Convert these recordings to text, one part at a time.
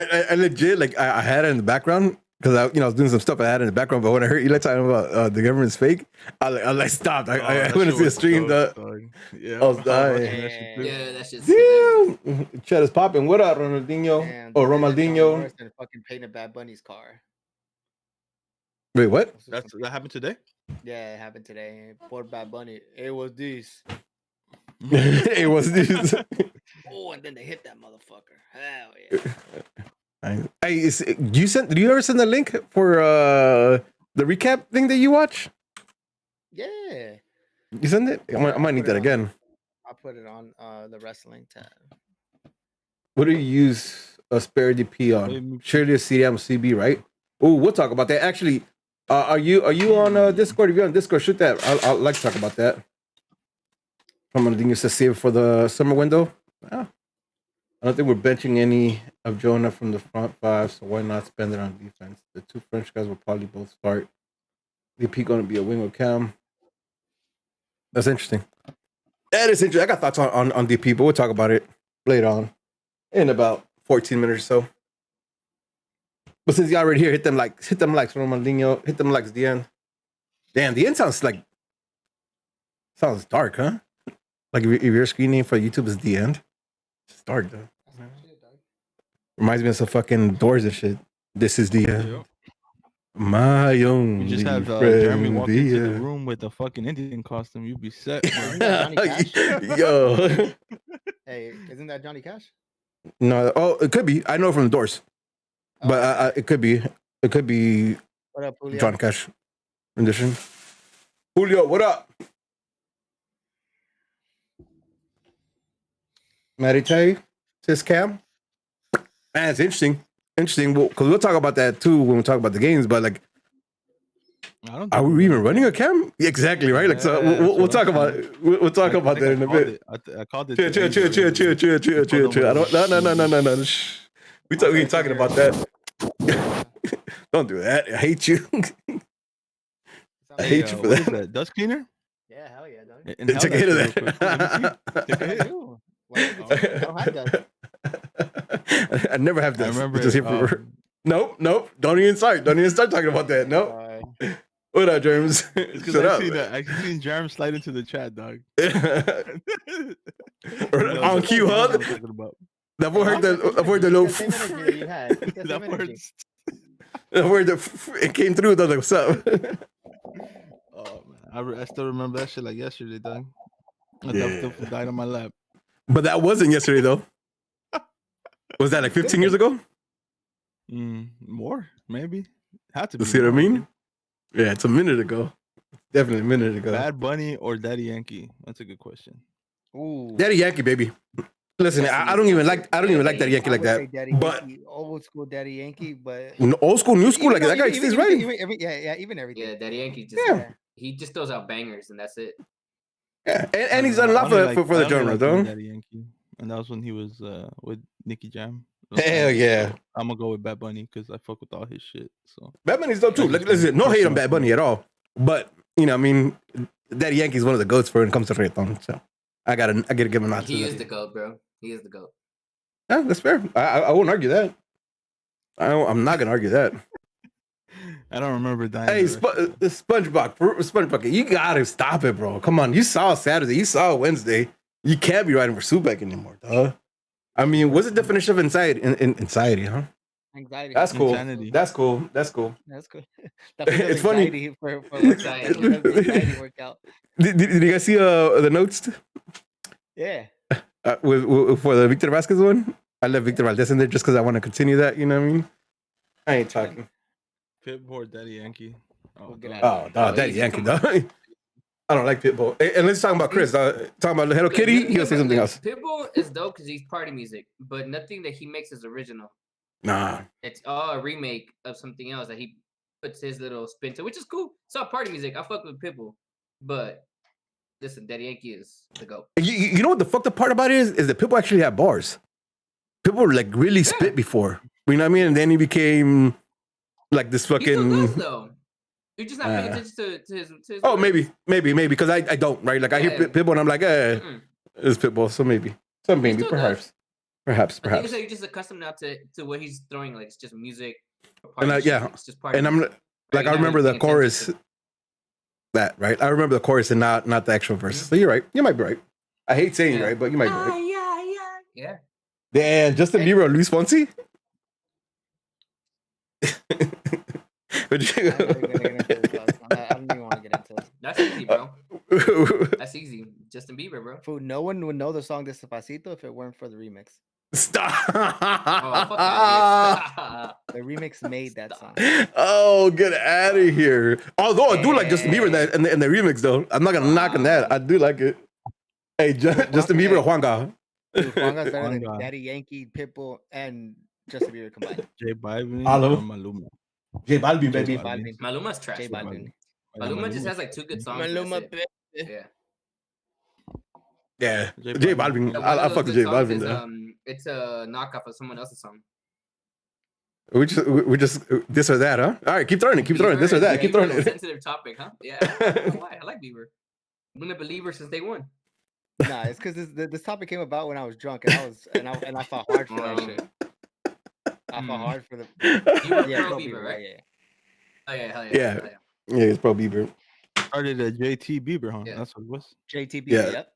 I legit like I had it in the background because I was doing some stuff. I had it in the background, but when I heard Eli talking about the government's fake, I stopped. I that went to shit see a was stream. dope, dog. Yeah, I was I was dying. watching that shit too. Yeah, that shit's hilarious. Damn, chat is popping. What up, Ronaldinho Damn, or they did a John Ronaldinho? Morrison fucking painted Bad Bunny's car. Wait, what? That happened today? Yeah, it happened today. Poor Bad Bunny. It was this. It was this. Oh, and then they hit that motherfucker. Hell yeah. Hey, did you ever send the link for the recap thing that you watch? Yeah. You send it? I might need that again. I'll put it on the wrestling tab. What do you use a spare DP on? Surely a CDM CB, right? Oh, we'll talk about that. Actually, are you on Discord? If you're on Discord, shoot that. I'd like to talk about that. I'm gonna think it's a save for the summer window. Yeah. I don't think we're benching any of Jonah from the front five, so why not spend it on defense? The two French guys will probably both start. DP gonna be a wing with Cam. That's interesting. That is interesting. I got thoughts on DP, but we'll talk about it later on in about 14 minutes or so. But since y'all already here, hit them likes, Ronaldinho, hit them likes, the end. Damn, the end sounds dark, huh? Like if your screen name for YouTube is the end, it's dark though. Reminds me of some fucking Doors and shit. This is the end. Yep. My own. You just have Jeremy walk into the room with a fucking Indian costume. You'd be set. Yo. Hey, isn't that Johnny Cash? No, it could be. I know from the Doors, but it could be. It could be. What up, Julio? John Cash rendition. Julio, what up? Marite, says Cam. Man, it's interesting. Interesting, because we'll talk about that too when we talk about the games. But like, are we even running a Cam? Exactly, right. Like, so we'll talk about we'll talk about that in a bit. I called it. Chill. I don't. No. We ain't talking about that. Don't do that. I hate you. I hate you for that. Is that dust cleaner? Yeah, hell yeah, dog. Take a hit of that. Take a hit. I don't have dust. I never have this. I remember. Just here for, nope. Don't even start. Don't even start talking about that. Nope. What up, James? Because I seen Jeremy slide into the chat, dog. On cue, huh? That word the low. That word it came through. I was like, "What's up?" Oh man, I still remember that shit like yesterday, dog. That stuff died on my lap. But that wasn't yesterday, though. Was that like 15 years ago? More, maybe. Had to be. You see what I mean? Yeah, it's a minute ago. Definitely a minute ago. Bad Bunny or Daddy Yankee? That's a good question. Ooh. Daddy Yankee, baby. Listen, I don't even like Daddy Yankee like that. But Yankee, old school Daddy Yankee, but old school, new school, like that guy stays right. Even everything. Yeah, Daddy Yankee just he just throws out bangers and that's it. Yeah, and he's done a lot for the genre, though. Daddy Yankee, and that was when he was with Nicky Jam. Hell yeah! I'm gonna go with Bad Bunny because I fuck with all his shit. So Bad Bunny's dope too. Listen, no hate on Bad Bunny at all, but I mean, Daddy Yankee is one of the goats for when it comes to reggaeton. So I gotta give him a nod. He is the goat, bro. He is the goat. Yeah, that's fair. I won't argue that. I'm not gonna argue that. I don't remember that. Hey, SpongeBob, you gotta stop it, bro. Come on, you saw Saturday, you saw Wednesday. You can't be riding for Subek anymore, dog. I mean, what's the definition of anxiety? Anxiety, huh? Anxiety. That's cool. Insanity. That's cool. It's funny. For anxiety workout. Did you guys see the notes? Yeah. For the Victor Vasquez one, I left Victor Valdez in there just because I want to continue that. You know what I mean? I ain't talking. Pitbull or Daddy Yankee? Daddy Yankee, dog. I don't like Pitbull. And let's talk about Chris. Talking about Hello Kitty, he'll say something else. Pitbull is dope because he's party music, but nothing that he makes is original. Nah. It's all a remake of something else that he puts his little spin to, which is cool. It's all party music. I fuck with Pitbull. But listen, Daddy Yankee is the GOAT. You know what the fucked up part about it is that Pitbull actually had bars. Pitbull like really spit before. You know what I mean? And then he became like this fucking... He still does, though. You're just not paying attention to his oh, maybe, because I don't, right? Like, I hear Pitbull and I'm like, it's Pitbull, so maybe. Perhaps. Perhaps. I think it's like you're just accustomed now to what he's throwing. Like it's just music. And It's just part and of I'm it. like, I remember the chorus. That right? I remember the chorus and not the actual verses. So you're right. You might be right. I hate saying right, but you might be right. Yeah. Damn, Justin Bieber or Luis Fonsi? I'm not even gonna get into this. I don't even want to get into it. That's easy, bro. That's easy. Justin Bieber, bro. Food. No one would know the song Despacito if it weren't for the remix. Stop. Oh, fuck that. The remix made that song. Oh, get out of here. Although I do like Justin Bieber in the remix, though. I'm not going to knock on that. I do like it. Hey, Justin Bieber or Juanga? Dude, Juanga's better than Daddy Yankee, Pitbull, and Justin Bieber combined. J Balvin Hello? or Maluma. J Balvin, baby. J Balvin. Maluma's trash. J bro. Balvin. Maluma just has like 2 good songs. Maluma, That's it. Yeah. Yeah, J J Balvin. Balvin. I fuck with J Balvin, though. It's a knockoff of someone else's song. We just this or that, huh? All right, keep throwing it. Keep throwing it. This or that. Keep throwing Bieber's a it. sensitive topic, huh? Yeah. I don't know why. I like Bieber. I've been a believer since day one. Nah, it's because this topic came about when I was drunk and I fought hard for that shit. I fought hard for the You were yeah, pro pro Bieber, right? Yeah. Oh yeah, hell yeah. Yeah. hell Yeah, it's pro Bieber. Started at JT Bieber, huh? Yeah. That's what it was. JTB. Yeah. Yep.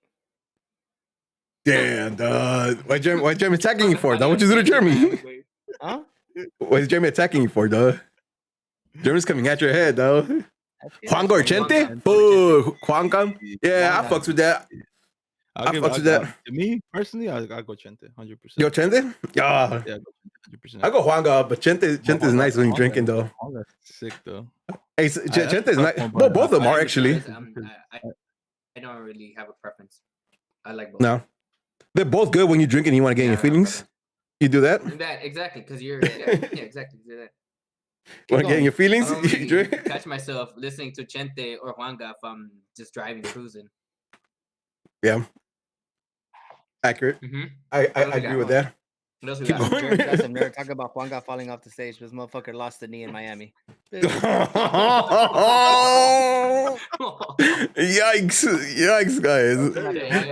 Damn, dog. Why Jeremy attacking you for, dog? What you do to Jeremy? Huh? What is Jeremy attacking you for, dog? Jeremy's coming at your head, dog. Juan Gorchente? Oh, Juanca? Yeah, I fucks with that. I fucks with that. To me personally, I go Chente, 100%. Yo, Chente? Yeah. Yeah, 100%. I go Juanga, but Chente's nice when you're drinking, though. Oh, that's sick though. Hey, Chente's nice. Well, both of them are actually. I don't really have a preference. I like both. No. They're both good when you drink and you want to get in your feelings. You do that? That exactly, because you're exactly. Do that. Want to get in your I feelings? don't You really drink? catch myself listening to Chente or Juanga if I'm just driving, cruising. Yeah. Accurate. Mm-hmm. I agree with that. What else we Keep got? going. Jared Jackson never talk about Juanga falling off the stage. This motherfucker lost the knee in Miami. Yikes, guys.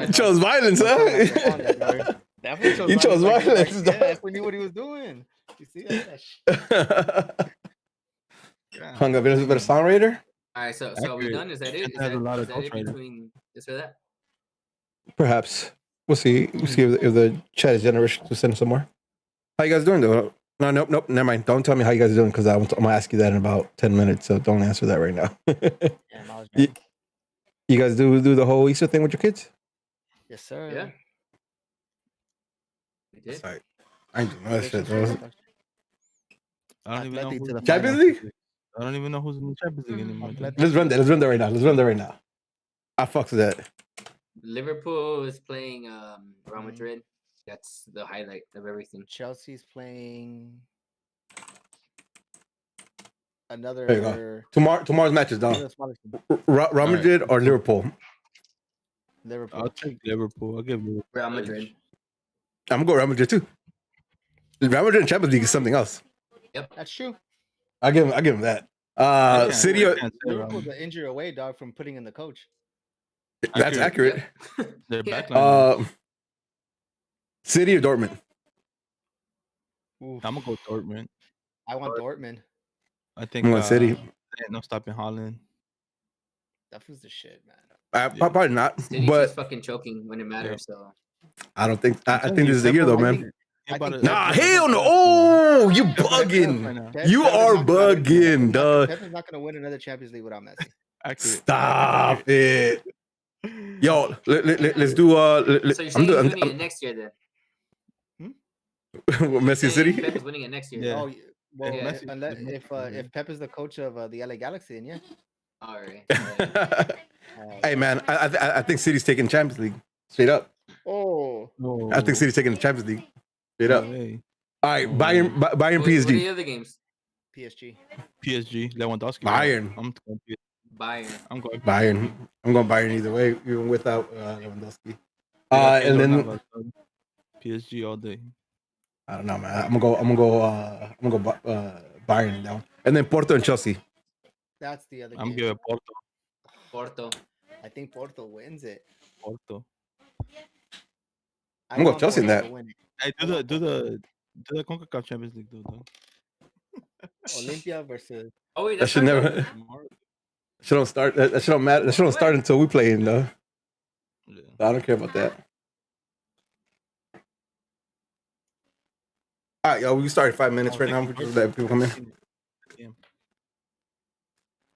You chose violence, huh? You chose violence, dog. Yeah, we knew what he was doing. You see that? Hung up. Is it a songwriter? All right, so are we done? Is that it? Chente has a lot of Is that it ghostwriters. between this or that? Perhaps. We'll see. We'll see if the chat is generous to send some more. How you guys doing, though? No, nope. Never mind. Don't tell me how you guys are doing because I'm going to ask you that in about 10 minutes. So don't answer that right now. You guys do the whole Easter thing with your kids? Yes, sir. Yeah. We did. Sorry. I ain't doing that shit, though. I don't even know who's Champions League? I don't even know who's in the Champions League anymore. Let's run that right now. I fucks with that. Liverpool is playing Real Madrid. That's the highlight of everything. Chelsea's playing There you another. go. Tomorrow's match is done. Real Madrid or Liverpool? Liverpool. I'll take Liverpool. I'll give Liverpool. Real Madrid. I'm gonna go Real Madrid too. Real Madrid in Champions League is something else. That's true. I give him that. City. Liverpool's an injury away, dog, from putting in the coach. That's accurate. Their backline. City or Dortmund? Oof. I'm gonna go Dortmund. I want Dortmund. I think I'm going City. ain't no stopping Holland. That was the shit, man. Probably not. City's But just fucking choking when it matters. So I don't think. I think this is the year, though, man. Nah, Nah, hell no. Oh, you bugging. You are bugging, dog. Pep is not gonna win another Champions League without Messi. Stop it. Yo, let's do. so you're saying he's winning it next year then? Messi City. Pep is winning it next year. Yeah. Oh, well, Yeah. unless if Pep is the coach of the LA Galaxy, then yeah. All right. Hey man, I think City's taking Champions League straight up. Oh, I think City's taking the Champions League straight up. All right, Bayern What are PSG. the other games? PSG. PSG, Lewandowski. Bayern. I'm going Bayern. I'm going Bayern. I'm going Bayern either way, even without Lewandowski. And then PSG all day. I don't know, man. I'm gonna go Bayern in that one. And then Porto and Chelsea. That's the other I'm game. giving Porto. I think Porto wins it. Porto. I'm going want Chelsea in Porto that. to win it. Hey, do the CONCACAF Champions League, though. Olympia versus. Oh wait, That that's should never. Should don't start. That should don't matter. That should don't start until we play in. Yeah. I don't care about that. All right, yo, we started 5 minutes right now. We just let people come in.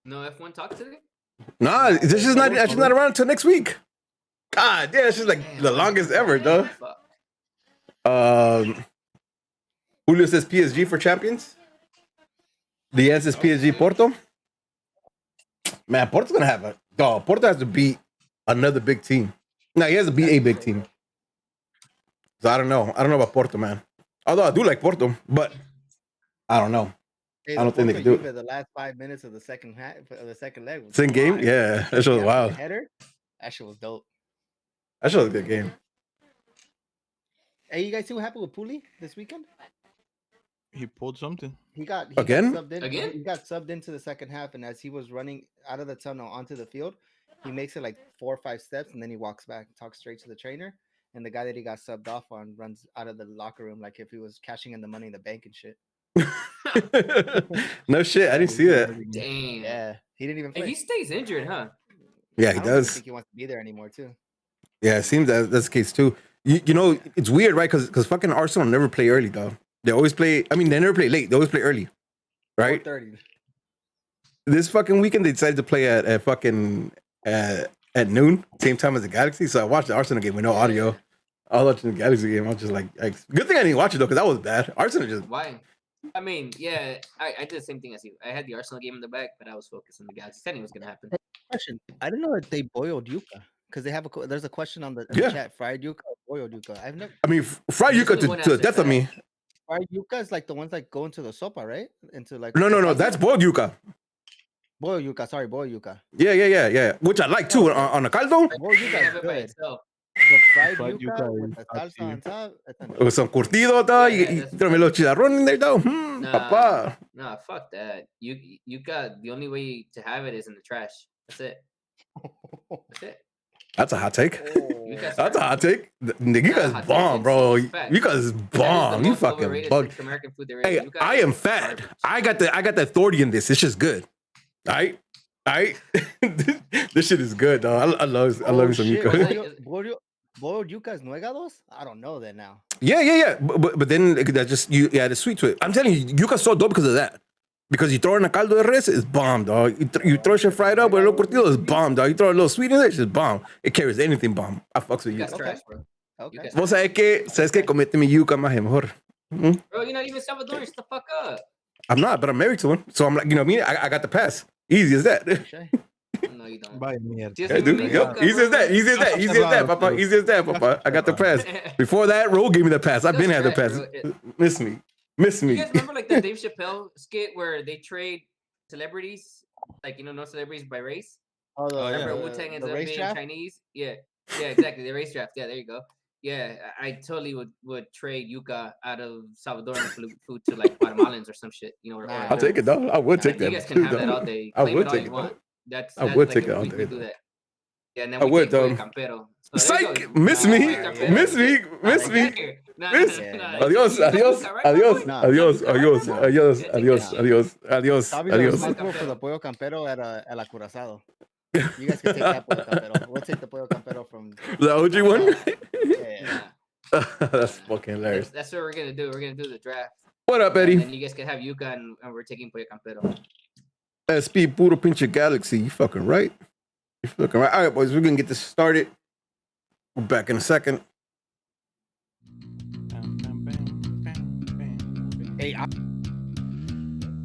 No F1 talk today. Nah, this is not actually not around until next week. God, yeah, it's just like the longest ever, though. Fuck. Julio says PSG for champions. Leanne says PSG Porto. Man, Porto's gonna have a. Oh, Porto has to beat another big team. No, he has to beat a big team. So I don't know. I don't know about Porto, man. Although I do like Porto, but I don't know. Hey, I don't think they can do it. The last 5 minutes of the second half, of the second leg. Was Same game? wild. Yeah, that shit was wild. Header, that shit was dope. That shit was a good game. Hey, you guys see what happened with Pooley this weekend? He pulled something. He got Again? subbed in. Again? He got subbed into the second half, and as he was running out of the tunnel onto the field, he makes it like 4 or 5 steps, and then he walks back, talks straight to the trainer, and the guy that he got subbed off on runs out of the locker room like if he was cashing in the money in the bank and shit. No shit, I didn't see that. Damn. Yeah, he didn't even Hey, play. he stays injured, huh? Yeah, I he don't even does. think he wants to be there anymore, too. Yeah, it seems that's the case too. You know, it's weird, right? Because fucking Arsenal never play early, though. They always play. I mean, they never play late. They always play early, right? 4:30. This fucking weekend they decided to play at fucking at noon, same time as the Galaxy. So I watched the Arsenal game with no audio. I was watching the Galaxy game. I was just like good thing I didn't watch it though, because that was bad. Arsenal just Why? I mean, yeah, I did the same thing as you. I had the Arsenal game in the back, but I was focused on the Galaxy. I knew it was gonna happen. Question. I didn't know that they boiled yuca because they have there's a question on the chat. Fried yuca or boiled yuca? I've never. I mean, fried There's yuca only one to the answer death for of that. me. Fried yuca is like the ones that go into the sopa, right? Into like No, that's boiled yuca. boiled yuca. Sorry, boiled yuca. Yeah. Which I like too on a caldo. Boiled yuca Have is it by good. itself. The fried Fried yuca yuca with is the salsa actually- on top. With some curtido, though. Yeah, You that's throw me a little chicharrón in there, though. Nah. Papa. Nah, fuck that. You got the only way to have it is in the trash. That's it. That's it. That's a hot take. Yuca's That's a hot take. Nigga, Nah, Yuca's hot take, bomb, bro. it's fact. Yuca's That is the bomb. You most fucking overrated bug. Central American food there is. Hey, Yuca I is am fat. garbage. I got the authority in this. It's just good. All right. This shit is good, dog. I love me some shit. yuca. Boiled yuca is nuegados? I don't know that now. Yeah. But then that just you add a sweet to it. I'm telling you, yuca's so dope because of that. Because you throw in a caldo de res, it's bomb, dog. You throw shit fried up with a little curtido, it's bomb, dog. You throw a little sweet in it, it's just bomb. It carries anything bomb. I fucks with Yuca's yuca. trash, bro. Okay. Yuca's Vos sabes que comete mi yuca más mejor. Bro, you're not even Salvadorian. Shut the fuck up. I'm not, but I'm married to one. So I'm like, you know what I mean? I got the pass. Easy as that. Okay. No, you don't. Vaya mierda. Just Yeah, give me dude. mi Yep. yuca, Easy as bro. that. Easy as that. Easy as that, Papa. Easy as that, Papa. I got the pass. Before that, Roll gave me the pass. I've been had the pass. Miss me. You guys remember like the Dave Chappelle skit where they trade celebrities, like no celebrities by race? Oh, Remember yeah. Wu-Tang ends the up race being draft? Chinese? Yeah, exactly. The race draft. Yeah, there you go. Yeah, I totally would trade yuca out of Salvadorian food to like Guatemalans or some shit. Nah. I'll take it, though. I would take You that. guys can have that all day. I Claim would it all take you it, want. though. That's I would like take it if all we day, could do though. that. Yeah, and then I we would, take Pollo though. Campero. So there you Psych! go. Miss Nah, me! Pollo Campero. Miss me! Miss Nah, me! here. Nah, Miss. nah, Adios, you got adios, yuca, right, adios, boy? Nah. adios, adios, Nah. adios, Yeah, adios, take adios, adios, Tavi's adios. responsible for the pollo campero at El Acorazado. You guys can take that pollo campero. We'll take the pollo campero from. The OG one? Yeah. Nah, That's fucking hilarious. that's what we're gonna do. We're gonna do the draft. What up, And Eddie? then you guys can have yuca and we're taking pollo campero. SP Puro Pinche Galaxy. You fucking right. You fucking right. All right, boys, we're gonna get this started. We're back in a second. Hey,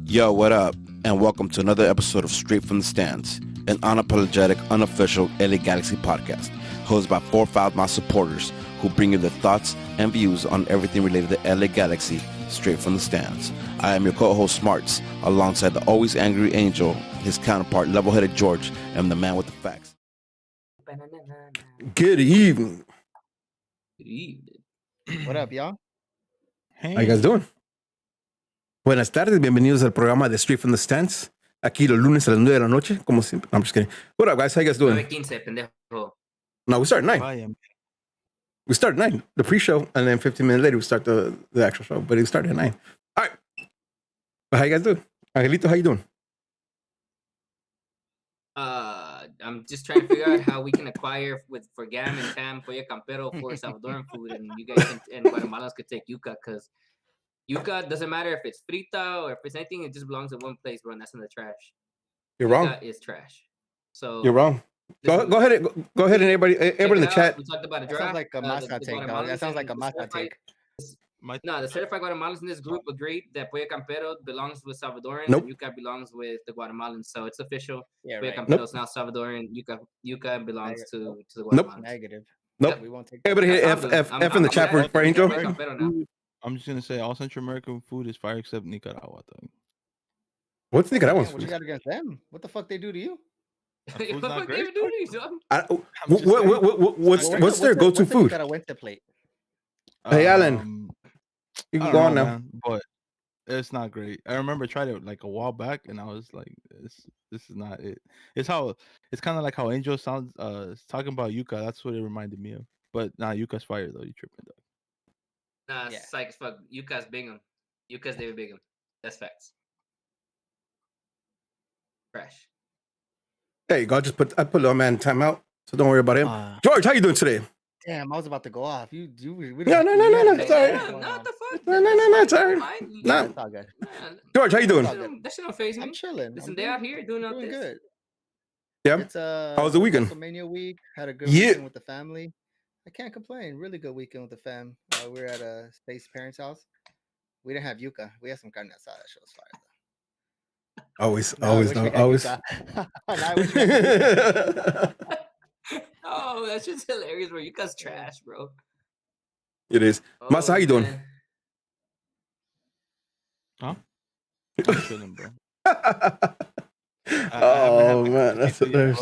Yo, what up? And welcome to another episode of Straight from the Stands, an unapologetic, unofficial LA Galaxy podcast, hosted by 4 Foul-Mouth supporters who bring you their thoughts and views on everything related to LA Galaxy, straight from the stands. I am your co-host Smarts, alongside the always angry Angel, his counterpart Level-Headed George, and the man with the facts. Good evening. Good evening. what up, y'all? How you guys doing? Buenas tardes, bienvenidos al programa de Straight from the Stands. Aquí los lunes a las 9 de la noche, como siempre. No, I'm just kidding. What up, guys? How you guys doing? 9:15, pendejo. No, we start at 9. Vaya. We start at 9, the pre-show, and then 15 minutes later we start the actual show. But it started at 9. All right. But how you guys doing? Angelito, how you doing? I'm just trying to figure out how we can acquire for Gam and Tam Pollo Campero for Salvadoran food, and you guys and Guatemalans could take yuca, because yuca doesn't matter if it's frita or if it's anything, it just belongs in one place, bro, and that's in the trash. You're yuca wrong. Is trash. So you're wrong. Go ahead and everybody in the chat. We talked about a That draft. sounds like a Masa take, dog. That sounds like a Masa take. No, the certified Guatemalans in this group agreed that Pollo Campero belongs with Salvadorans Nope. and yuca belongs with the Guatemalans. So it's official. Yeah, Pollo right. Campero is now Salvadoran. Yuca belongs to the Guatemalans. Nope. Negative. Nope. We won't take Everybody hit F in the chat for Angel. I'm just gonna say all Central American food is fire except Nicaragua. Thing. What's Nicaragua's What you food? got against them? What the fuck they do to you? Food's not great. What's their go-to food? Plate? Hey, Alan. You can go on now. Man, but it's not great. I remember I tried it like a while back, and I was like, "This is not it." It's kind of like how Angel sounds talking about yuca. That's what it reminded me of. But yuca's fire though. You tripping though? Nah, psych as fuck. Yuca's Bingham. Yuca's David Bingham. That's facts. Trash. Hey, God, I put little man in timeout, so don't worry about him. George, how you doing today? Damn, I was about to go off. No, it's all right. Not the fuck. No, it's all right. No, it's all good. George, how you doing? That shit don't faze me. I'm chilling. Listen, they out here doing all this. Good. Yeah. It's how was the weekend? WrestleMania week. Had a good weekend with the family. I can't complain. Really good weekend with the fam. We were at a Space parents' house. We didn't have yuca. We had some carne asada. That shit was fire though. Always. Oh, that's just hilarious, bro. Yuca's trash, bro. It is. Masa, how you doing? Huh? I'm chilling, bro. Oh man, that's hilarious.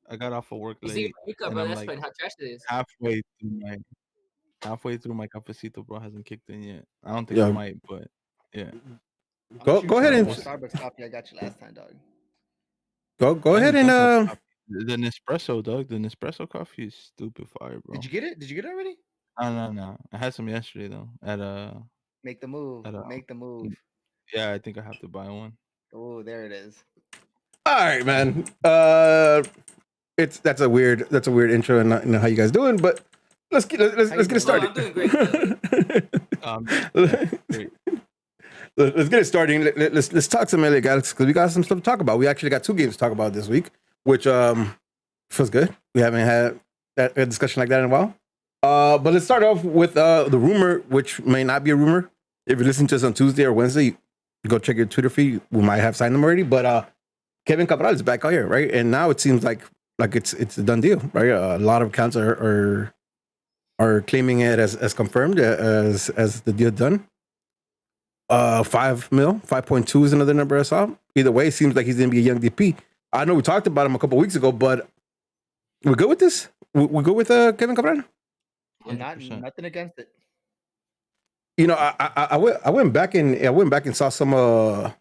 I got off of work late. See, yuca, bro, that's like how trash it is. Halfway through my cafecito, bro, hasn't kicked in yet. I don't think it might, but yeah. Go ahead and Starbucks coffee I got you last time, dog. Go ahead and the Nespresso, dog. The Nespresso coffee is stupid fire, bro. Did you get it? Did you get it already? No. I had some yesterday though. Make the move. Make the move. Yeah, I think I have to buy one. Oh, there it is. All right, man. That's a weird intro and not how you guys doing, but let's get it started. I'm doing great. Great. Let's get it started. Let's talk some LA Galaxy because we got some stuff to talk about. We actually got 2 games to talk about this week, which feels good. We haven't had a discussion like that in a while. But let's start off with the rumor, which may not be a rumor. If you listen to us on Tuesday or Wednesday, you go check your Twitter feed. We might have signed them already, but Kevin Cabral is back out here, right? And now it seems like it's a done deal, right? A lot of accounts are claiming it as confirmed as the deal done. 5 mil, 5.2 is another number I saw. Either way, it seems like he's gonna be a young DP. I know we talked about him a couple weeks ago, but we're good with this. We're good with Kevin Cabral. Nothing against it. You know, I went back and saw some of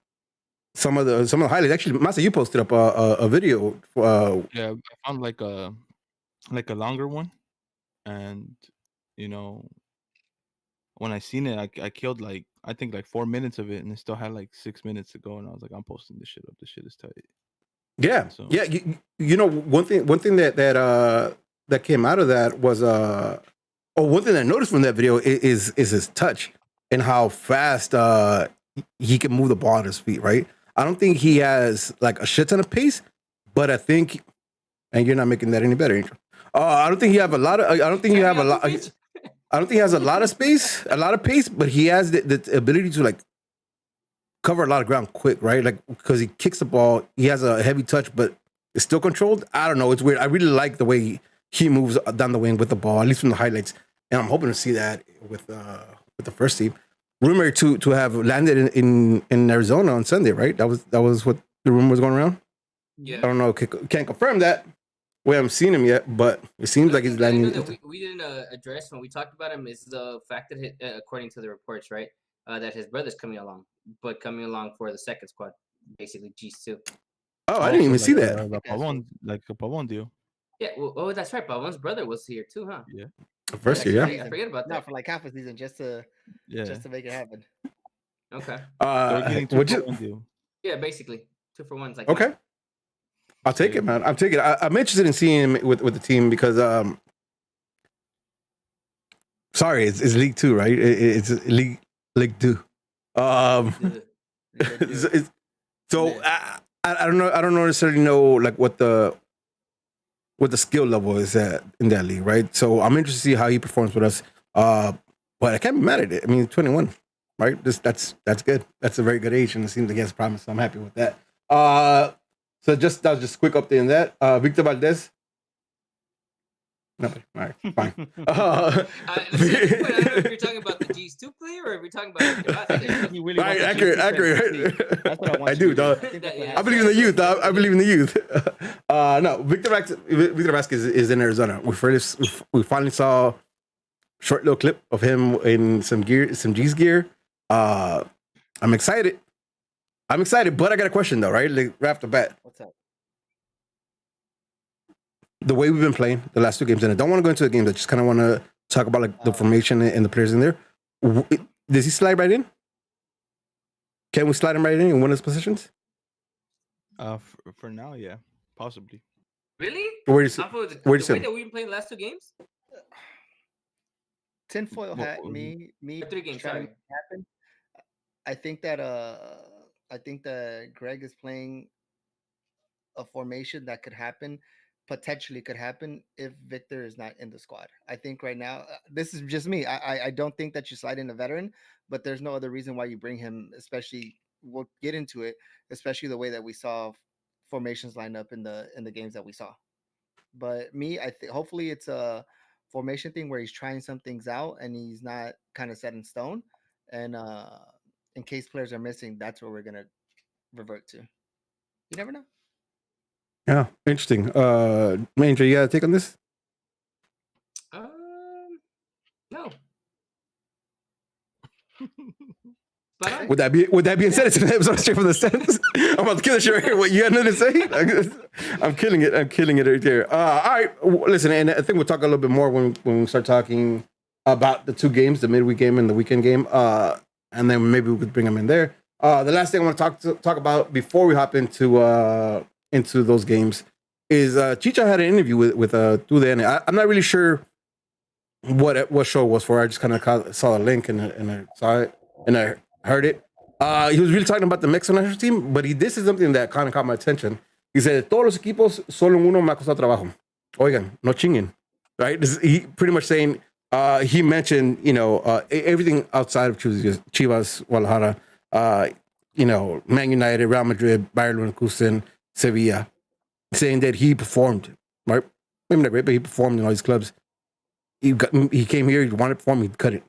the highlights. Actually, Masa, you posted up a video. Yeah, I found like a longer one, and you know, when I seen it, I killed I think 4 minutes of it, and it still had 6 minutes to go, and I was like, I'm posting this shit up. This shit is tight. Yeah, so. Yeah. You know, one thing that came out of that was one thing I noticed from that video is his touch and how fast he can move the ball at his feet. Right. I don't think he has a shit ton of pace, but I think, and you're not making that any better, Angel. I don't think you have a lot of. I don't think he has a lot of pace, but he has the ability to cover a lot of ground quick, right? Because he kicks the ball, he has a heavy touch, but it's still controlled. I don't know. It's weird. I really like the way he moves down the wing with the ball, at least from the highlights. And I'm hoping to see that with the first team. Rumored to have landed in Arizona on Sunday, right? That was what the rumor was going around. Yeah. I don't know. Can't confirm that. We haven't seen him yet, but it seems like he's landing. We didn't address when we talked about him is the fact that according to the reports, right, that his brother's coming along for the second squad, basically G2. Oh, I didn't even see that. The Pavon deal. Yeah, that's right. Pavon's brother was here too, huh? Yeah. First year, yeah. I forget about No, that. for like half a season, just to make it happen. Okay. They're getting 2-for-1 deal. Yeah, basically 2-for-1s like okay. that. I'll take it, man. I'm taking it. I'm interested in seeing him with the team because sorry, it's League 2, right? It's League 2. So I don't know. I don't necessarily know like what the skill level is at in that league, right? So I'm interested to see how he performs with us. But I can't be mad at it. I mean, 21, right? That's good. That's a very good age, and it seems like he has promise. So I'm happy with that. So that was just a quick update on that. Victor Valdez. Nobody. All right, fine. I don't know if you're talking about the G's2 player or if you're talking about Victor Vázquez. Right, accurate. That's what I want. I do, dog. I believe in the youth. I believe in the youth. No, Victor Vázquez is in Arizona. We finally saw a short little clip of him in some G's gear. I'm excited, but I got a question though, right? Like right off the bat. What's up? The way we've been playing the last 2 games, and I don't want to go into the games. I just kind of want to talk about like the formation and the players in there. Does he slide right in? Can we slide him right in and win his positions? For now, yeah, possibly. Really? Where do you the where way that we've been playing the last 2 games? Tinfoil hat, me. 3 games, trying to sorry. make it happen. I think that Greg is playing a formation that potentially could happen if Victor is not in the squad. I think right now, this is just me. I don't think that you slide in a veteran, but there's no other reason why you bring him, especially we'll get into it, especially the way that we saw formations line up in the games that we saw. But I think hopefully it's a formation thing where he's trying some things out and he's not kind of set in stone. And in case players are missing, that's where we're gonna revert to. You never know. Yeah, interesting. Manger, you got a take on this? No. With that being said, it's an episode straight from the stands. I'm about to kill the show right here. What you got nothing to say? I'm killing it. right there. All right, listen, and I think we'll talk a little bit more when we start talking about the 2 games, the midweek game and the weekend game, and then maybe we could bring them in there. The last thing I want to talk about before we hop into those games is Chicha had an interview with Tudene. I'm not really sure what show it was for. I just kind of saw a link and I saw it and I heard it. He was really talking about the Mexican national team, but this is something that kind of caught my attention. He said, todos los equipos, solo uno me ha costado trabajo. Oigan, no chinguen. Right? He pretty much saying, he mentioned, everything outside of Chivas, Guadalajara, Man United, Real Madrid, Bayer Leverkusen, Sevilla, saying that he performed, right? Maybe not great, but he performed in all these clubs. He came here, he wanted to perform, he couldn't.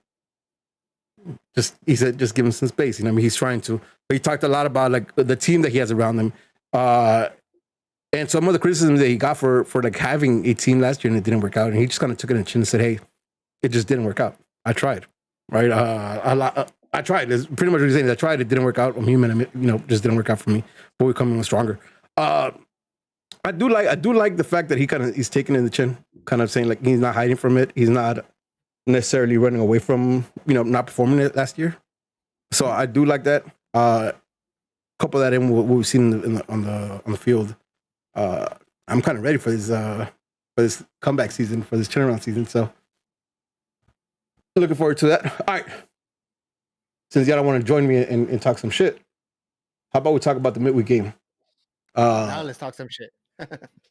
He said, just give him some space. He's trying to. But he talked a lot about like the team that he has around him, and some of the criticism that he got for like having a team last year and it didn't work out. And he just kind of took it in the chin and said, "Hey, it just didn't work out. I tried, right? I tried. It's pretty much what he's saying. I tried. It didn't work out. I'm human. Just didn't work out for me. But we're coming stronger." I do like the fact that he's taking it in the chin, kind of saying like he's not hiding from it. He's not necessarily running away from not performing it last year. So I do like that. Couple that in what we've seen on the field. I'm kind of ready for this comeback season, for this turnaround season. So looking forward to that. All right. Since y'all don't want to join me and talk some shit, how about we talk about the midweek game? Now let's talk some shit.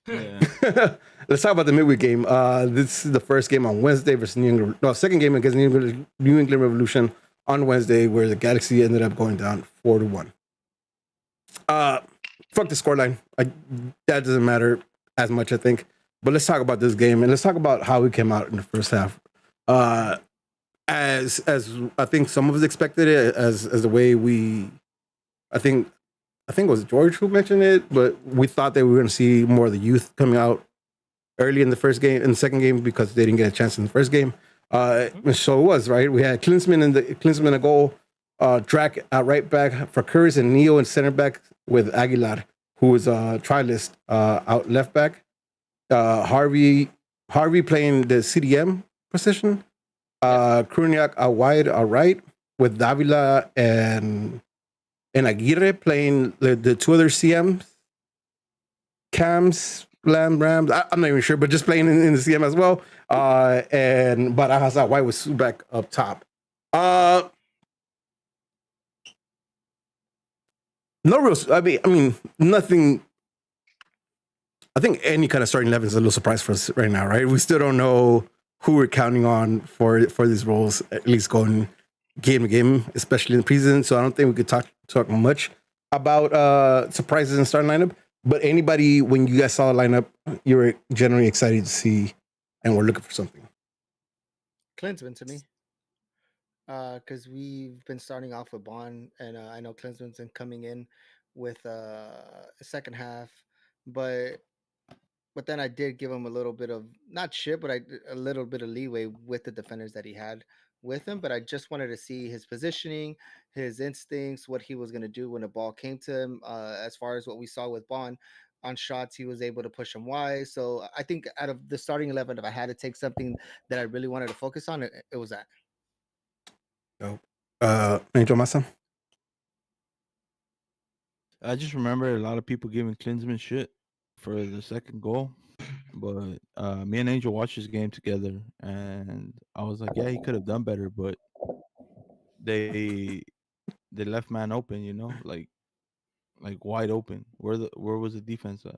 Let's talk about the midweek game. This is the first game on Wednesday versus second game against New England Revolution on Wednesday, where the Galaxy ended up going down 4-1. Fuck the scoreline. That doesn't matter as much, I think. But let's talk about this game and let's talk about how we came out in the first half. As I think some of us expected it, as the way I think it was George who mentioned it, but we thought that we were going to see more of the youth coming out early in the second game because they didn't get a chance in the first game. So it was, right? We had Klinsmann a goal, Drac at right back, for Curtis and Neo in center back with Aguilar, who was tri-list out left back. Harvey playing the CDM position. Kruniak out wide, out right, with Davila and Aguirre playing the two other CMs, Cams, Rams. I'm not even sure, but just playing in the CM as well. And Barajas out wide with Subak up top. No real. I mean, nothing. I think any kind of starting 11 is a little surprise for us right now, right? We still don't know who we're counting on for these roles, at least going game to game, especially in the preseason. So I don't think we could talk much about surprises in starting lineup. But anybody, when you guys saw the lineup, you were generally excited to see, and we're looking for something. Klinsmann to me, because we've been starting off with Bond, and I know Klinsmann's been coming in with a second half, but then I did give him a little bit of not shit, but a little bit of leeway with the defenders that he had with him. But I just wanted to see his positioning, his instincts, what he was going to do when the ball came to him. As far as what we saw with Bond on shots, he was able to push him wide. So I think out of the starting 11, if I had to take something that I really wanted to focus on, it was that. Angel Massa? I just remember a lot of people giving Klinsmann shit for the second goal. But me and Angel watched this game together, and I was like, yeah, he could have done better, but they left man open, like wide open. Where was the defense at?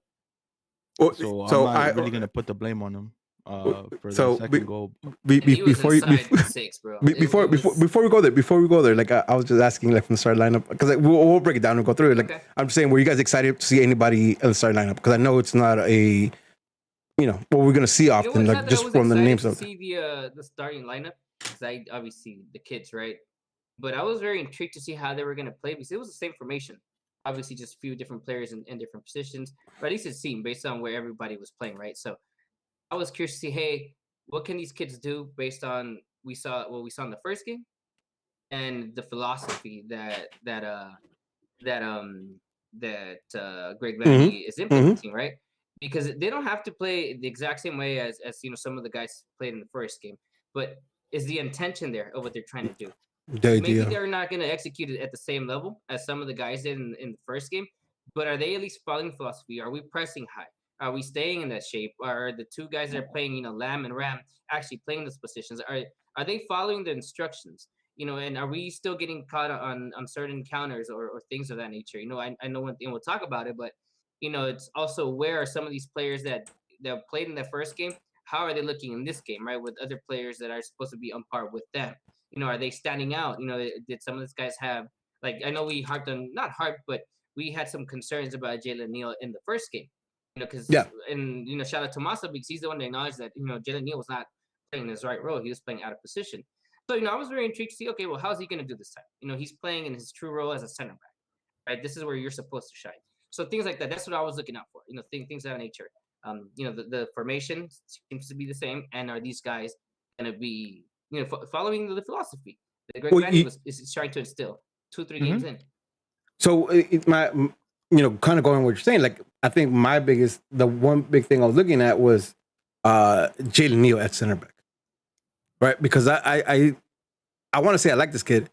So I'm not really gonna put the blame on him for the second goal. Before we go there, like I was just asking, like from the start lineup, because like, we'll break it down and go through it. Like I'm just saying, were you guys excited to see anybody in the start lineup? Because I know it's not what we're gonna see often, like just from the names of. See the starting lineup, because I obviously the kids, right? But I was very intrigued to see how they were gonna play, because it was the same formation. Obviously, just a few different players in different positions, but at least it seemed based on where everybody was playing, right? So I was curious to see, hey, what can these kids do based on what we saw in the first game, and the philosophy that Greg Vandy is implementing, right? Because they don't have to play the exact same way as some of the guys played in the first game, but is the intention there of what they're trying to do? Maybe they're not going to execute it at the same level as some of the guys did in the first game, but are they at least following the philosophy? Are we pressing high? Are we staying in that shape? Are the two guys that are playing, Lamb and Ram, actually playing those positions? Are they following the instructions? And are we still getting caught on certain counters or things of that nature? I know one thing, we'll talk about it, but it's also where are some of these players that played in the first game, how are they looking in this game, right? With other players that are supposed to be on par with them. Are they standing out? Did some of these guys have, like, I know we but we had some concerns about Jalen Neal in the first game. Because shout out to Massa, because he's the one that acknowledged that Jalen Neal was not playing his right role; he was playing out of position. So I was very intrigued to see, okay, well, how's he going to do this time? He's playing in his true role as a center back, right? This is where you're supposed to shine. So things like that, that's what I was looking out for. Things of that nature. The formation seems to be the same, and are these guys going to be following the philosophy that Greg Vandy is trying to instill 2-3 games in? So kind of going on what you're saying, like I think the one big thing I was looking at was Jalen Neal at center back, right? Because I want to say I like this kid,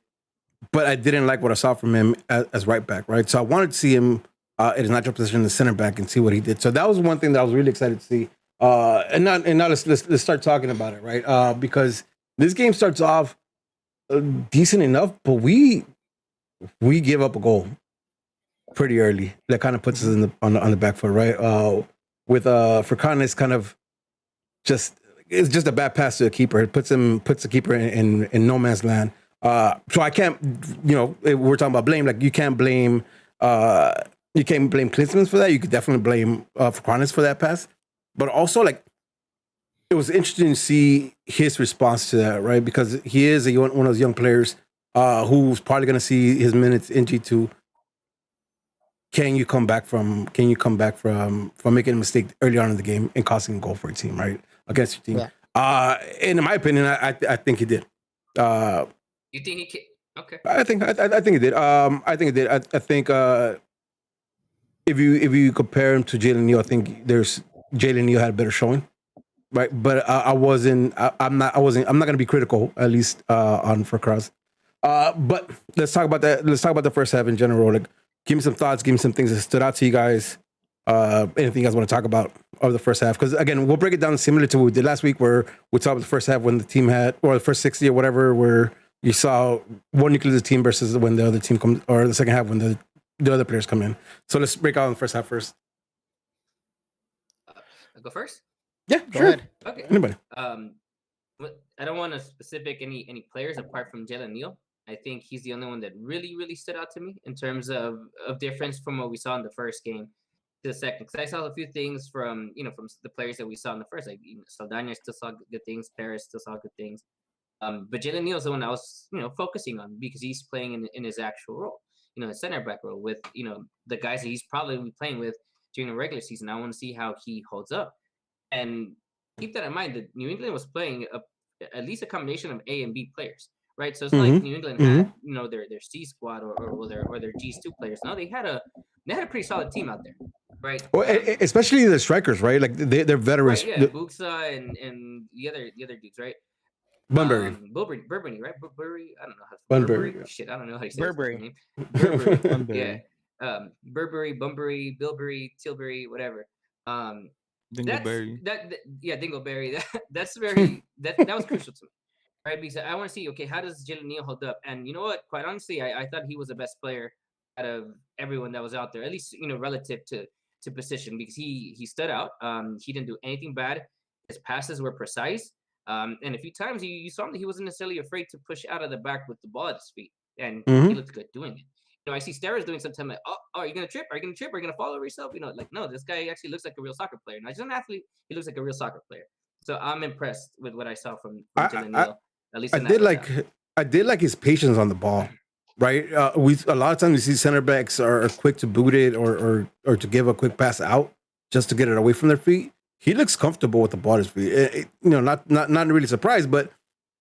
but I didn't like what I saw from him as right back, right? So I wanted to see him in his natural position as center back and see what he did. So that was one thing that I was really excited to see. And now let's start talking about it, right? Because this game starts off decent enough, but we give up a goal pretty early. That kind of puts us on the back foot, right? With Furkan, kind of it's just a bad pass to the keeper. It puts the keeper in no man's land. So I can't, we're talking about blame. Like you can't blame Klinsmann for that. You could definitely blame Furkan for that pass. But also, like, it was interesting to see his response to that, right? Because he is one of those young players who's probably going to see his minutes in G2. Can you come back from making a mistake early on in the game and costing a goal for a team, right? Against your team. Yeah. And in my opinion, I think he did. You think he can? Okay. I think he did. I think it did. I think if you compare him to Jalen Neal, I think Jalen Neal had a better showing right? But I'm not going to be critical, at least on for Cross. But let's talk about that. Let's talk about the first half in general. Like, give me some thoughts. Give me some things that stood out to you guys. Anything you guys want to talk about of the first half? Because again, we'll break it down similar to what we did last week, where we talked about the first half when the team had, or the first 60 or whatever, where you saw one nuclear of the team versus when the other team comes, or the second half when the other players come in. So let's break out the first half first. I'll go first. Yeah, Go sure. ahead. Okay. Anybody? I don't want to specific any players apart from Jalen Neal. I think he's the only one that really stood out to me in terms of difference from what we saw in the first game to the second. Because I saw a few things from the players that we saw in the first. Like Saldana still saw good things. Paris still saw good things. But Jalen Neal is the one I was focusing on because he's playing in his actual role. The center back role with the guys that he's probably playing with during the regular season. I want to see how he holds up. And keep that in mind that New England was playing at least a combination of A and B players, right? So it's like New England had their C squad or their G's2 players. No, they had a pretty solid team out there, right? Well, especially the strikers, right? Like they're veterans. Right, yeah, Buxa and the other dudes, right? Bunbury. Burberry, right? Burberry. I don't know how to Bunbury. Burberry. Shit, I don't know how you say Burberry. his name. Burberry. Bunbury. Yeah. Burberry, Bunbury, Bilberry, Tilbury, whatever. Dingleberry. Dingleberry. That's very that was crucial to me, right? Because I want to see, okay, how does Jalen Neal hold up? And you know what? Quite honestly, I thought he was the best player out of everyone that was out there, at least relative to position, because he stood out. He didn't do anything bad. His passes were precise. And a few times you saw him that he wasn't necessarily afraid to push out of the back with the ball at his feet, and he looked good doing it. I see Steres doing sometimes like, oh, are you gonna trip? Are you gonna trip? Are you gonna fall over yourself? Like, no, this guy actually looks like a real soccer player. Not just an athlete, he looks like a real soccer player. So I'm impressed with what I saw from Jalen Neal. At least I did like his patience on the ball, right? A lot of times we see center backs are quick to boot it or to give a quick pass out just to get it away from their feet. He looks comfortable with the ball at his feet. Not really surprised, but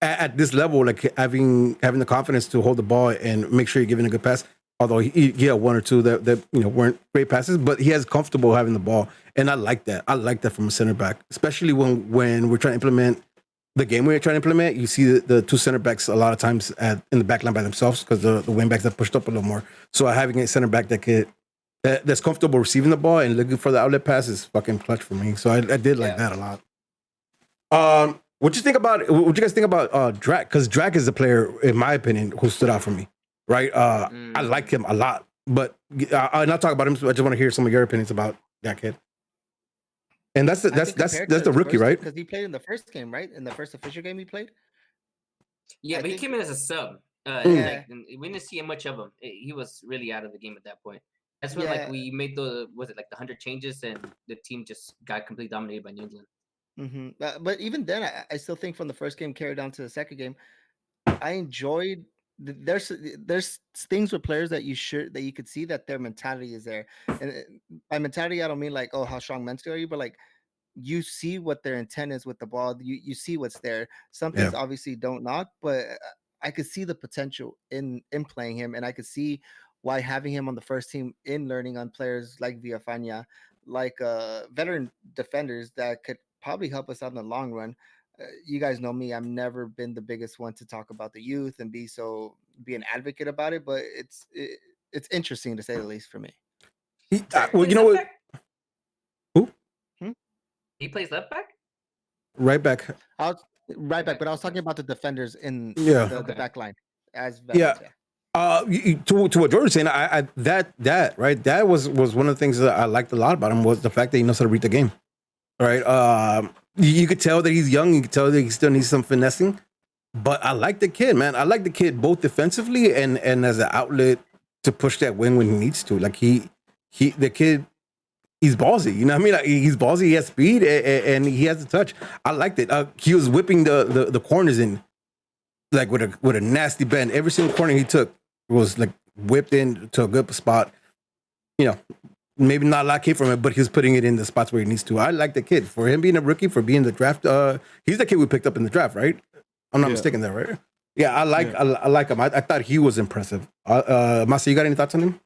at this level, like having the confidence to hold the ball and make sure you're giving a good pass. Although he had one or two that weren't great passes, but he has comfortable having the ball, and I like that. I like that from a center back, especially when we're trying to implement the game we're trying to implement. You see the two center backs a lot of times in the back line by themselves because the wing backs have pushed up a little more. So having a center back that's comfortable receiving the ball and looking for the outlet pass is fucking clutch for me. So I did like that a lot. What you guys think about Drac? Because Drac is the player, in my opinion, who stood out for me. Right, I like him a lot, but I'll not talk about him. So I just want to hear some of your opinions about that kid. And that's the rookie, right? Because he played in the first game, right? In the first official game he played. Yeah, but he came in as a sub. We didn't see much of him. He was really out of the game at that point. That's when we made the 100 changes and the team just got completely dominated by New England. But even then, I still think from the first game carried on to the second game, I enjoyed. There's things with players that you could see that their mentality is there, and by mentality I don't mean like, oh, how strong mentally are you, but like you see what their intent is with the ball. You see what's there. Some things obviously don't knock, but I could see the potential in playing him, and I could see why having him on the first team in learning on players like Villafania, like veteran defenders that could probably help us out in the long run. You guys know me. I've never been the biggest one to talk about the youth and be an advocate about it, but it's interesting to say the least for me. Well, you know what? Who? He plays left back? Right back. Right back, but I was talking about the defenders in the back line as veterans. To what George was saying, that was one of the things that I liked a lot about him was the fact that he knows how to read the game. Right. You could tell that he's young. You could tell that he still needs some finessing. But I like the kid, man. I like the kid both defensively and as an outlet to push that wing when he needs to. Like the kid, he's ballsy. You know what I mean? Like he's ballsy. He has speed and he has the touch. I liked it. He was whipping the corners in like with a nasty bend. Every single corner he took was like whipped in to a good spot. Maybe not a lot came from it, but he's putting it in the spots where he needs to. I like the kid. For him being a rookie, for being the draft, he's the kid we picked up in the draft, right? I'm not mistaken there, right? Yeah, I like him. I thought he was impressive. Masa, you got any thoughts on him?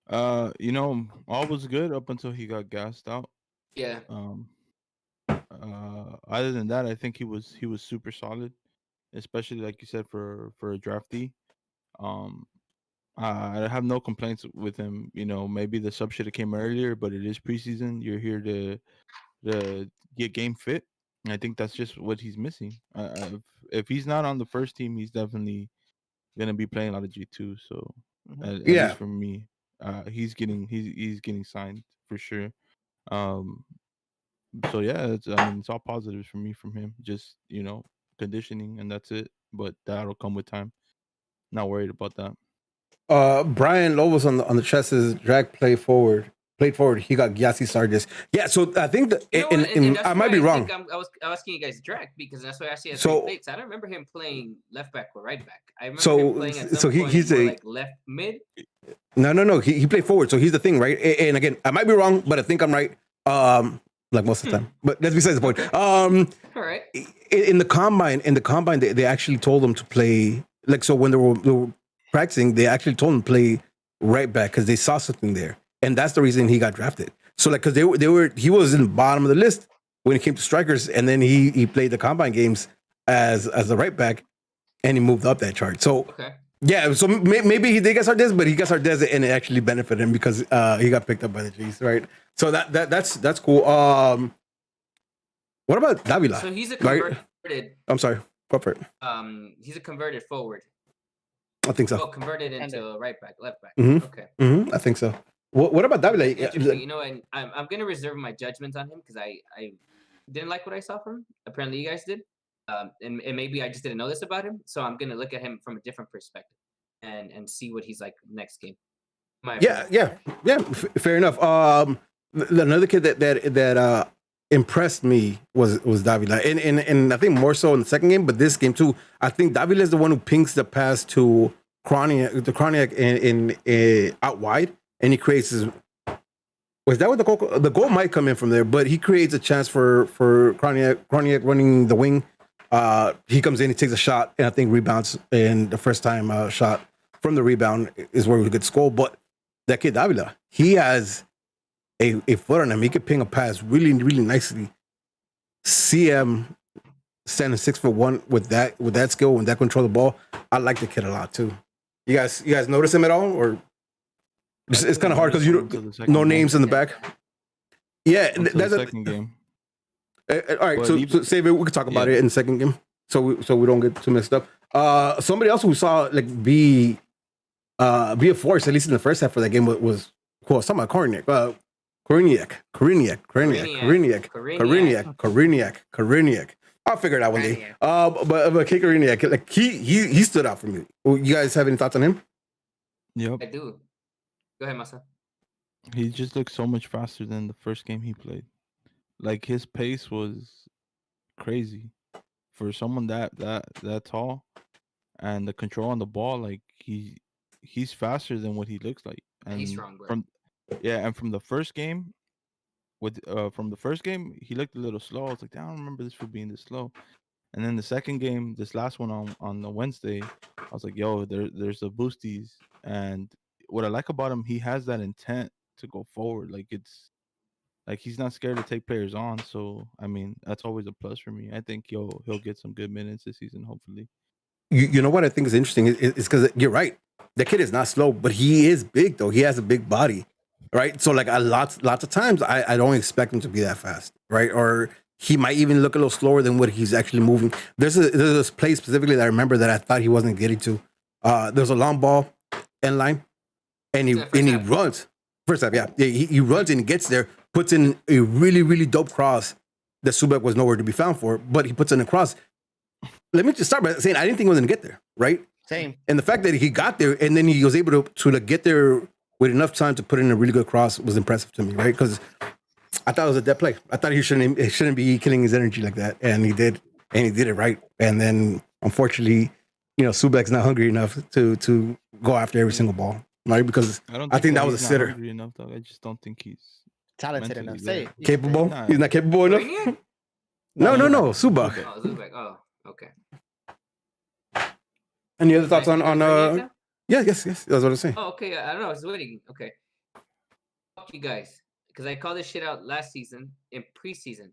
All was good up until he got gassed out. Yeah. Other than that, I think he was super solid, especially like you said for a draftee. Um, I have no complaints with him. You know, maybe the sub should have came earlier, but it is preseason. You're here to get game fit. And I think that's just what he's missing. If he's not on the first team, he's definitely gonna be playing a lot of G2. So at Yeah. least for me, he's getting signed for sure. Um, so yeah, it's all positives for me from him. Just conditioning and that's it. But that'll come with time. Not worried about that. Brian Lobos on the chest says drag played forward. He got Gyasi Sargis. Yeah, so I think that I might be wrong. I was asking you guys drag because that's why I see plates. I don't remember him playing left back or right back. I remember him playing at some point he's like left mid. No. He played forward. So he's the thing, right? And again, I might be wrong, but I think I'm right. Like most of the time. But that's besides the point. All right. In the combine, they actually told him to play like so when they were practicing, they actually told him to play right back because they saw something there. And that's the reason he got drafted. So like, because he was in the bottom of the list when it came to strikers, and then he played the combine games as the right back, and he moved up that chart. So yeah, so maybe he did get Sardes, but he got Sardes, and it actually benefited him because he got picked up by the G's, right? So that's cool. What about Davila? So he's a converted. Right? I'm sorry, go for it. He's a converted forward. I think so. Oh, converted into right back, left back. Mm-hmm. Okay. Mm-hmm. I think so. What about Davila? You know, and I'm gonna reserve my judgment on him because I didn't like what I saw from him. Apparently, you guys did. And maybe I just didn't know this about him. So I'm gonna look at him from a different perspective and see what he's like next game. Yeah. Fair enough. Another kid that impressed me was Davila, and I think more so in the second game, but this game too. I think Davila is the one who pings the pass to Kroniak in out wide, and he creates his. Was that what the goal might come in from there? But he creates a chance for Kroniak running the wing. He comes in, he takes a shot, and I think rebounds. And the first time shot from the rebound is where we get goal. But that kid Davila, he has a foot on him. He could ping a pass really, really nicely. CM standing 6'1" with that skill, with that control of the ball. I like the kid a lot too. You guys notice him at all, or it's kind of hard because you don't no names in the back. Yeah, that's the second game. All right, so save it. We can talk about it in the second game, so we don't get too messed up. Somebody else who saw like be a force at least in the first half of that game was cool. Something about Koriniak. I'll figure it out one day. But K. Koriniak, like he stood out for me. You guys have any thoughts on him? Yep. I do. Go ahead, Masa. He just looked so much faster than the first game he played. Like his pace was crazy for someone that tall, and the control on the ball. Like he's faster than what he looks like. And he's strong, bro. From the first game, he looked a little slow. I was like, I don't remember this for being this slow. And then the second game, this last one on the Wednesday, I was like, yo, there's the boosties. And what I like about him, he has that intent to go forward. Like it's like he's not scared to take players on. So I mean, that's always a plus for me. I think he'll get some good minutes this season, hopefully. You know what I think is interesting is because you're right. The kid is not slow, but he is big though. He has a big body, right? So like lots of times I don't expect him to be that fast, right? Or he might even look a little slower than what he's actually moving. There's this play specifically that I remember that I thought he wasn't getting to. There's a long ball end line, and he runs. First half, yeah. He runs and he gets there, puts in a really, really dope cross that Subek was nowhere to be found for, but he puts in a cross. Let me just start by saying I didn't think he was going to get there, right? Same. And the fact that he got there and then he was able to like, get there with enough time to put in a really good cross was impressive to me, right? Because I thought it was a dead play. I thought he shouldn't be killing his energy like that, and he did it right. And then unfortunately, Subek's not hungry enough to go after every single ball, right? Because I think that was a sitter. Hungry enough, though. I just don't think he's talented enough. Say it. Capable? Nah. He's not capable enough. No, Subek. Oh, Subek. Oh, okay. Any other thoughts on yes, that's what I'm saying. Oh, okay. I don't know. I was waiting. Okay. Fuck you guys. Because I called this shit out last season in preseason.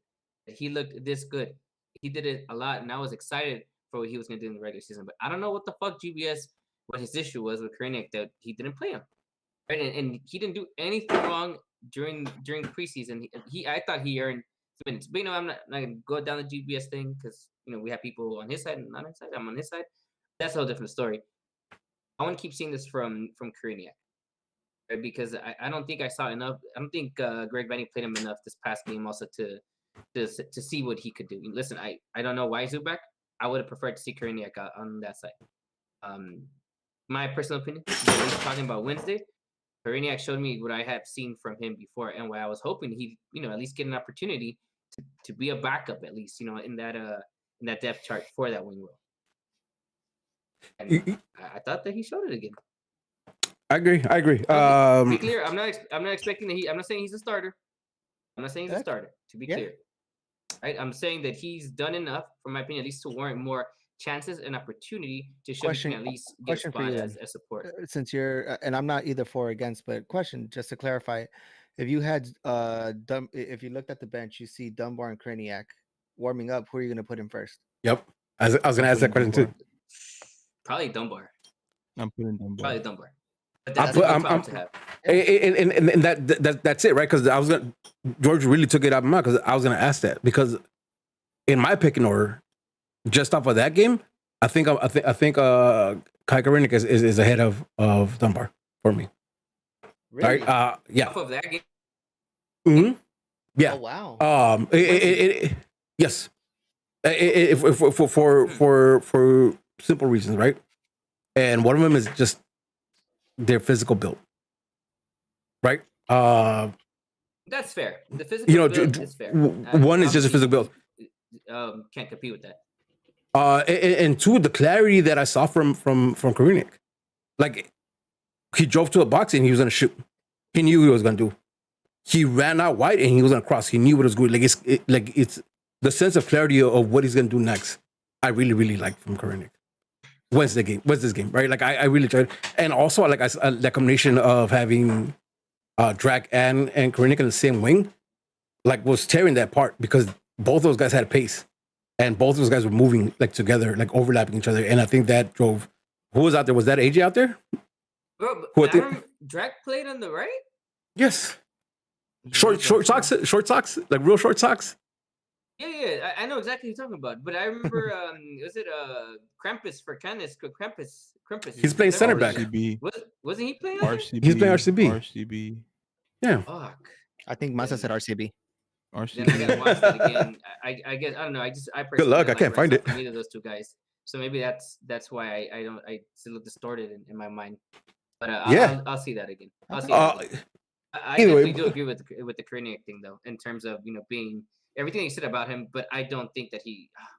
he looked this good. He did it a lot, and I was excited for what he was going to do in the regular season. But I don't know what the fuck what his issue was with Korenik that he didn't play him. Right, and he didn't do anything wrong during preseason. I thought he earned minutes. But I'm not gonna go down the GBS thing because we have people on his side and not his side. I'm on his side. That's a whole different story. I want to keep seeing this from Korenik, right? Because I don't think I saw enough. I don't think Greg Vanny played him enough this past game also to see what he could do. Listen, I don't know why Zubak. I would have preferred to see Korenik on that side. My personal opinion. Talking about Wednesday. Korenik showed me what I have seen from him before, and what I was hoping he, at least get an opportunity to be a backup, at least, in that depth chart for that wing role. And I thought that he showed it again. I agree. To be clear, I'm not expecting that I'm not saying he's a starter. I'm not saying he's a starter. To be clear, right? I'm saying that he's done enough, from my opinion, at least to warrant more chances and opportunity to show he can at least get a spot as support. Since you're, and I'm not either for or against, but question just to clarify, if you had if you looked at the bench, you see Dunbar and Kraniak warming up, who are you going to put in first? Yep, I was going to ask that question too. Probably Dunbar. I'm putting Dunbar. Probably Dunbar. That's a good problem to have. And that's it, right? Because George really took it out of my mouth, because I was going to ask that, because in my picking order, just off of that game, I think Kai Korenik is ahead of Dunbar for me. Really? Right? Yeah. Off of that game. Mm-hmm. Yeah. Oh wow. Yes. For simple reasons, right? And one of them is just their physical build, right? That's fair. The physical build is fair. One is just a physical build. Can't compete with that. And two, the clarity that I saw from Korenik. Like, he drove to a box and he was gonna shoot. He knew what he was gonna do. He ran out wide and he was gonna cross. He knew what was good. Like it's the sense of clarity of what he's gonna do next. I really, really like from Korenik. When's this game, right? Like I really tried, and also like that combination of having Drac and Korenik in the same wing, like, was tearing that apart, because both those guys had pace, and both those guys were moving like together, like overlapping each other, and I think that drove. Who was out there? Was that AJ out there? Bro, Drac played on the right. Yes. Short socks, like real short socks. Yeah, I know exactly what you're talking about. But I remember, was it Krampus for Canis? Krampus. He's playing center back. Wasn't he playing? RCB. He's playing RCB. RCB. Yeah. Fuck. I think Masa said RCB. Then I gotta watch that again. I guess I don't know. I Good luck. I can't find it. Neither of those two guys. So maybe that's why I still look distorted in my mind. But I'll see that again. I'll see. I definitely do agree with the Korenik thing, though, in terms of being everything you said about him. But I don't think that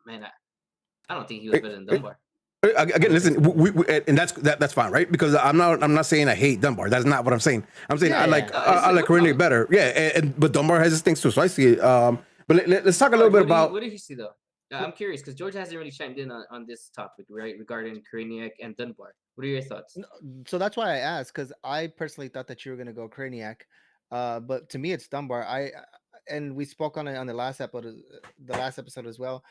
I don't think he was better than Dunbar. Again, listen, we and that's fine, right? Because I'm not saying I hate Dunbar. That's not what I'm saying. I'm saying I like Korenik better. Yeah, but Dunbar has his things too, so I see it. But let's talk a little bit about what did you see though. I'm curious because George hasn't really chimed in on this topic, right, regarding Korenik and Dunbar. What are your thoughts? So that's why I asked, because I personally thought that you were going to go Korenik, but to me it's Dunbar. And we spoke on it on the last episode as well.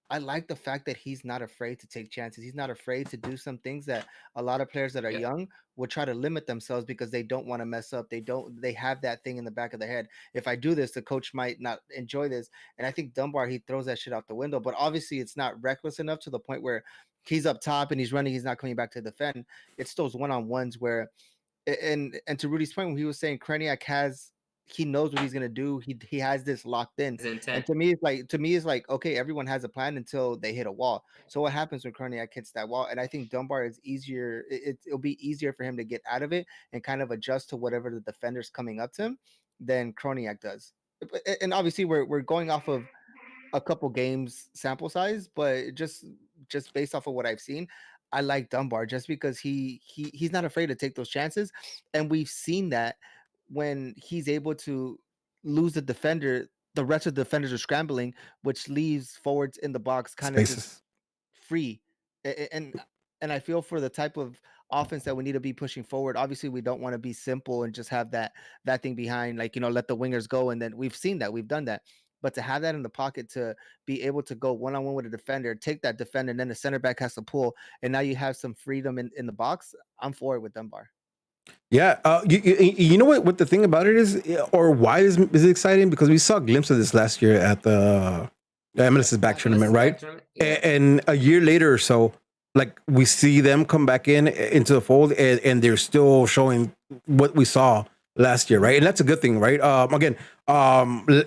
I like the fact that he's not afraid to take chances. He's not afraid to do some things that a lot of players that are young would try to limit themselves because they don't want to mess up. They have that thing in the back of their head. If I do this, the coach might not enjoy this. And I think Dunbar, he throws that shit out the window, but obviously it's not reckless enough to the point where he's up top and he's running. He's not coming back to defend. It's those one-on-ones where, and to Rudy's point, when he was saying Kraniak he knows what he's gonna do. He has this locked in. And to me, it's like okay, everyone has a plan until they hit a wall. So what happens when Kraniak hits that wall? And I think Dunbar is easier. It'll be easier for him to get out of it and kind of adjust to whatever the defender's coming up to him than Kraniak does. And obviously, we're going off of a couple games sample size, but just based off of what I've seen, I like Dunbar just because he's not afraid to take those chances, and we've seen that. When he's able to lose the defender, the rest of the defenders are scrambling, which leaves forwards in the box kind of just free. And I feel for the type of offense that we need to be pushing forward. Obviously, we don't want to be simple and just have that thing behind, like, let the wingers go. And then we've seen that. We've done that. But to have that in the pocket to be able to go one-on-one with a defender, take that defender, and then the center back has to pull, and now you have some freedom in the box. I'm for it with Dunbar. Yeah, you know what the thing about it is, or why is it exciting? Because we saw a glimpse of this last year at the MLS's back tournament, right? Yeah. And a year later or so, like we see them come back into the fold, and they're still showing what we saw last year, right? And that's a good thing, right? Again,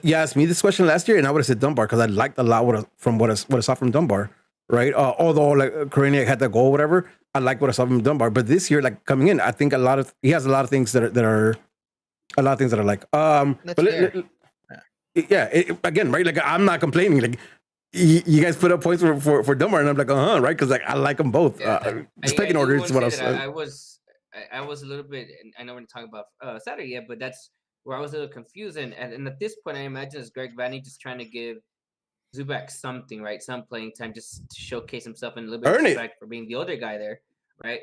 you asked me this question last year, and I would have said Dunbar because I liked a lot what I saw from Dunbar, right? Although like Koreniak had that goal, whatever. I like what I saw from Dunbar, but this year, like coming in, I think he has a lot of things that are a lot of things that I like. Again, right? Like I'm not complaining. Like you guys put up points for Dunbar, and I'm like, right? Because like I like them both. Pecking order is what I was. I was a little bit. I know we're talking about Saturday yet, but that's where I was a little confused. And at this point, I imagine it's Greg Vanney just trying to give Zubak something, right? Some playing time just to showcase himself and a little bit of respect for being the older guy there, right?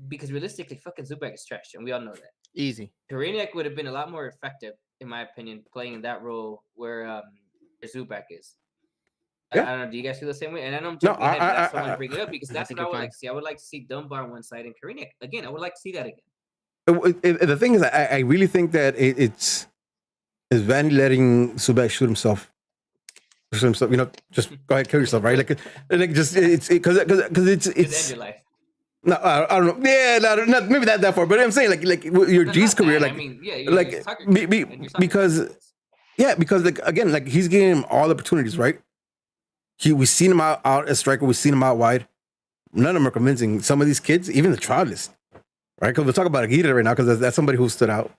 Because realistically, fucking Zubak is trash, and we all know that. Easy. Koreniak would have been a lot more effective, in my opinion, playing in that role where Zubak is. Yeah. I don't know. Do you guys feel the same way? And I know I'm jumping ahead, but that's why I want to bring it up because that's what I would like to see. I would like to see Dunbar on one side and Koreniak again. I would like to see that again. The thing is, I really think that it's Vanny letting Zubak shoot himself. Just go ahead, kill yourself, right? Like just it's because it's end your life. No, I don't know. Yeah, not maybe that far, but I'm saying like your G's career, like, I mean, because like again, like he's getting him all the opportunities, right? We've seen him out as striker, we've seen him out wide. None of them are convincing. Some of these kids, even the trialists, right? Because we'll talk about Aguirre right now because that's somebody who stood out.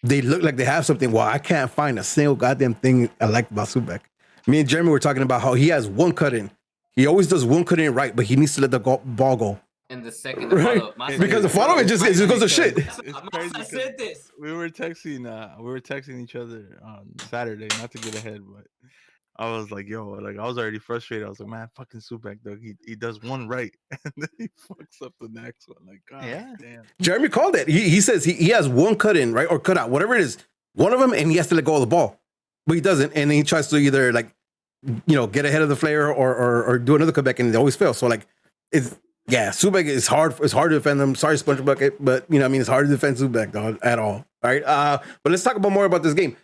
They look like they have something. Well, I can't find a single goddamn thing I like about Zubak. Me and Jeremy were talking about how he has one cut in. He always does one cut in right, but he needs to let the ball go. And the second follow-up, because the follow it just goes to shit. It's crazy. I said this. We were texting each other on Saturday, not to get ahead, but I was like, yo, like I was already frustrated. I was like, man, fucking Zubak, dog. He does one right, and then he fucks up the next one. Like, God damn. Jeremy called it. He says he has one cut in, right, or cut out, whatever it is, one of them, and he has to let go of the ball, but he doesn't, and then he tries to either like, get ahead of the flare or do another cutback, and they always fail. So like, Zubak is hard. It's hard to defend them. Sorry, Sponge Bucket, but it's hard to defend Zubak, dog, at all. All right. But let's talk about more about this game.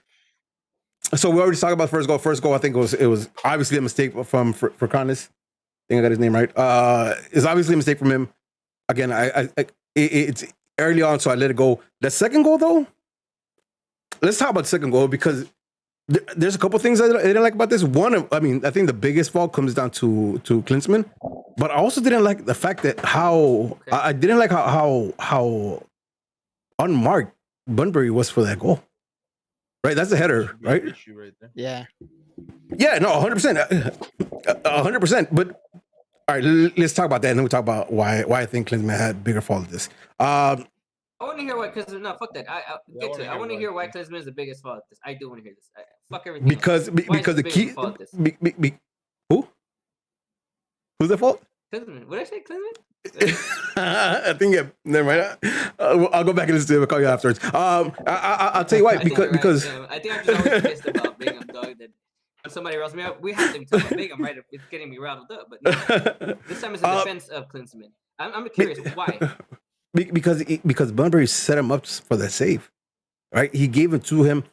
So we already talked about first goal. First goal, I think it was obviously a mistake from Furkanis. I think I got his name right. It's obviously a mistake from him. Again, it's early on, so I let it go. The second goal, though, let's talk about the second goal because there's a couple things I didn't like about this. One, I think the biggest fault comes down to Klinsmann, but I also didn't like the fact that I didn't like how unmarked Bunbury was for that goal. Right, that's a header, right? Issue right there. Yeah. Yeah, no, 100%, 100%. But all right, let's talk about that, and then we'll talk about why I think Klinsmann had bigger fault of this. I want to hear why Klinsmann. No, fuck that. I get to it. I want to hear why Klinsmann is the biggest fault of this. I do want to hear this. Fuck everything. Because the key. Who? Who's the fault? Klinsmann. What did I say, Klinsmann? I think never mind. I'll go back and listen to it. I'll call you afterwards. I'll tell you why. Because I think I'm just always pissed about Bingham, dog. That when somebody rolls me up, we have to talk about Bingham, right? It's getting me rattled up. But no, this time it's in defense of Klinsmann. I'm curious why. Because Bunbury set him up for the save, right? He gave it to him,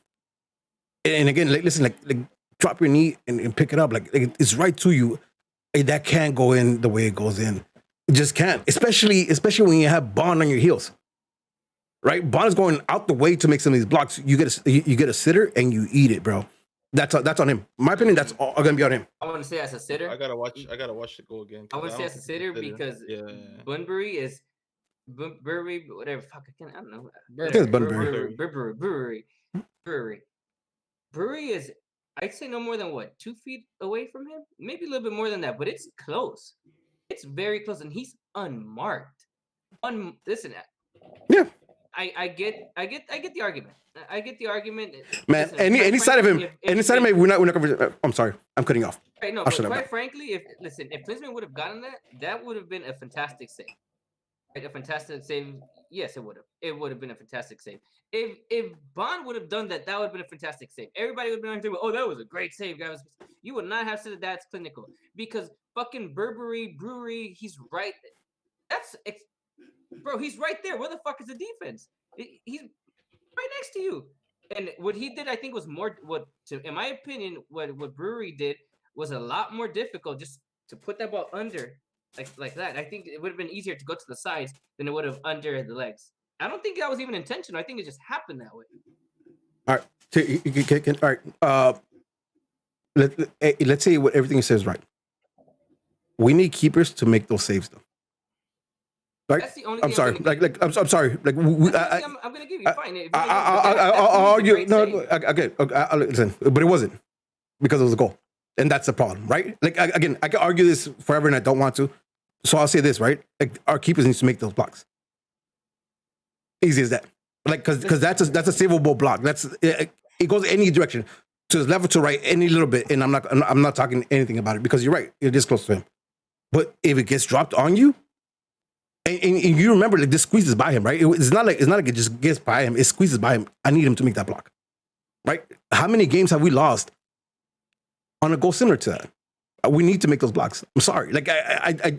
and again, listen, like drop your knee and pick it up. Like it's right to you. That can't go in the way it goes in. It just can't, especially when you have Bond on your heels, right? Bond is going out the way to make some of these blocks. You get a sitter and you eat it, bro. That's on him. In my opinion, that's all gonna be on him. I want to say as a sitter. I gotta watch the goal again. I want to say as a sitter because Bunbury is Burberry, whatever. Fuck, I don't know. Brewery is, I'd say no more than 2 feet away from him, maybe a little bit more than that, but it's close. It's very close, and he's unmarked. Listen, yeah, I get the argument. I get the argument. Man, listen, any side of him, we're not gonna. I'm sorry, I'm cutting off. Right, no, but quite frankly, if Klinsmann would have gotten that would have been a fantastic save. A fantastic save. Yes, it would have. It would have been a fantastic save. If Bond would have done that, that would have been a fantastic save. Everybody would have been like, "Oh, that was a great save, guys." You would not have said that that's clinical because fucking Brewery, he's right. Bro, he's right there. Where the fuck is the defense? He's right next to you. And what he did, I think, was more. In my opinion, what Brewery did was a lot more difficult. Just to put that ball under. Like that. I think it would have been easier to go to the sides than it would have under the legs. I don't think that was even intentional. I think it just happened that way. All right. All right. Let's say what everything says right. We need keepers to make those saves, though. Right? That's the only I'm thing sorry. I'm sorry. Like I'm gonna give you fine. I'll argue. No, okay. Listen, but it wasn't because it was a goal, and that's the problem, right? Like again, I can argue this forever, and I don't want to. So I'll say this, right? Like our keepers need to make those blocks. Easy as that. Like because that's a savable block. It goes any direction, to the left or to right, any little bit, and I'm not talking anything about it because you're right. You're this close to him, but if it gets dropped on you. And you remember, like, this squeezes by him, right? It's not like it just gets by him. It squeezes by him. I need him to make that block, right? How many games have we lost on a goal similar to that? We need to make those blocks. I'm sorry. Like,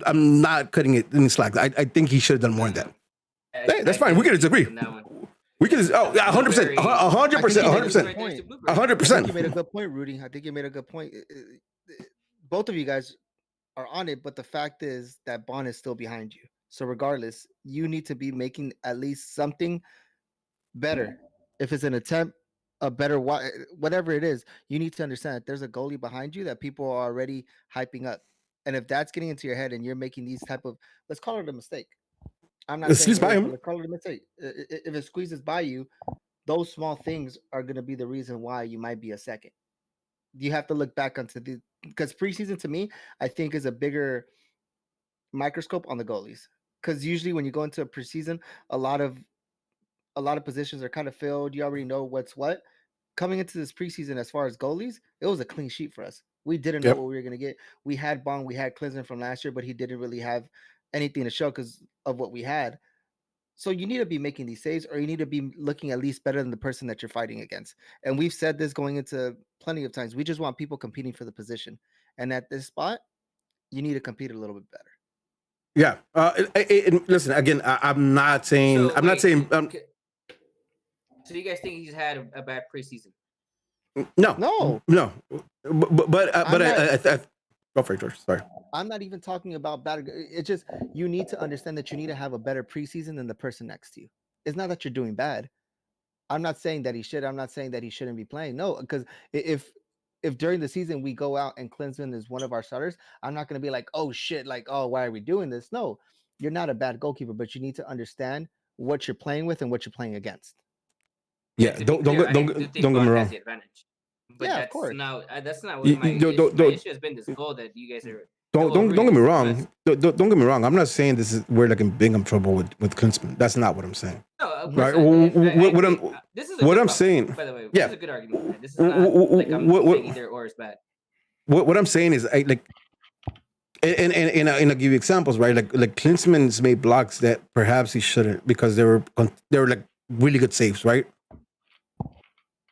I'm not cutting it any slack. I think he should have done more than that. Hey, that's fine. We can disagree. We can. 100%. 100%. 100%. You made a good point, Rudy. I think you made a good point. Both of you guys are on it, but the fact is that Bond is still behind you. So regardless, you need to be making at least something better. If it's an attempt, a better whatever it is, you need to understand that there's a goalie behind you that people are already hyping up. And if that's getting into your head and you're making these type of, let's call it a mistake. I'm not saying by him. Let's call it a mistake. If it squeezes by you, those small things are going to be the reason why you might be a second. You have to look back onto because preseason to me, I think is a bigger microscope on the goalies. Because usually when you go into a preseason, a lot of positions are kind of filled. You already know what's what. Coming into this preseason, as far as goalies, it was a clean sheet for us. We didn't know what we were going to get. We had Bond, we had Klinsmann from last year, but he didn't really have anything to show because of what we had. So you need to be making these saves, or you need to be looking at least better than the person that you're fighting against. And we've said this going into plenty of times. We just want people competing for the position. And at this spot, you need to compete a little bit better. Yeah. Listen, again, I'm not saying. So you guys think he's had a bad preseason? No. But I go for it, George. Sorry. I'm not even talking about bad. It's just you need to understand that you need to have a better preseason than the person next to you. It's not that you're doing bad. I'm not saying that he should. I'm not saying that he shouldn't be playing. No, because if during the season we go out and Klinsmann is one of our starters, I'm not going to be like, oh shit, like, oh, why are we doing this? No, you're not a bad goalkeeper, but you need to understand what you're playing with and what you're playing against. Yeah, don't get me wrong. But yeah, of course. That's not what my issue has been. This goal that you guys are. Don't get me wrong. Don't get me wrong. I'm not saying this is we're like in big trouble with Klinsmann. That's not what I'm saying. No, right? What I'm saying. By the way, this is a good argument. This is not like I'm saying either or is bad. What I'm saying is, and I'll give you examples, right? Like Klinsmann's made blocks that perhaps he shouldn't because they were like really good saves, right?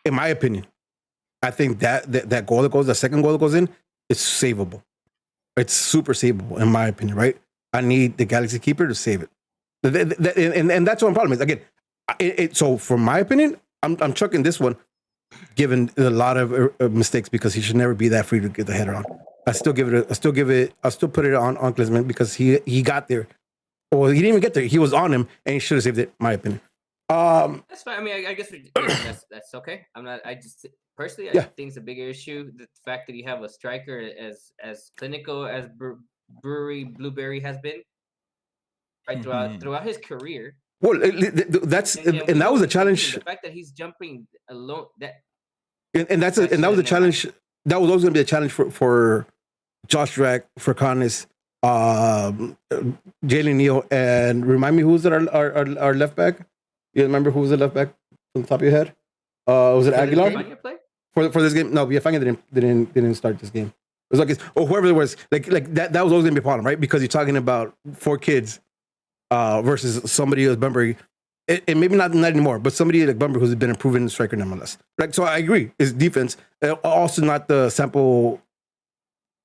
In my opinion, I think that goal that goes, the second goal that goes in, it's savable. It's super savable, in my opinion, right? I need the Galaxy keeper to save it. And that's what my problem is. Again, so from my opinion, I'm chucking this one, given a lot of mistakes, because he should never be that free to get the header on. I'll still put it on Klinsmann because he got there. Or he didn't even get there. He was on him, and he should have saved it, in my opinion. That's fine. I mean, I guess that's okay. I just personally, I think it's a bigger issue. The fact that you have a striker as clinical as Blueberry has been, right, throughout his career. Well, that was a challenge. The fact that he's jumping alone, that was a challenge. That was always going to be a challenge for Josh Drack, for Connis, Jalen Neal, and remind me who's our left back. You remember who was the left back on the top of your head? Was it Aguilar? For this game? No, Villafana didn't start this game. It was like whoever it was. Like that was always gonna be a problem, right? Because you're talking about 4 kids versus somebody like Bunbury, and maybe not anymore, but somebody like Bunbury who's been a proven striker nonetheless. Like, so I agree, it's defense, also not the sample,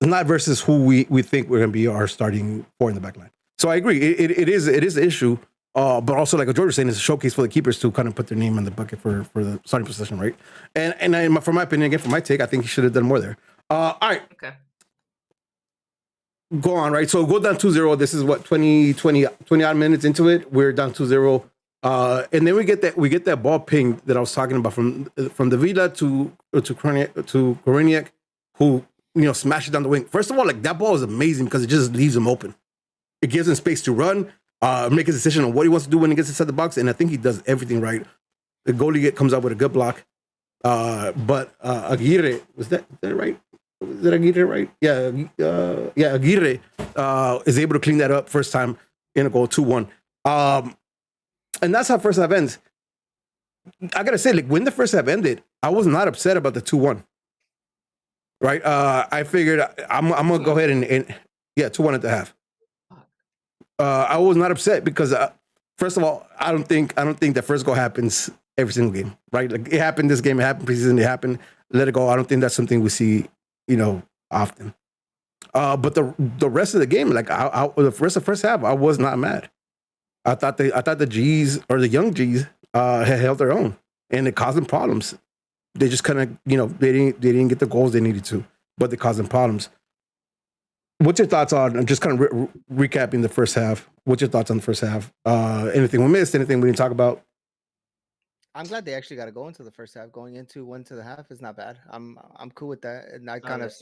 not versus who we think we're going to be our starting four in the back line. So I agree, it is an issue. But also, like George was saying, it's a showcase for the keepers to kind of put their name in the bucket for the starting position, right? And for my opinion, again, for my take, I think he should have done more there. All right. Okay. Go on, right? So go down 2-0. This is what, 20 odd minutes into it. We're down 2-0. And then we get that ball ping that I was talking about from the Vida to Koreniak, who, smashed it down the wing. First of all, like, that ball is amazing because it just leaves him open. It gives him space to run. Make a decision on what he wants to do when he gets inside the box, and I think he does everything right. The goalie comes up with a good block, but Aguirre, was that right? Was that Aguirre right? Yeah, Aguirre is able to clean that up first time in a goal, 2-1, and that's how first half ends. I gotta say, like, when the first half ended, I was not upset about the 2-1. Right? I figured I'm gonna go ahead and 2-1 at the half. I was not upset because, first of all, I don't think that first goal happens every single game, right? Like, it happened this game, it happened preseason, it happened. Let it go. I don't think that's something we see, often. But the rest of the game, like, the rest of the first half, I was not mad. I thought the G's, or the young G's, had held their own, and it caused them problems. They just kind of, they didn't get the goals they needed to, but they caused them problems. What's your thoughts on just kind of recapping the first half? What's your thoughts on the first half? Anything we missed? Anything we didn't talk about? I'm glad they actually got to go into the first half. Going into 1 to the half is not bad. I'm cool with that, and I kind of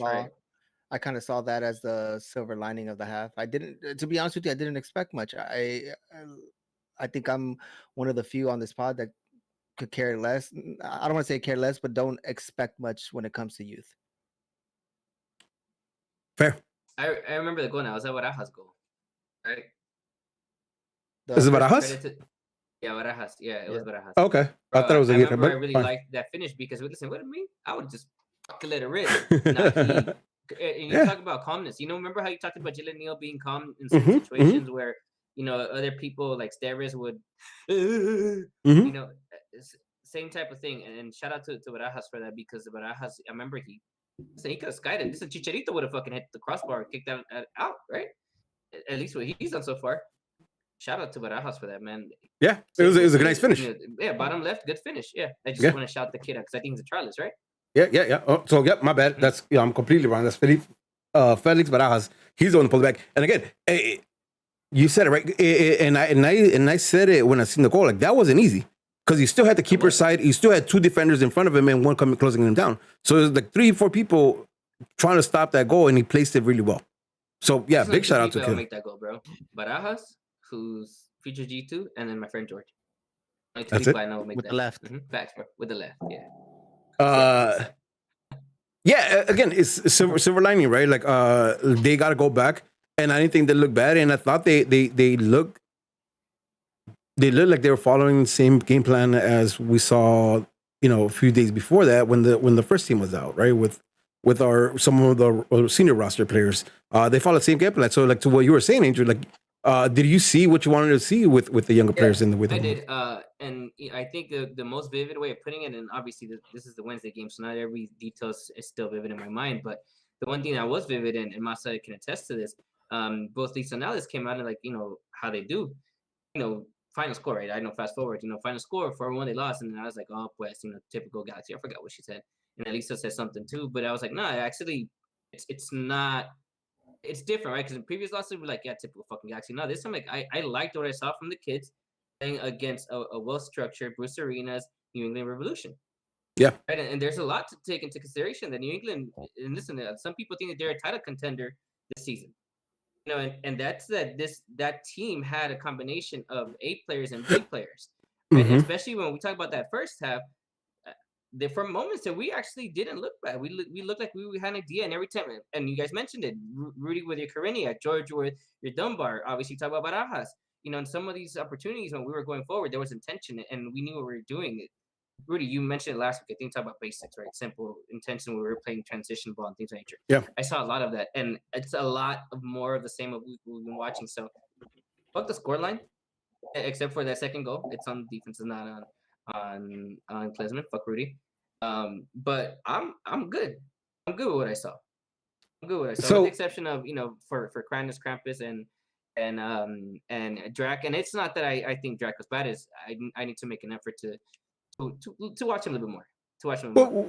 saw that as the silver lining of the half. I didn't, to be honest with you, I didn't expect much. I think I'm one of the few on this pod that could care less. I don't want to say care less, but don't expect much when it comes to youth. Fair. I remember the goal now. It was that Barajas goal, right? Is it Barajas? Yeah, Barajas. Yeah, it was Barajas. Okay. I thought it was I remember I really liked that finish because, listen, what I mean? I would just fucking let it rip. And you talk about calmness. Remember how you talked about Jalen Neal being calm in certain situations where, other people like Steris would, same type of thing. And shout out to Barajas for that, because Barajas, I remember he could have skied it. This is Chicharito would have fucking hit the crossbar and kicked that out, right? At least what he's done so far. Shout out to Barajas for that, man. Yeah, it was a nice finish. Yeah, bottom left, good finish. Yeah, I just want to shout the kid out because I think he's a Charles, right? Yeah. Oh, so my bad. That's I'm completely wrong. That's Felix Barajas. He's the one to pull it back. And again, you said it right. And I said it when I seen the goal. Like, that wasn't easy. Because he still had the keeper side. He still had 2 defenders in front of him and one coming closing him down. So it was like 3-4 people trying to stop that goal, and he placed it really well. So yeah, big shout out to him. Make that goal, bro. Barajas, who's future G2, and then my friend George. That's it. I know make with that. The left. Facts, bro. With the left, yeah. Yeah. Again, it's silver lining, right? Like, they got to go back, and I didn't think they looked bad, and I thought they looked. They looked like they were following the same game plan as we saw, a few days before that when the first team was out, right? With some of the senior roster players, they followed the same game plan. So, like, to what you were saying, Andrew, like, did you see what you wanted to see with the younger players in the with? I did, and I think the most vivid way of putting it, and obviously this is the Wednesday game, so not every detail is still vivid in my mind, but the one thing that was vivid, and Masa can attest to this, both Lisa and Alice came out and, like, how they do, final score, right? I know, fast forward, final score, 4-1, they lost. And then I was like, oh, pues, typical Galaxy. I forgot what she said. And Elisa said something too, but I was like, no, actually, it's not, it's different, right? Because in previous losses, we were like, yeah, typical fucking Galaxy. No, this time, like, I liked what I saw from the kids playing against a well-structured Bruce Arenas New England Revolution. Yeah. Right? And there's a lot to take into consideration. That New England, and listen, some people think that they're a title contender this season. And that's that team had a combination of A players and B players, right? And especially when we talk about that first half, for moments that we actually didn't look bad. We looked like we had an idea, and every time, and you guys mentioned it, Rudy with your Koreniak, George with your Dunbar, obviously talk about Barajas. In some of these opportunities when we were going forward, there was intention, and we knew what we were doing. Rudy, you mentioned it last week. I think talk about basics, right? Simple intention when we were playing transition ball and things of nature. Yeah, I saw a lot of that, and it's a lot of more of the same of we've been watching. So Fuck the scoreline, except for that second goal. It's on defense, it's not on Klinsmann. Fuck Rudy. But I'm good. I'm good with what I saw. With the exception of for Krampus and Drac. And it's not that I think Drac was bad. Is I need to make an effort to watch him a little bit more.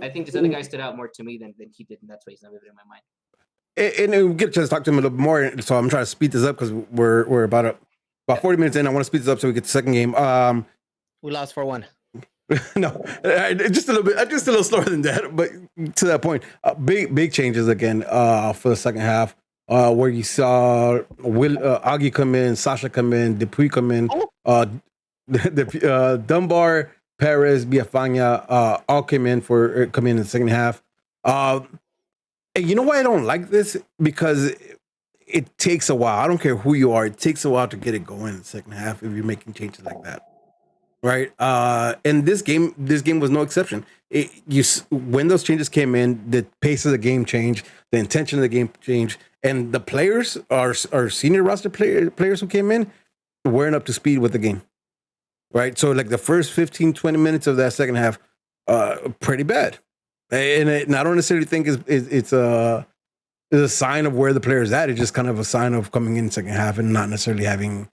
I think this other guy stood out more to me than he did, and that's why he's not vivid in my mind. And we get a chance to talk to him a little bit more, so I'm trying to speed this up because we're about 40 minutes in. I want to speed this up so we get the second game. We lost 4-1. No, just a little slower than that. But to that point, big changes again for the second half, where you saw Augie come in, Sasha come in, Dupuis come in, Dunbar, Perez, Villafana all come in in the second half. And you know why I don't like this? Because it takes a while. I don't care who you are. It takes a while to get it going in the second half if you're making changes like that. Right. And this game was no exception. When those changes came in, the pace of the game changed, the intention of the game changed, and the players, our senior roster players who came in, weren't up to speed with the game. Right. So like the first 15, 20 minutes of that second half, pretty bad. And I don't necessarily think it's a sign of where the player's at. It's just kind of a sign of coming in second half and not necessarily having,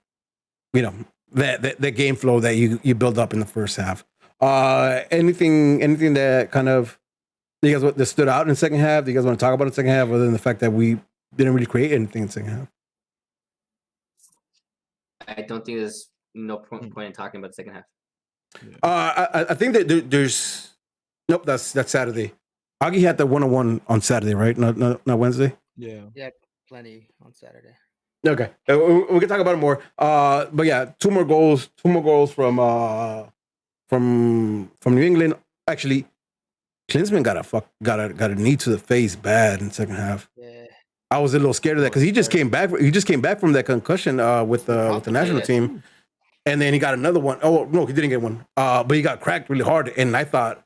that game flow that you build up in the first half. Anything that kind of you guys that stood out in the second half? Do you guys want to talk about in the second half, other than the fact that we didn't really create anything in the second half? I don't think there's no point in talking about the second half. I think that there's nope. That's Saturday. Augie had the 1-on-1 on Saturday, right? Not Wednesday. Yeah, plenty on Saturday. Okay, we can talk about it more. But yeah, two more goals from New England. Actually, Klinsmann got a knee to the face bad in the second half. Yeah. I was a little scared of that because he just came back. He just came back from that concussion with the national team, and then he got another one. Oh no, he didn't get one. But he got cracked really hard, and I thought,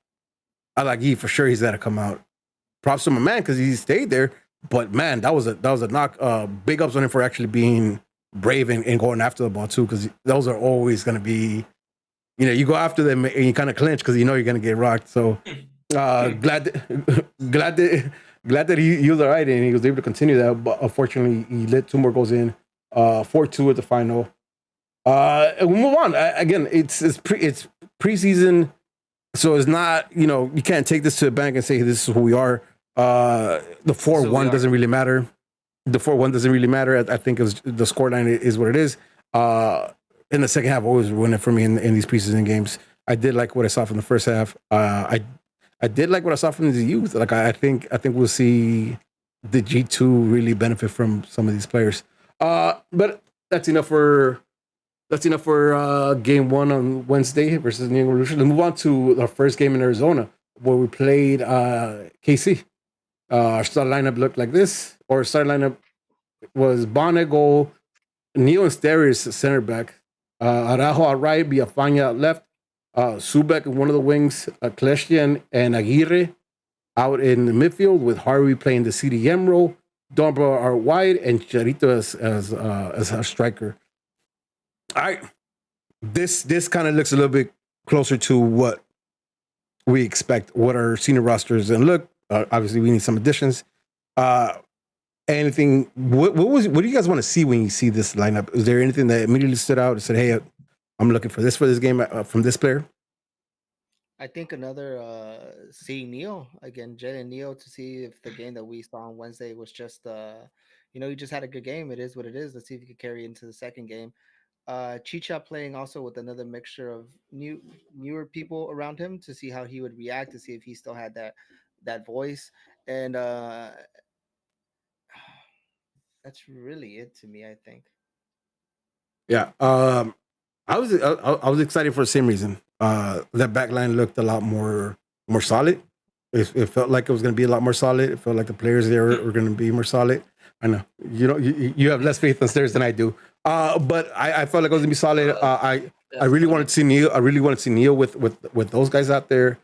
for sure he's got to come out. Props to my man because he stayed there. But man, that was a knock. Big ups on him for actually being brave and going after the ball too, because those are always going to be, you go after them and you kind of clinch because you're going to get rocked. So glad that he was all right and he was able to continue that. But unfortunately, he let two more goals in, 4-2 at the final. And we'll move on. Again, it's preseason, so it's not you can't take this to the bank and say this is who we are. The 4-1 doesn't really matter. The 4-1 doesn't really matter. I think the scoreline is what it is. In the second half, always ruined it for me in these preseason games. I did like what I saw from the first half. I did like what I saw from the youth. Like I think we'll see the G2 really benefit from some of these players. But that's enough for game one on Wednesday versus New England Revolution. Let's move on to our first game in Arizona where we played KC. Our start lineup looked like this. Our start lineup was Bonnet goal, Neil and Steris center back, Araujo at right, Villafana at left, Subek in one of the wings, Klestian and Aguirre out in the midfield with Harvey playing the CDM role, Dunbar are wide, and Charito as our striker. All right, this kind of looks a little bit closer to what we expect, what our senior rosters and look. Obviously, we need some additions. Anything? What do you guys want to see when you see this lineup? Is there anything that immediately stood out and said, "Hey, I'm looking for this game from this player"? I think another seeing Neil again, Jed and Neil, to see if the game that we saw on Wednesday was just he just had a good game. It is what it is. Let's see if he could carry into the second game. Chicha playing also with another mixture of newer people around him to see how he would react, to see if he still had that voice, and that's really it to me, I think. Yeah, I was excited for the same reason. That back line looked a lot more solid. It felt like it was going to be a lot more solid. It felt like the players there were going to be more solid. I know you have less faith in Stairs than I do, but I felt like it was going to be solid. I really wanted to see Neil. I really wanted to see Neil with those guys out there.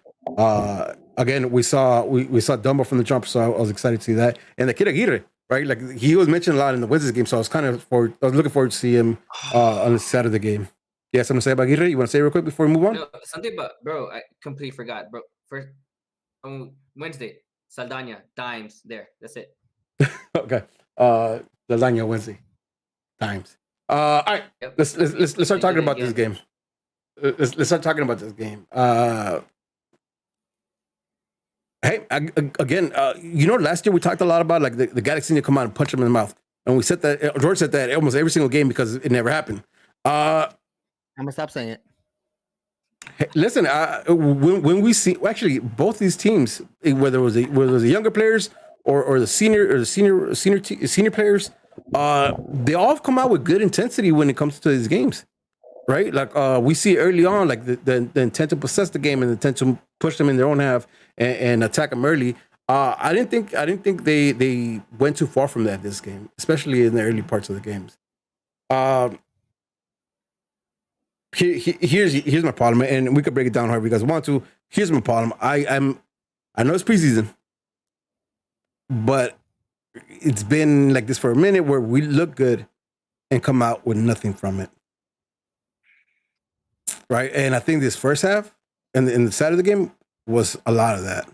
Again, we saw Dumbo from the jump, so I was excited to see that. And the kid Aguirre, right? Like he was mentioned a lot in the Wednesday game, so I was looking forward to see him on the Saturday game. Yeah, something to say about Aguirre? You want to say real quick before we move on? No, something about bro. I completely forgot, bro. First on Wednesday, Saldana dimes there. That's it. Okay. Lasagna Wednesday times. All right. Yep. Let's start talking about this game. Let's start talking about this game. Hey, again, last year we talked a lot about like the Galaxy need to come out and punch him in the mouth, and we said that George said that almost every single game because it never happened. I'm gonna stop saying it. Hey, listen, when we see actually both these teams, whether it was the younger players or the senior players, they all have come out with good intensity when it comes to these games, right? Like we see early on, like the intent to possess the game and the intent to push them in their own half and attack them early. I didn't think they went too far from that this game, especially in the early parts of the games. Here's my problem, and we could break it down however you guys want to. Here's my problem. I know it's preseason, but it's been like this for a minute where we look good and come out with nothing from it, right? And I think this first half and in the Saturday game was a lot of that,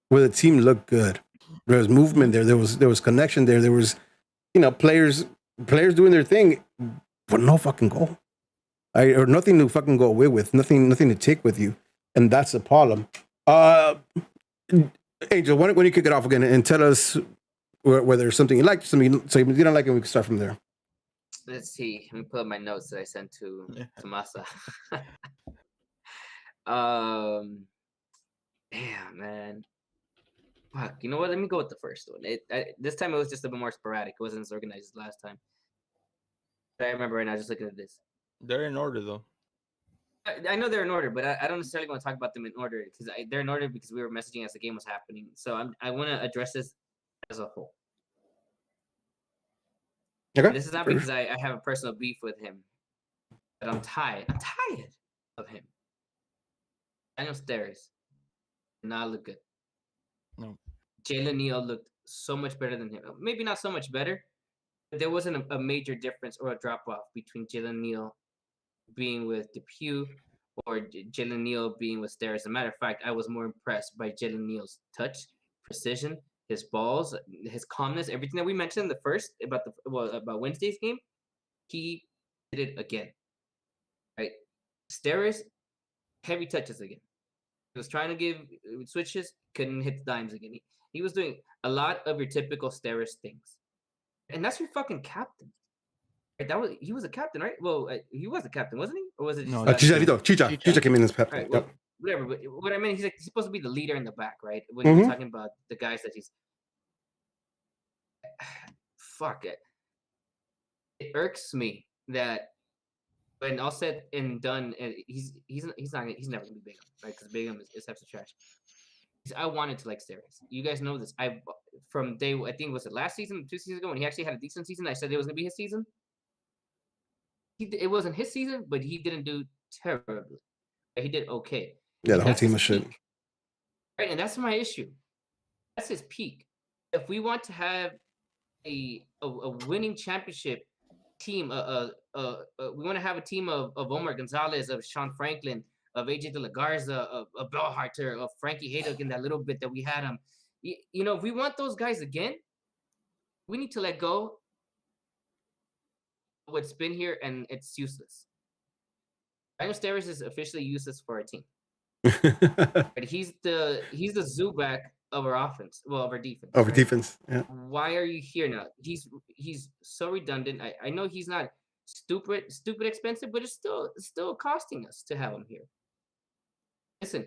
where the team looked good. There was movement there. There was connection there. There was, players doing their thing, but no fucking goal. Or nothing to fucking go away with, nothing to take with you, and that's the problem. Angel, why don't you kick it off again and tell us whether there's something you like, something you don't like, and we can start from there. Let's see. Let me pull up my notes that I sent to Masa. Damn, man. Fuck. You know what? Let me go with the first one. This time it was just a bit more sporadic. It wasn't as organized as last time. But I remember right now just looking at this. They're in order, though. I know they're in order, but I don't necessarily want to talk about them in order because they're in order because we were messaging as the game was happening. So I want to address this as a whole. Okay. And this is not because I have a personal beef with him, but I'm tired. I'm tired of him. Daniel Steres did not look good. No. Jalen Neal looked so much better than him. Maybe not so much better, but there wasn't a major difference or a drop off between Jalen Neal being with Depew or Jalen Neal being with Steres. As a matter of fact, I was more impressed by Jalen Neal's touch, precision, his balls, his calmness, everything that we mentioned in the first about Wednesday's game. He did it again. Right? Steres, heavy touches again. He was trying to give switches, couldn't hit the dimes again. He was doing a lot of your typical Steres things. And that's your fucking captain. Right? He was a captain, right? Well, he was a captain, wasn't he? Or was it just Chicha came in as captain. Right, well, yep. Whatever. But what I mean, he's supposed to be the leader in the back, right? When you're talking about the guys that he's fuck it. It irks me that when all said and done, and he's never gonna be Bingham, right? Because Bingham is absolute trash. I wanted to like Steres. You guys know this. From day, I think was it last season, 2 seasons ago, when he actually had a decent season. I said it was gonna be his season. It wasn't his season, but he didn't do terribly. He did okay. Yeah, the whole team was shit. Right, and that's my issue. That's his peak. If we want to have a winning championship team, we want to have a team of Omar Gonzalez, of Sean Franklin, of AJ De La Garza, of Bill Harter, of Frankie Haydock in that little bit that we had him. If we want those guys again, we need to let go of what's been here, and it's useless. Daniel Steres is officially useless for our team. But he's the Zubac of our offense, of our defense. Of our defense, yeah. Why are you here now? He's so redundant. I know he's not stupid expensive, but it's still costing us to have him here. Listen,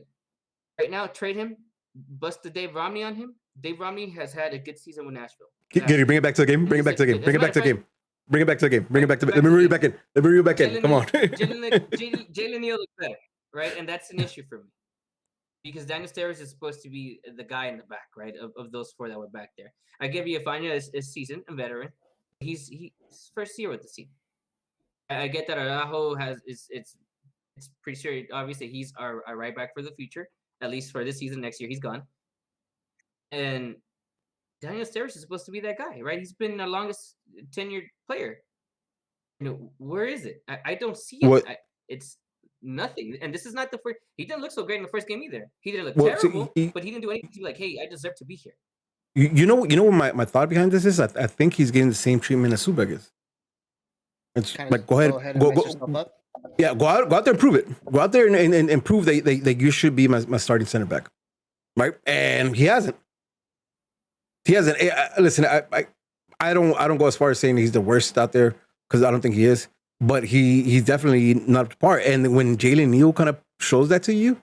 right now, trade him, bust the Dave Romney on him. Dave Romney has had a good season with Nashville. Gary, bring it back to the game. Bring it back to the game. Bring it back to the game. Bring it back to the game. Bring it back to. Let me reel you back in. Let me reel you back in. Come on. Jalen Neal looks better, right? And that's an issue for me. Because Daniel Steres is supposed to be the guy in the back, right? Of those four that were back there. I give you Afanya is seasoned, a veteran. He's first year with the team. I get that Araujo it's pretty sure, obviously he's our right back for the future, at least for this season. Next year he's gone. And Daniel Steres is supposed to be that guy, right? He's been the longest tenured player. Where is it? I don't see it. It's nothing. And this is not the first. He didn't look so great in the first game either. He didn't look terrible, but he didn't do anything to be like, hey, I deserve to be here. You know what my thought behind this is? I think he's getting the same treatment as Subek is. It's like go ahead go up. Yeah, go out there and prove it. Go out there and prove that you should be my starting center back, right? And he hasn't. He hasn't. Listen, I don't go as far as saying he's the worst out there because I don't think he is. But he's definitely not up to par. And when Jalen Neal kind of shows that to you,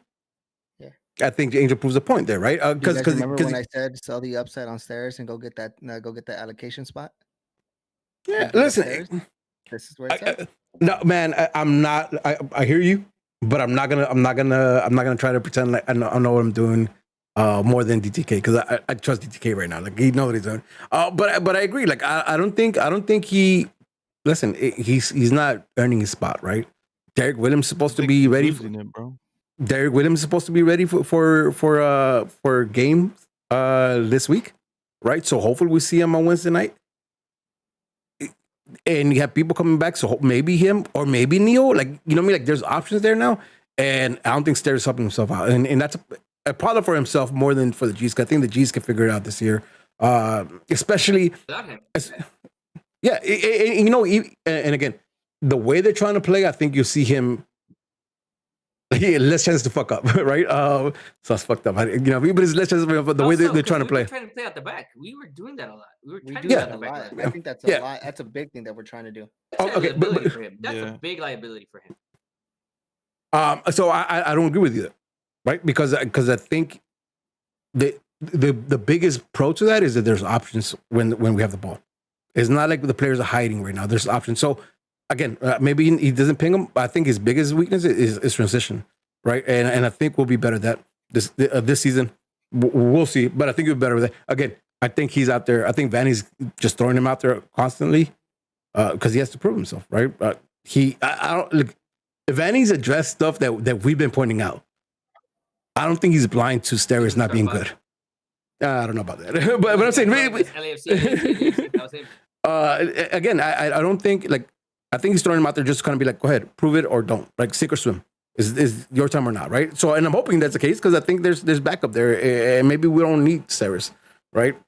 I think Angel proves a point there, right? Because remember when I said sell the upside on Steres and go get that allocation spot? Yeah, listen. This is where it's at. No, man, I'm not. I hear you, but I'm not gonna try to pretend like I know what I'm doing more than DTK because I trust DTK right now. Like he knows what he's doing. But I agree. Like I don't think he. Listen, he's not earning his spot, right? Derek Williams is supposed to be ready. Derek Williams is supposed to be ready for games this week, right? So hopefully we see him on Wednesday night. And you have people coming back, so maybe him or maybe Neil. Like, you know what I mean? Like, there's options there now, and I don't think Steres is helping himself out, and that's a problem for himself more than for the G's. I think the G's can figure it out this year, especially. Yeah, and, you know, and again, the way they're trying to play, I think you'll see him. Less chance to fuck up, right? So it's fucked up. You know, but it's less chance of the way they're trying to play. We were trying to play out the back. We were doing that a lot. We were trying to do out that the back. I think that's a lot. That's a big thing that we're trying to do. Okay, for him. That's a big liability for him. So I don't agree with you, right? Because I think the biggest pro to that is that there's options when we have the ball. It's not like the players are hiding right now. There's options. So. Again, maybe he doesn't ping him. But I think his biggest weakness is transition, right? And I think we'll be better at that this season. We'll see, but I think we'll be better with that. Again, I think he's out there. I think Vanny's just throwing him out there constantly because he has to prove himself, right? I don't look. Vanny's addressed stuff that we've been pointing out. I don't think he's blind to Steres not being good. I don't know about that, but I'm saying, again, I don't think like. I think he's throwing him out there just to kind of be like, go ahead, prove it or don't. Like, sink or swim. Is your time or not, right? So, and I'm hoping that's the case because I think there's backup there. And maybe we don't need Steres, right?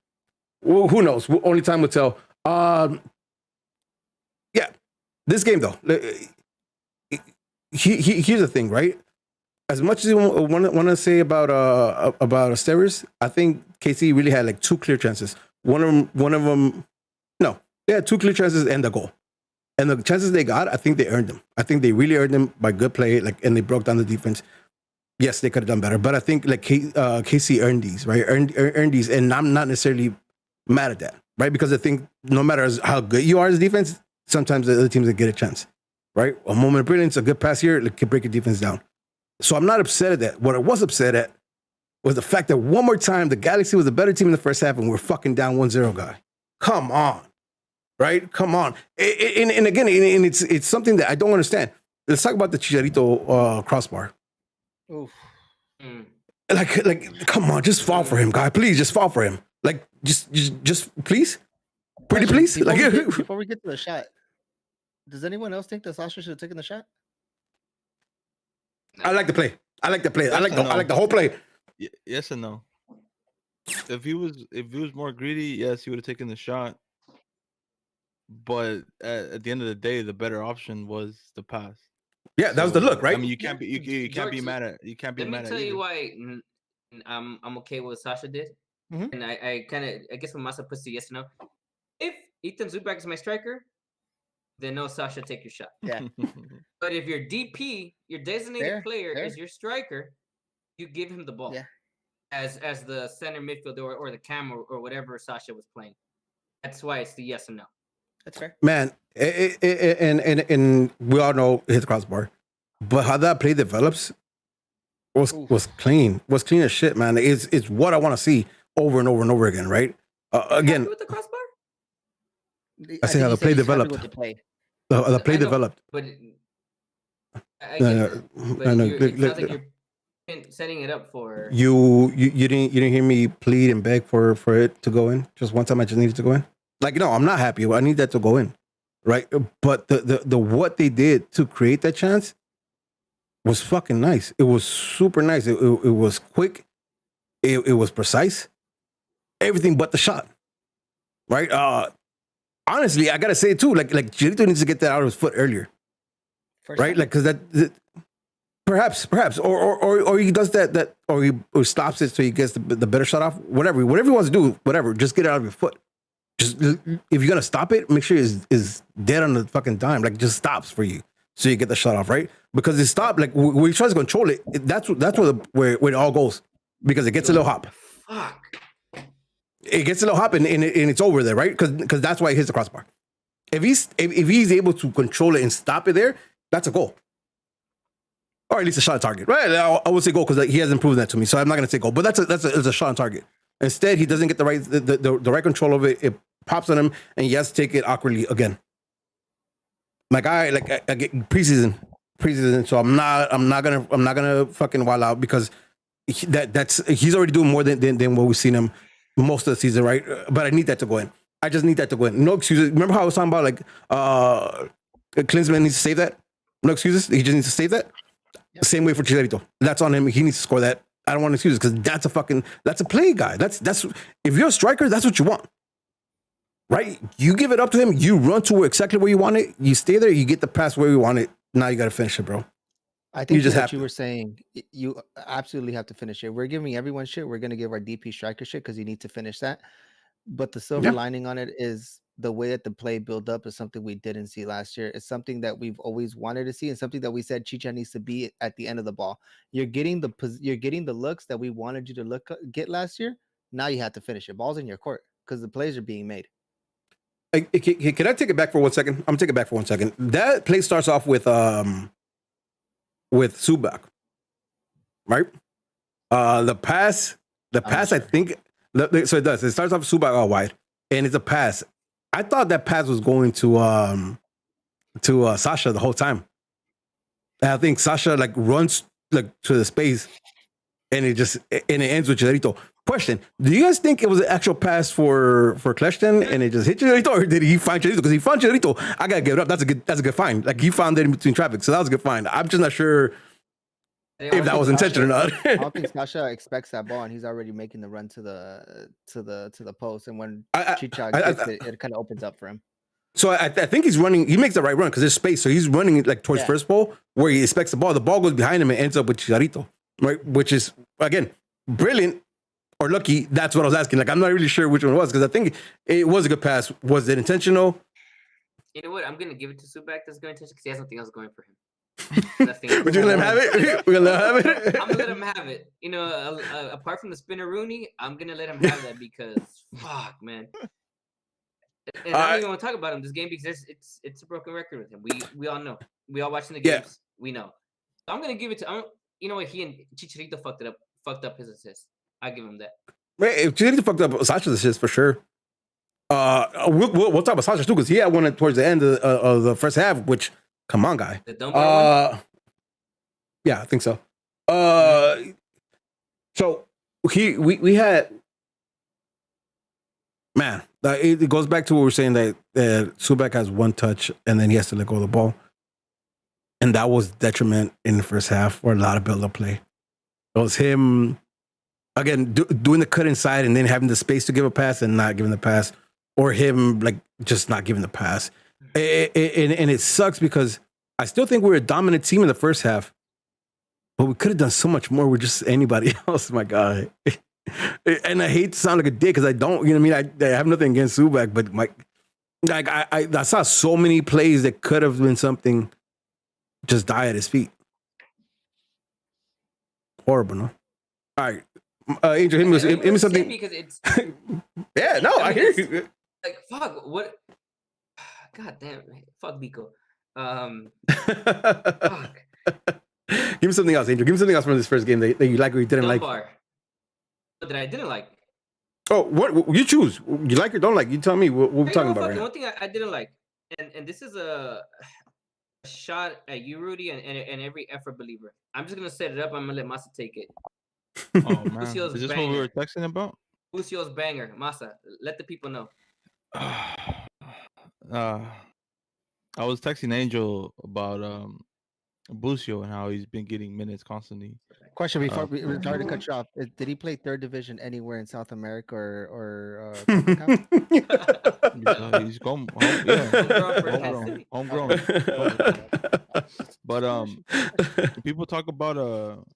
Well, who knows? Only time will tell. Yeah. This game, though. Here's the thing, right? As much as you want to say about Steres, I think KC really had like two clear chances. One of them, no. They had two clear chances and the goal. And the chances they got, I think they earned them. I think they really earned them by good play, like, and they broke down the defense. Yes, they could have done better, but I think like KC earned these, right? Earned these, and I'm not necessarily mad at that, right? Because I think no matter how good you are as a defense, sometimes the other teams that get a chance, right? A moment of brilliance, a good pass here, like, can break your defense down. So I'm not upset at that. What I was upset at was the fact that one more time the Galaxy was a better team in the first half, and we're fucking down 1-0, guy. Come on. Right? Come on. And again, it's something that I don't understand. Let's talk about the Chicharito crossbar. Oof. Like, come on, just fall for him, guy. Please, just fall for him. Like, just please? Pretty please? Before we get to the shot, does anyone else think that Sasha should have taken the shot? I like the play. I like the whole play. Yes and no. If he was more greedy, yes, he would have taken the shot. But at the end of the day, the better option was the pass. Yeah, that was the look, right? I mean, you can't be mad at. Let me tell you why I'm okay with what Sasha did, and I guess when Masa puts the yes and no. If Ethan Zubak is my striker, then no, Sasha, take your shot. Yeah. But if your DP, your designated player, is your striker, you give him the ball. Yeah. As the center midfielder or the cam or whatever Sasha was playing. That's why it's the yes and no. That's fair. Man, and we all know his crossbar, but how that play develops was clean. Was clean as shit, man. It's what I want to see over and over and over again, right? Again, with the crossbar? I say how the play developed. The play developed. But I know. It sounds like setting it up for you didn't hear me plead and beg for it to go in. Just one time, I just needed to go in. Like, no, I'm not happy. I need that to go in, right? But the what they did to create that chance was fucking nice. It was super nice. It was quick. It was precise. Everything but the shot, right? Honestly, I gotta say too, like Chicharito needs to get that out of his foot earlier, right? Like, because that perhaps, or he does that, or he stops it so he gets the better shot off. Whatever he wants to do, whatever. Just get it out of your foot. Just if you're gonna stop it, make sure it's dead on the fucking dime. Like, just stops for you, so you get the shot off, right? Because it stopped. Like when he tries to control it, that's where it all goes, because it gets a little hop. fuck. It gets a little hop and it's over there, right? Because that's why it hits the crossbar. If he's able to control it and stop it there, that's a goal, or at least a shot on target, right? I would say goal because he hasn't proven that to me, so I'm not gonna say goal. But that's a shot on target. Instead, he doesn't get the right control of it. It pops on him, and he has to take it awkwardly again. Like I get preseason. So I'm not gonna fucking wild out, because he's already doing more than what we've seen him most of the season, right? But I need that to go in. I just need that to go in. No excuses. Remember how I was talking about, like, Klinsmann needs to save that? No excuses. He just needs to save that. Yep. Same way for Chicharito. That's on him. He needs to score that. I don't want excuses, because that's a play guy. That's if you're a striker, that's what you want, right? You give it up to him. You run to exactly where you want it. You stay there. You get the pass where you want it. Now you got to finish it, bro. I think you were saying, you absolutely have to finish it. We're giving everyone shit. We're going to give our DP striker shit because you need to finish that. But the silver lining on it is the way that the play build up is something we didn't see last year. It's something that we've always wanted to see, and something that we said Chicha needs to be at the end of the ball. You're getting the looks that we wanted you to get last year. Now you have to finish it. Ball's in your court because the plays are being made. Can I take it back for 1 second? I'm gonna take it back for 1 second. That play starts off with Subak, right? The pass, I think. So it does. It starts off with Subak all wide, and it's a pass. I thought that pass was going to Sasha the whole time. And I think Sasha like runs like to the space, and it ends with Chicharito. Question: do you guys think it was an actual pass for Kleshten and it just hit Chicharito, or did he find Chicharito? Because he found Chicharito, I gotta give it up. That's a good find. Like, he found it in between traffic, so that was a good find. I'm just not sure if that was intentional or not. I don't think Sasha expects that ball, and he's already making the run to the post. And when Chicha gets it kind of opens up for him. So I think he's running. He makes the right run because there's space. So he's running like towards first ball, where he expects the ball. The ball goes behind him and ends up with Chicharito, right? Which is, again, brilliant or lucky. That's what I was asking. Like, I'm not really sure which one it was, because I think it was a good pass. Was it intentional? You know what? I'm gonna give it to Subak. That's going to, because he has nothing else going for him. Would you let him have it? We're gonna let him have it. I'm gonna let him have it. You know, apart from the spinner Rooney, I'm gonna let him have that, because fuck, man. And I don't even want to talk about him this game, because it's a broken record with him. We all know. We all watching the games. We know. So I'm gonna give it to. You know what? He and Chicharito fucked up his assist. I give him that. Right, if Chicharito fucked up Sasha's assist for sure. We'll talk about Sasha too, because he had one towards the end of the first half. Which, come on, guy. The dump one? Yeah, I think so. So we had, man. It goes back to what we were saying, that Subak has one touch and then he has to let go of the ball, and that was detriment in the first half for a lot of build-up play. It was him again doing the cut inside and then having the space to give a pass and not giving the pass, or him like just not giving the pass. And it sucks, because I still think we were a dominant team in the first half, but we could have done so much more with just anybody else. My God. And I hate to sound like a dick, because I don't, you know what I mean? I have nothing against Subak, but I saw so many plays that could have been something just die at his feet. Horrible, no? All right. Angel, hit me something. Because it's yeah, no, I hear you. Like, fuck, what? God damn, fuck Biko. Fuck. Give me something else, Angel. Give me something else from this first game that you like or you didn't like. That I didn't like. Oh, what you choose? You like or don't like? You tell me what we're talking about right now. One thing I didn't like, and this is a a shot at you, Rudy, and every effort believer. I'm just gonna set it up. I'm gonna let Masa take it. Oh man, Lucio's is this what we were banger. texting about? Lucio's banger. Masa, let the people know. I was texting Angel about Busio and how he's been getting minutes constantly. Question before we sorry to cut you off. Did he play third division anywhere in South America or CONCACAF? He's home, yeah, homegrown. But people talk about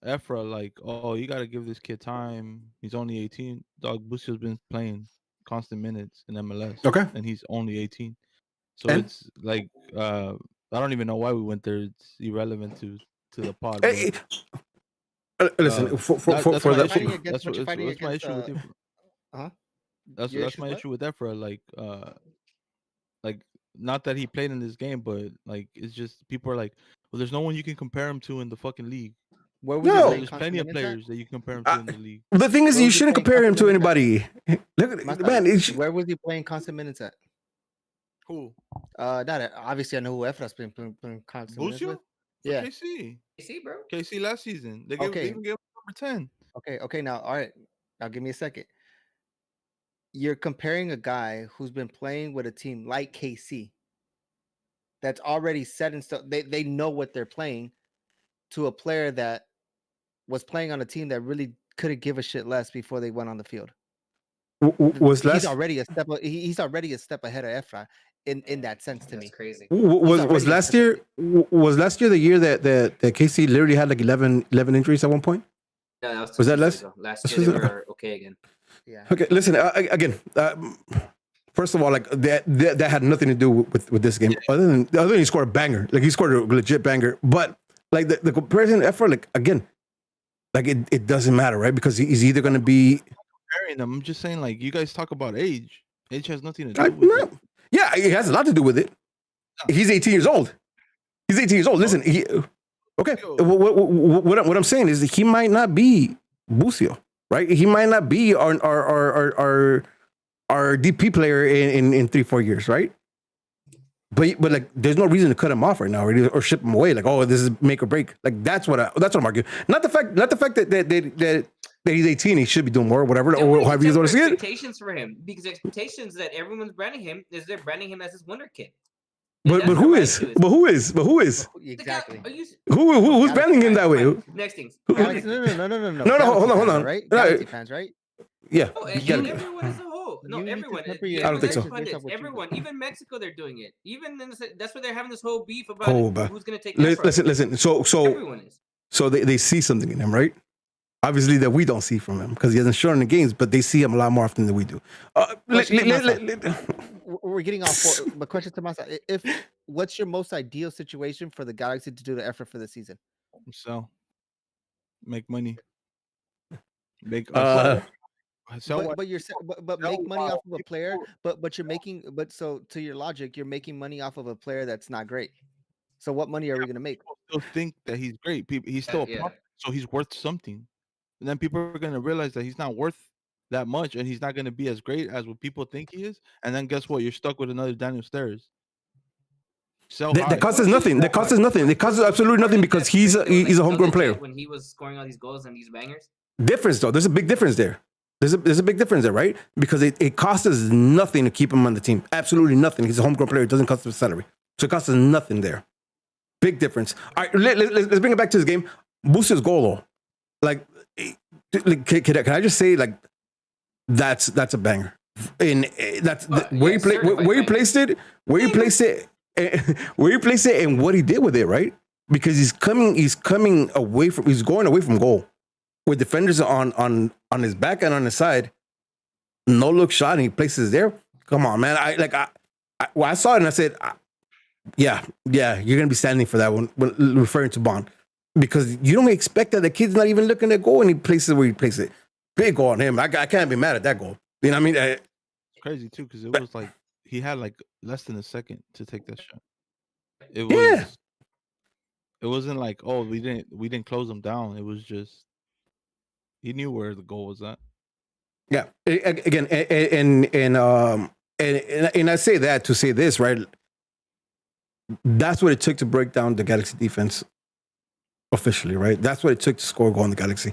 Ephra like, oh, you got to give this kid time. He's only 18. Dog Busio's been playing constant minutes in MLS. Okay. And he's only 18. So And? it's like I don't even know why we went there. It's irrelevant to the pod. Hey, listen, that's my issue with you. That's my issue with Ephra. Like not that he played in this game, but like it's just people are like, well, there's no one you can compare him to in the fucking league. There's plenty of players that you can compare him to in the league. The thing is, you shouldn't compare him to anybody. Look at man. Where was he playing constant minutes at? Who? Obviously I know who Efra's been playing constant minutes with. Yeah. KC, bro. KC last season. They even gave him number 10. Okay. Now, all right. Now, give me a second. You're comparing a guy who's been playing with a team like KC that's already set in stone. They know what they're playing to a player that was playing on a team that really couldn't give a shit less before they went on the field. He's already a step ahead of Ephra in that sense to me. Crazy. Was last year the year that KC literally had like 11 injuries at one point? Yeah, was that less? Last year they were okay again. Yeah. Okay, listen again. First of all, like that had nothing to do with this game. Other than he scored a banger, like he scored a legit banger. But like the comparison effort, like again, like it doesn't matter, right? Because he's either going to be comparing them. I'm just saying, like you guys talk about age. Age has nothing to do with it. Yeah, it has a lot to do with it. He's 18 years old. Listen, okay. What I'm saying is that he might not be Busio, right? He might not be our DP player in 3-4 years, right? But like, there's no reason to cut him off right now, or ship him away. Like, oh, this is make or break. Like that's what I'm arguing. Not the fact that he's 18, he should be doing more, whatever, or however you want to see it. Expectations for him, because the expectations that everyone's branding him is they're branding him as this wonder kid. But who is? Exactly. Who's branding him that way? Next things. No. Hold on. Right? Galaxy fans, right? Yeah. No, everyone as a whole. No, everyone. I don't think so. Pundits, everyone, even Mexico, they're doing it. Even that's why they're having this whole beef about who's going to take. Listen. So everyone is. So they see something in him, right? Obviously that we don't see from him because he hasn't shown in the games, but they see him a lot more often than we do. We're getting off. But question to Masa: what's your most ideal situation for the Galaxy to do the effort for the season? So, make money. Make but make money off of a player. But you're making. But so to your logic, you're making money off of a player that's not great. So what money are we gonna make? People still think that he's great. He's still a product, so he's worth something. And then people are gonna realize that he's not worth that much, and he's not gonna be as great as what people think he is. And then guess what? You're stuck with another Daniel Stairs. That costs us nothing. That costs us nothing. It costs us absolutely nothing because he's a homegrown player. When he was scoring all these goals and these bangers. Difference though. There's a big difference there. There's a big difference there, right? Because it costs us nothing to keep him on the team. Absolutely nothing. He's a homegrown player. It doesn't cost us salary, so it costs us nothing there. Big difference. All right, let's bring it back to this game. Busio's goal, like, can I just say, like, that's a banger. And that's where you placed it, and what he did with it, right? Because he's going away from goal with defenders on his back and on his side. No look shot, and he places there. Come on, man. I saw it and I said, yeah, you're gonna be standing for that one when referring to Bond, because you don't expect that the kid's not even looking at goal and he places where he places it. Big goal on him. I can't be mad at that goal. You know what I mean? It's crazy too, because it was like he had like less than a second to take that shot. It wasn't like, oh, we didn't close him down. It was just he knew where the goal was at. Yeah. Again, and I say that to say this, right? That's what it took to break down the Galaxy defense officially, right? That's what it took to score a goal in the Galaxy.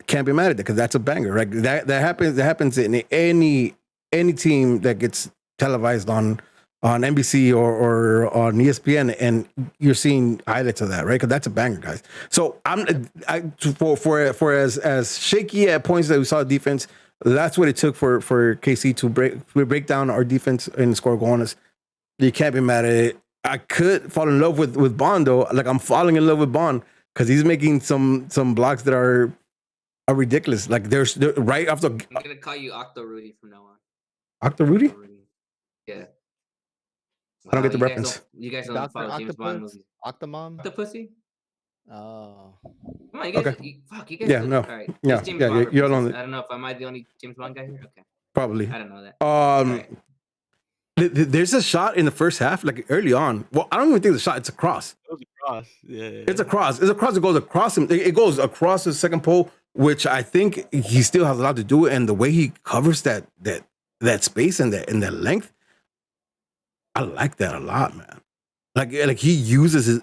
Can't be mad at that because that's a banger, right? That happens in any team that gets televised on NBC or on ESPN, and you're seeing highlights of that, right? Because that's a banger, guys. So for as shaky at points that we saw defense, that's what it took for KC to break down our defense and score a goal on us. You can't be mad at it. I could fall in love with Bond though. Like I'm falling in love with Bond because he's making some blocks that are ridiculous. Like they're right after. I'm gonna call you Octo Rudy from now on. Octo Rudy? Yeah. I don't get the reference. You guys don't follow James Bond movies. Octomom? Octopussy? Oh. Come on, you guys. Okay. You guys. Yeah, no. All right. Yeah, James yeah. Bond You're alone. I don't know if am I the only James Bond guy here. Okay. Probably. I don't know that. There's a shot in the first half, like early on. Well, I don't even think it's a shot. It's a cross. It was a cross. Yeah. It's a cross. It's a cross. It goes across him. It goes across the second pole, which I think he still has a lot to do. And the way he covers that space and that length, I like that a lot, man. Like he uses his.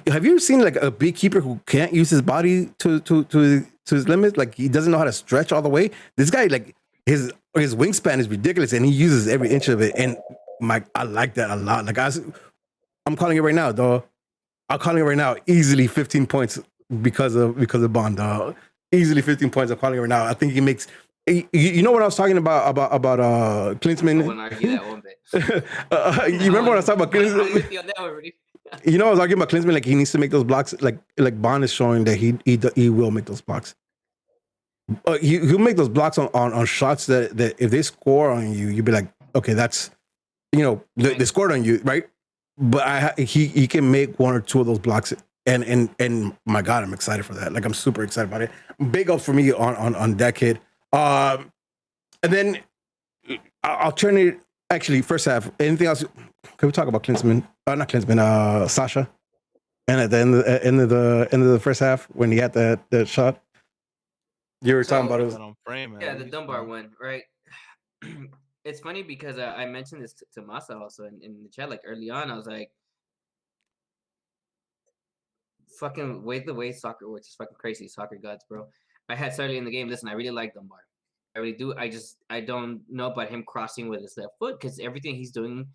Have you ever seen like a big keeper who can't use his body to his limits? Like he doesn't know how to stretch all the way. This guy, like his wingspan is ridiculous, and he uses every inch of it. And I like that a lot. Like I'm calling it right now, dog. I'm calling it right now. Easily 15 points because of Bond, dog. Easily 15 points. I'm calling it right now. I think he makes. You know what I was talking about Klinsmann? I wouldn't argue that one bit. You remember when I was talking about Klinsmann? I'm with you on that one, Rudy. You know, I was arguing about Klinsmann, like he needs to make those blocks. Like Bond is showing that he will make those blocks. He'll make those blocks on shots that if they score on you, you'd be like, okay, that's they scored on you, right? But he can make one or two of those blocks, and my God, I'm excited for that. Like I'm super excited about it. Big up for me on that kid. And then I'll turn it. Actually, first half. Anything else? Can we talk about Klinsmann? Not Klinsmann. Sasha. And at the end of the first half, when he had that shot, you were talking about it. On frame, yeah, the Dunbar one, right? It's funny because I mentioned this to Masa also in the chat. Like early on, I was like, "Fucking the way soccer works is fucking crazy. Soccer gods, bro." I had Sarli in the game. Listen, I really like Dunbar. I really do. I don't know about him crossing with his left foot because everything he's doing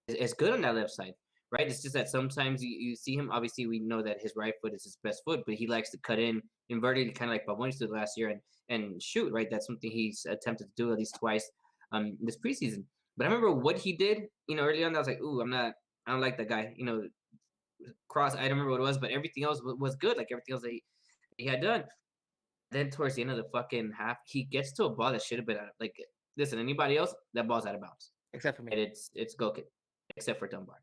is good on that left side, right? It's just that sometimes you see him. Obviously, we know that his right foot is his best foot, but he likes to cut in inverted, kind of like Pavoni did last year, and shoot, right? That's something he's attempted to do at least twice this preseason. But I remember what he did, early on. I was like, ooh, I don't like that guy. Cross. I don't remember what it was, but everything else was good. Like everything else that he had done. Then towards the end of the fucking half, he gets to a ball that should have been out. Like, listen, anybody else, that ball's out of bounds. Except for me. And it's goal kick, except for Dunbar.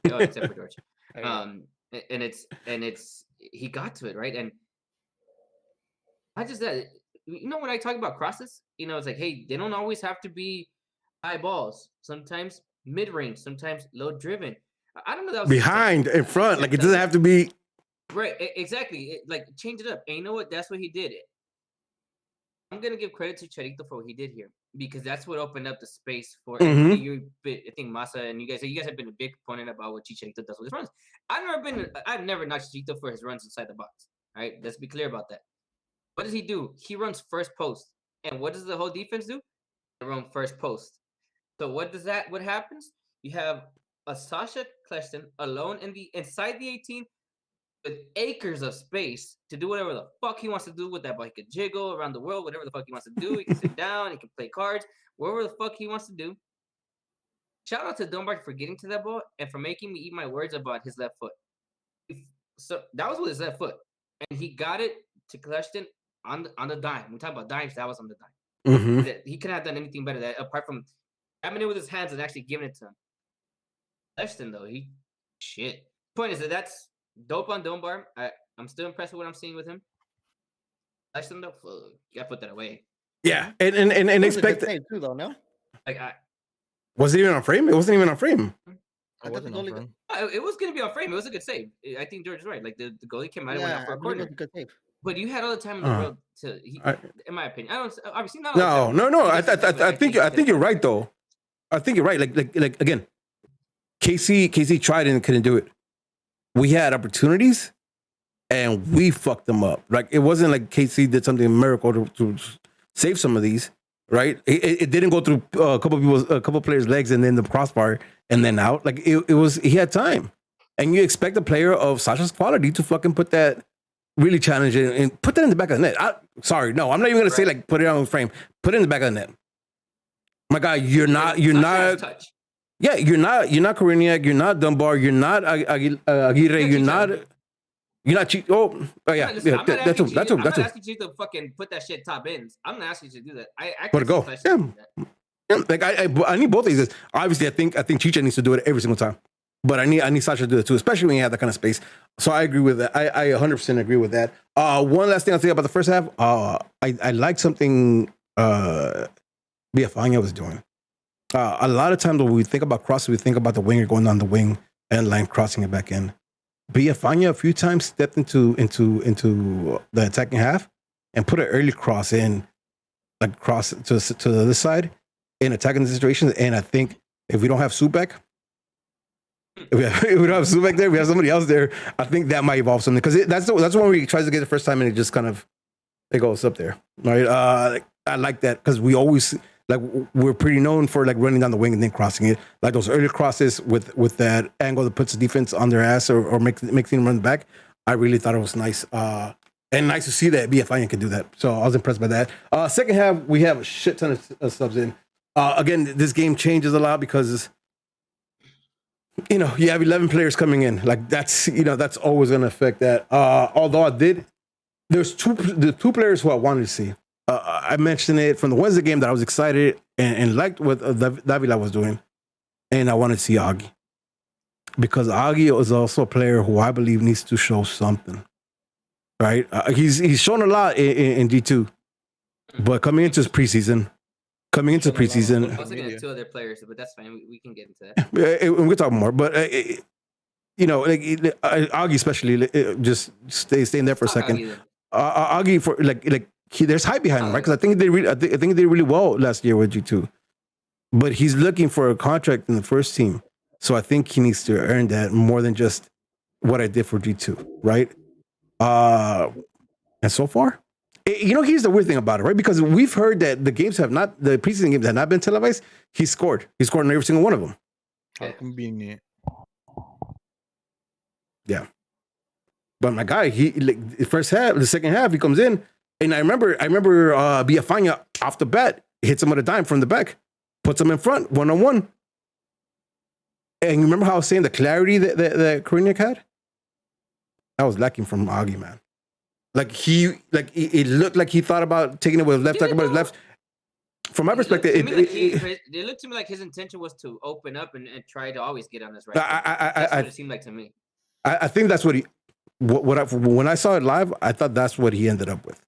Except for George. And it's he got to it, right? And not just that, when I talk about crosses, it's like, hey, they don't always have to be high balls. Sometimes mid-range, sometimes low driven. I don't know that was behind, in front. Like it doesn't have to be. Right, exactly. Like change it up. And you know what? That's what he did. I'm gonna give credit to Charito for what he did here because that's what opened up the space for. Mm-hmm. I think Masa and you guys have been a big proponent about what Chicharito does with his runs. I've never knocked Chicharito for his runs inside the box. All right, let's be clear about that. What does he do? He runs first post, and what does the whole defense do? They run first post. So what happens? You have a Sasha Kleston alone inside the 18. With acres of space to do whatever the fuck he wants to do with that ball. He could jiggle around the world, whatever the fuck he wants to do. He can sit down, he can play cards, whatever the fuck he wants to do. Shout out to Dunbar for getting to that ball and for making me eat my words about his left foot. So that was with his left foot. And he got it to Kleston on the dime. We talk about dimes, that was on the dime. Mm-hmm. He couldn't have done anything better apart from grabbing it with his hands and actually giving it to him. Kleston, though, point is that's dope on Dunbar. I'm still impressed with what I'm seeing with him. Actually, though, you gotta put that away. Yeah, and expect it too, though. No, was it even on frame? It wasn't even on frame. It wasn't on frame. It was gonna be on frame. It was a good save. I think George is right. Like the goalie came out and went out for a corner. It was a good save. But you had all the time in the world to. In my opinion, I don't obviously not. No. I think you're right though. I think you're right. Like again. KC tried and couldn't do it. We had opportunities and we fucked them up. Like it wasn't like KC did something miracle to save some of these, right? It didn't go through a couple players' legs and then the crossbar and then out. Like it was, he had time, and you expect a player of Sasha's quality to fucking put that, really challenge it and put that in the back of the net. I'm not even gonna say like put it on frame. Put it in the back of the net. My guy, you're not. Yeah, you're not Koreniak, you're not Dunbar, you're not Aguirre, you're not cheap. Oh yeah, that's him. I'm not asking you to fucking put that shit top ends. I'm not asking you to do that. I can go. Yeah. Like I need both of these. Obviously, I think Chicha needs to do it every single time. But I need Sasha to do it too, especially when you have that kind of space. So I agree with that. I 100% agree with that. One last thing I'll say about the first half. I like something Villafana was doing. A lot of times when we think about crosses, we think about the winger going down the wing and line crossing it back in. Villafana a few times stepped into the attacking half and put an early cross in, like cross to the other side in attacking situations. And I think if we don't have Subek, if we don't have Subek there, we have somebody else there. I think that might evolve something because that's one where he tries to get the first time and it just kind of it goes up there, right? I like that because we always. Like we're pretty known for like running down the wing and then crossing it. Like those early crosses with that angle that puts the defense on their ass or makes them run back. I really thought it was nice. And nice to see that Villafana can do that. So I was impressed by that. Second half, we have a shit ton of subs in. Again, this game changes a lot because you have 11 players coming in. Like that's always gonna affect that. Although there's the two players who I wanted to see. I mentioned it from the Wednesday game that I was excited and liked what Davila was doing. And I wanted to see Augie. Because Augie is also a player who I believe needs to show something. Right? He's shown a lot in G2. But coming into preseason. I was looking at two other players, but that's fine. We can get into that. Yeah, we'll talk more. But, Augie especially, just stay in there for a second. Augie, for like there's hype behind him, right? Because I think they did really well last year with G2, but he's looking for a contract in the first team, so I think he needs to earn that more than just what I did for G2, right? And so far, here's the weird thing about it, right? Because we've heard that the preseason games have not been televised. He scored in every single one of them. How convenient. Yeah, but my guy, the second half, he comes in. And I remember Villafana off the bat hits him with a dime from the back, puts him in front, 1-on-1. And you remember how I was saying the clarity that Koreniak had? That was lacking from Augie, man. It looked like he thought about taking it with his left, talking about his left. From my perspective, it looked to me like his intention was to open up and try to always get on his right. That's what it seemed like to me. I think that's what when I saw it live, I thought that's what he ended up with.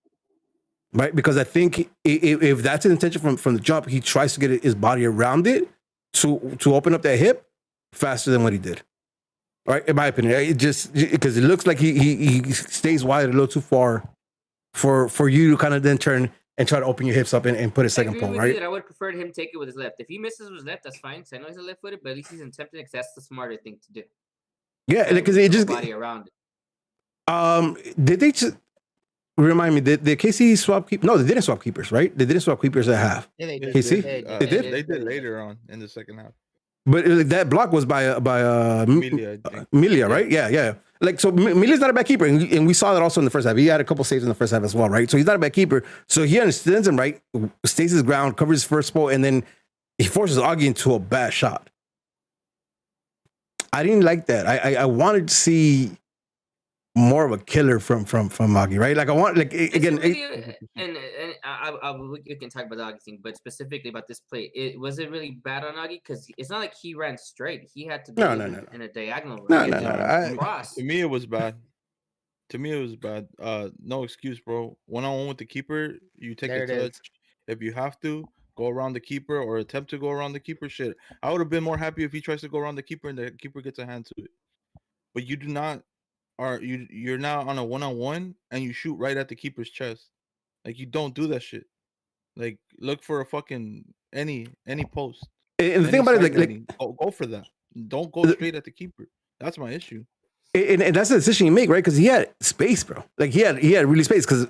Right, because I think if that's his intention from the jump, he tries to get his body around it to open up that hip faster than what he did. Right, in my opinion, it just because it looks like he stays wide a little too far for you to kind of then turn and try to open your hips up and put a second pole. Right, I would prefer him take it with his left. If he misses with his left, that's fine. Because I know he's a left-footed, but at least he's attempting because that's the smarter thing to do. Yeah, because it just body around it. Did they just? Remind me, did KC swap keep? No, they didn't swap keepers, right? They didn't swap keepers at half. Yeah, they did. KC? They did? They did later on in the second half. But that block was by Melia, right? Yeah. Like, so Melia's not a bad keeper. And we saw that also in the first half. He had a couple saves in the first half as well, right? So he's not a bad keeper. So he understands him, right? Stays his ground, covers his first spot, and then he forces Augie into a bad shot. I didn't like that. I wanted to see more of a killer from Augie, right? Like I want, like again, and we can talk about the Augie thing, but specifically about this play, was it really bad on Augie? Because it's not like he ran straight; he had to be in a diagonal. Cross. To me, it was bad. No excuse, bro. 1-on-1 with the keeper, you take a touch. If you have to go around the keeper or attempt to go around the keeper, shit. I would have been more happy if he tries to go around the keeper and the keeper gets a hand to it. But you do not. You're now on a 1-on-1 and you shoot right at the keeper's chest. Like you don't do that shit. Like look for a fucking any post. And the thing about it, like go for that. Don't go straight at the keeper. That's my issue. And that's the decision you make, right? Because he had space, bro. Like he had really space. Because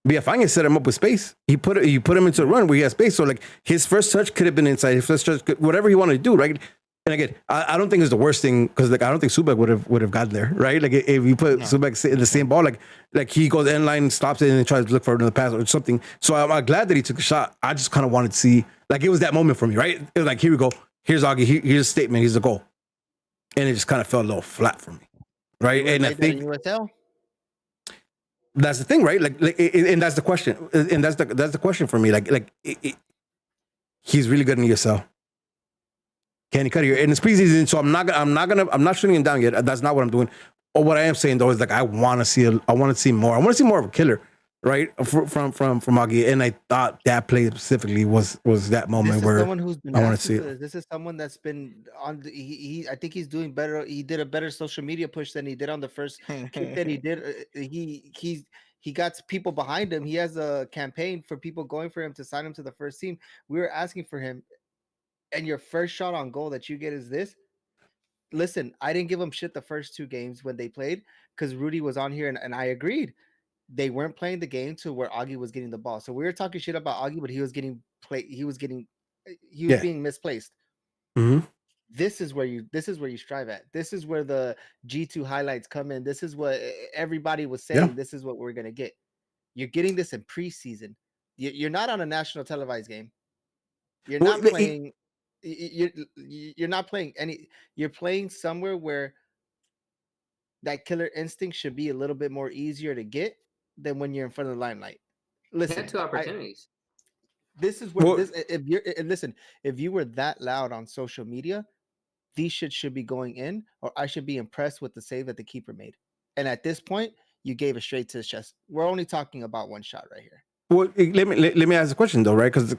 Villafana set him up with space. He put him into a run where he had space. So like his first touch could have been inside. His first touch, whatever he wanted to do, right? And again, I don't think it's the worst thing because like I don't think Subak would have got there, right? Like if you put Subak in the same ball, like he goes end line, stops it, and then tries to look for another pass or something. So I'm glad that he took a shot. I just kind of wanted to see, like it was that moment for me, right? It was like, here we go. Here's Augie. Here's a statement. Here's the goal, and it just kind of felt a little flat for me, right? And I think that's the thing, right? And that's the question, and that's the question for me. He's really good in USL. Can he cut here? And it's preseason, so I'm not shooting him down yet. That's not what I'm doing. Or what I am saying though is like I want to see more. I want to see more of a killer, right? From Augie. And I thought that play specifically was that moment where someone who's been I want to see it. This is someone that's been on. I think he's doing better. He did a better social media push than he did on the first kick that he did. He got people behind him. He has a campaign for people going for him to sign him to the first team. We were asking for him. And your first shot on goal that you get is this. Listen, I didn't give him shit the first 2 games when they played because Rudy was on here and I agreed. They weren't playing the game to where Augie was getting the ball. So we were talking shit about Augie, but he was being misplaced. Mm-hmm. This is where you strive at. This is where the G2 highlights come in. This is what everybody was saying. Yeah. This is what we're gonna get. You're getting this in preseason. You're not on a national televised game. You're not playing. You're not playing any. You're playing somewhere where that killer instinct should be a little bit more easier to get than when you're in front of the limelight. Listen, 2 opportunities. This is where if you were that loud on social media, these shit should be going in, or I should be impressed with the save that the keeper made. And at this point, you gave it straight to his chest. We're only talking about one shot right here. Well, let me ask a question though, right? Because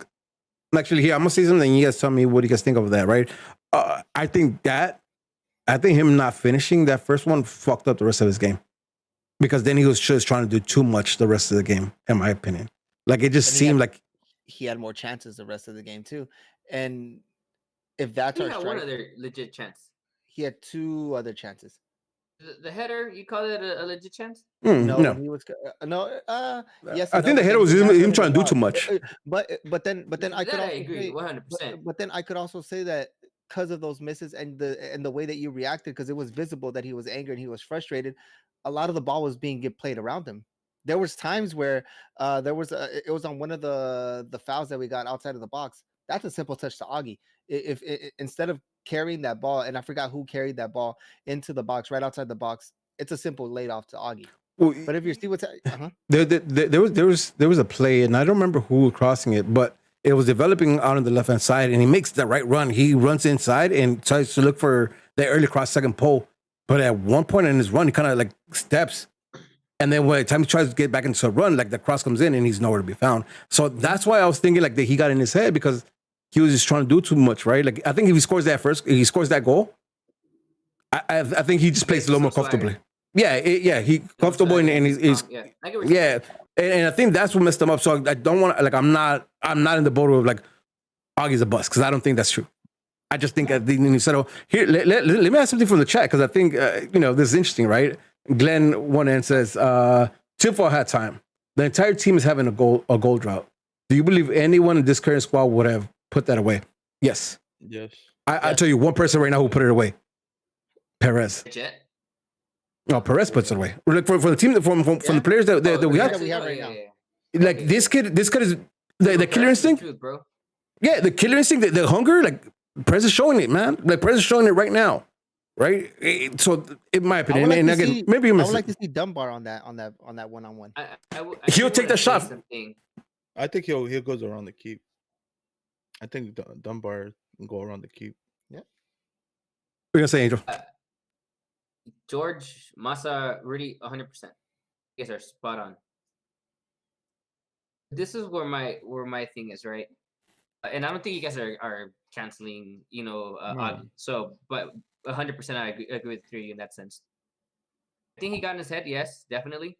actually, here I'm gonna say something. You guys tell me what you guys think of that, right? I think him not finishing that first one fucked up the rest of his game, because then he was just trying to do too much the rest of the game, in my opinion. Like it just seemed like he had more chances the rest of the game too. And if that's our strike, one other legit chance. He had 2 other chances. The header, you call it a legit chance? No, he was yes. I think the header was him trying to do too much. But then I could also agree 100%. But then I could also say that because of those misses and the way that you reacted, because it was visible that he was angry and he was frustrated, a lot of the ball was being played around him. There was times where it was on one of the fouls that we got outside of the box. That's a simple touch to Augie. If instead of carrying that ball, and I forgot who carried that ball into the box, right outside the box, it's a simple laid off to Augie. Well, but if you see what's there was a play, and I don't remember who was crossing it, but it was developing out on the left hand side, and he makes the right run. He runs inside and tries to look for the early cross second pole, but at one point in his run, he kind of like steps. And then when the time he tries to get back into a run, like the cross comes in and he's nowhere to be found. So that's why I was thinking like that he got in his head, because he was just trying to do too much, right? Like I think if he scores that goal, I think he just plays a little more comfortably. Yeah, he comfortable and he's and I think that's what messed him up. So I don't want to, like, I'm not in the boat of like Augie's a bust, because I don't think that's true. I just think at the settle here. Let me ask something from the chat, because I think this is interesting, right? Glenn one end says, Tilfall had time. The entire team is having a goal drought. Do you believe anyone in this current squad would have put that away? Yes. Yes. I tell you one person right now who put it away. Perez. No, Perez puts it away. Like for the team, from the players that we have right now. Like this kid is the killer instinct. Truth, bro. Yeah, the killer instinct, the hunger. Like Perez is showing it, man. Like Perez is showing it right now. Right, so in my opinion, and again, maybe I would like to see Dunbar on that one-on-one. He'll take the shot. I think he goes around the keep. I think Dunbar can go around the keep. Yeah. What are you gonna say, Angel? George, Massa, Rudy, 100%. You guys are spot on. This is where my thing is, right? And I don't think you guys are canceling, so, but 100% I agree with you in that sense. I think he got in his head, yes, definitely.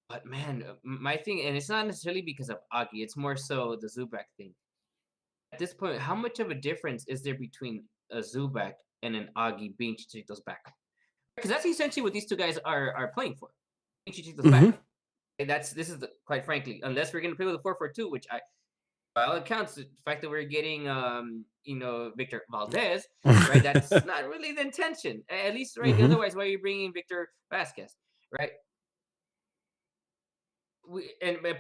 But man, my thing, and it's not necessarily because of Augie, it's more so the Zubak thing. At this point, how much of a difference is there between a Zubak and an Augie being Chicharito's backup? Because that's essentially what these two guys are playing for. Chicharito's backup. And quite frankly, unless we're going to play with a 4-4-2, which by all accounts, the fact that we're getting, Victor Valdez, right? That's not really the intention, at least, right? Otherwise, why are you bringing Victor Vasquez, right?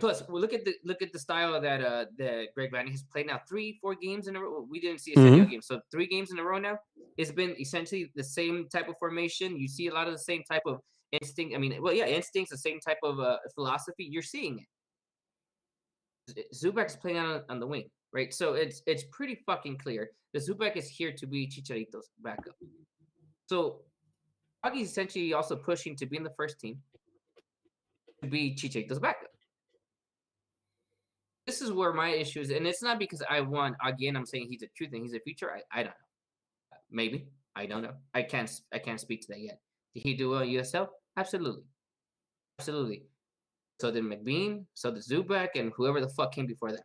Plus, we look at the style that Greg Vanney has played now 3-4 games in a row. We didn't see a single game, so 3 games in a row now. It's been essentially the same type of formation. You see a lot of the same type of instinct. I mean, instincts, the same type of philosophy. You're seeing it. Zubak's playing on the wing, right? So it's pretty fucking clear that Zubak is here to be Chicharito's backup. So Augie's essentially also pushing to be in the first team, to be Chicharito's backup. This is where my issue is, and it's not because I want Augie and I'm saying he's a true thing, he's a future. I don't know. Maybe. I don't know. I can't speak to that yet. Did he do well in USL? Absolutely. Absolutely. So did McBean, so did Zubak, and whoever the fuck came before that.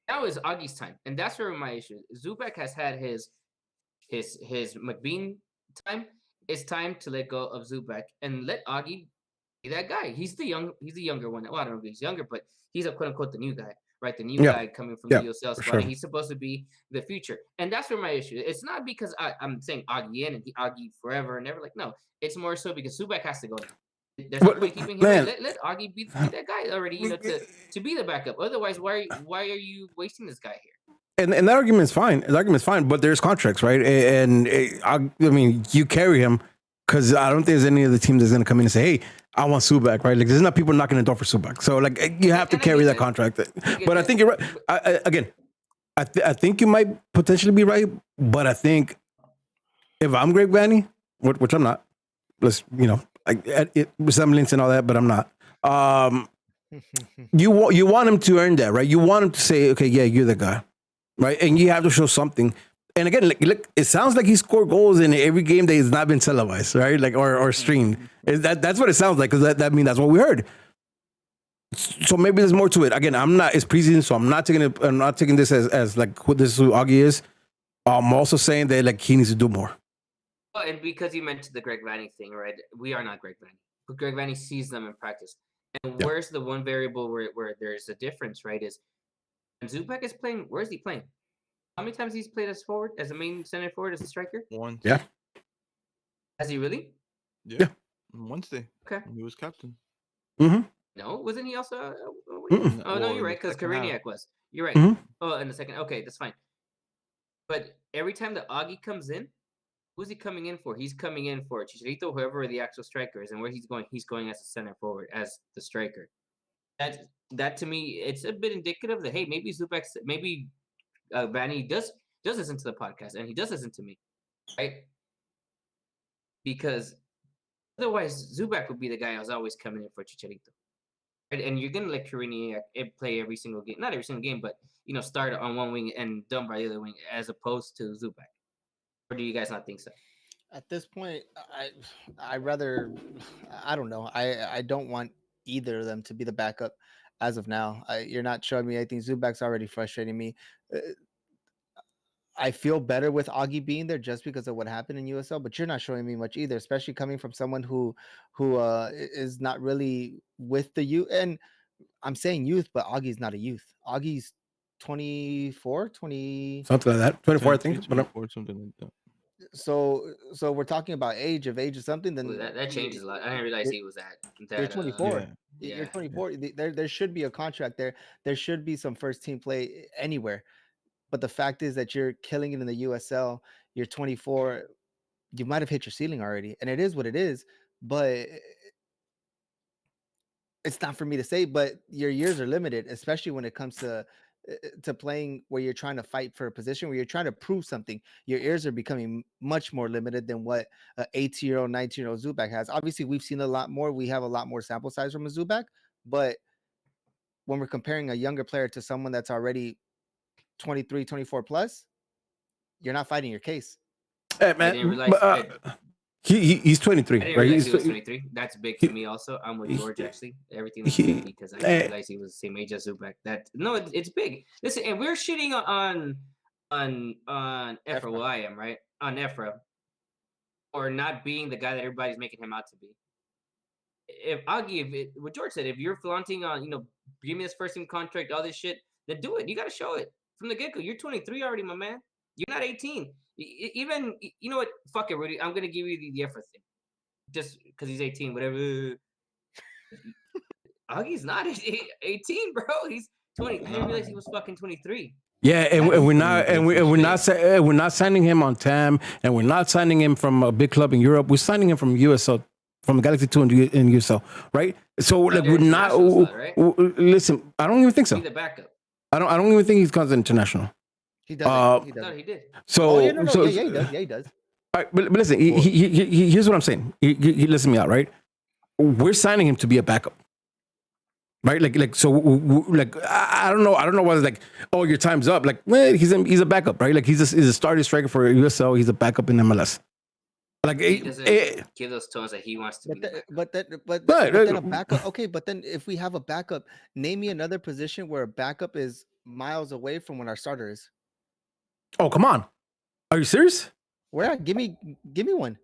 Now is Augie's time, and that's where my issue is. Zubak has had his McBean time. It's time to let go of Zubak and let Augie be that guy. He's the younger one. Well, I don't know if he's younger, but he's a quote unquote the new guy, right? The new guy coming from the USL squad. Sure. And he's supposed to be the future, and that's where my issue is. It's not because I'm saying Augie in and Augie forever and ever. Like, no, it's more so because Zubak has to go now. There's no point keeping him. Let Augie be that guy already, to be the backup. Otherwise, why are you wasting this guy here? And that argument is fine. The argument is fine, but there's contracts, right? And I mean, you carry him because I don't think there's any other team that's going to come in and say, "Hey, I want Zubak," right? Like, there's not people knocking the door for Zubak. So, like, you have to carry that contract. But I think you're right. I think you might potentially be right, but I think if I'm Greg Vanney, which I'm not, resemblance and all that, but I'm not. You want him to earn that, right? You want him to say, "Okay, yeah, you're the guy," right? And you have to show something. And again, look, it sounds like he scored goals in every game that has not been televised, right? Like or streamed. That's what it sounds like, because that means that's what we heard. So maybe there's more to it. Again, I'm not. It's preseason, so I'm not taking this as like who this is who Augie is. I'm also saying that like he needs to do more. And because you mentioned the Greg Vanney thing, right? We are not Greg Vanney, but Greg Vanney sees them in practice. And where's the one variable where there's a difference, right? Is when Zubak is playing, where's he playing? How many times he's played as forward, as a main center forward, as a striker? Once. Yeah. Has he really? Yeah. Wednesday. Okay. He was captain. Mm-hmm. No, wasn't he also? No, you're right, because Kariniak was. You're right. Mm-hmm. Oh, in the second. Okay, that's fine. But every time that Augie comes in, who's he coming in for? He's coming in for Chicharito, whoever the actual striker is, and where he's going as a center forward, as the striker. That to me, it's a bit indicative that, hey, maybe Zubak, maybe Vanney does listen to the podcast, and he does listen to me, right? Because otherwise, Zubak would be the guy I was always coming in for Chicharito. Right? And you're gonna let Kariniak play every single game, not every single game, but start on one wing and done by the other wing, as opposed to Zubak. Or do you guys not think so? At this point, I don't know. I don't want either of them to be the backup as of now. You're not showing me anything. Zubak's already frustrating me. I feel better with Augie being there just because of what happened in USL, but you're not showing me much either, especially coming from someone who is not really with the youth. And I'm saying youth, but Augie's not a youth. Augie's 24, 20 something like that. 24, I think. 24, something like that. So we're talking about age of something. Then that changes a lot. I didn't realize he was that. You're 24. Yeah. You're 24. Yeah. There should be a contract there. There should be some first team play anywhere. But the fact is that you're killing it in the USL. You're 24. You might have hit your ceiling already, and it is what it is. But it's not for me to say. But your years are limited, especially when it comes to playing where you're trying to fight for a position, where you're trying to prove something. Your ears are becoming much more limited than what an 18-year-old, 19-year-old Zubak has. Obviously, we've seen a lot more. We have a lot more sample size from a Zubak. But when we're comparing a younger player to someone that's already 23, 24 plus, you're not fighting your case. Hey, man. He's 23, I didn't right? realize he was 23. That's big to me. Also, I'm with George actually. Everything that you said, because I didn't realize he was the same age as Zubak. It's big. Listen, and we're shitting on Efra. Well, I am right on Efra, or not being the guy that everybody's making him out to be. If what George said, if you're flaunting on, give me this first team contract, all this shit, then do it. You got to show it from the get go. You're 23 already, my man. You're not 18. Even, you know what? Fuck it, Rudy. I'm gonna give you the effort thing, just because he's 18. Whatever. Augie's not 18, bro. He's 20. I didn't realize he was fucking 23. Yeah, and we're not signing him on TAM, and we're not signing him from a big club in Europe. We're signing him from USL. From Galaxy 2 in USL, right? So like we're not. Right? Listen, I don't even think so. Be the backup. I don't even think he's gone international. He does. He does. No, he did. So he does. Yeah, he does. All right, but listen. Here's what I'm saying. He listen me out, right? We're signing him to be a backup, right? Like I don't know. I don't know whether like, oh, your time's up. Like, well, he's a backup, right? Like he's a starting striker for USL. He's a backup in MLS. Like he doesn't give those tones that he wants to be. But then a backup. Okay, but then if we have a backup, name me another position where a backup is miles away from what our starter is. Oh, come on. Are you serious? Where? Give me one.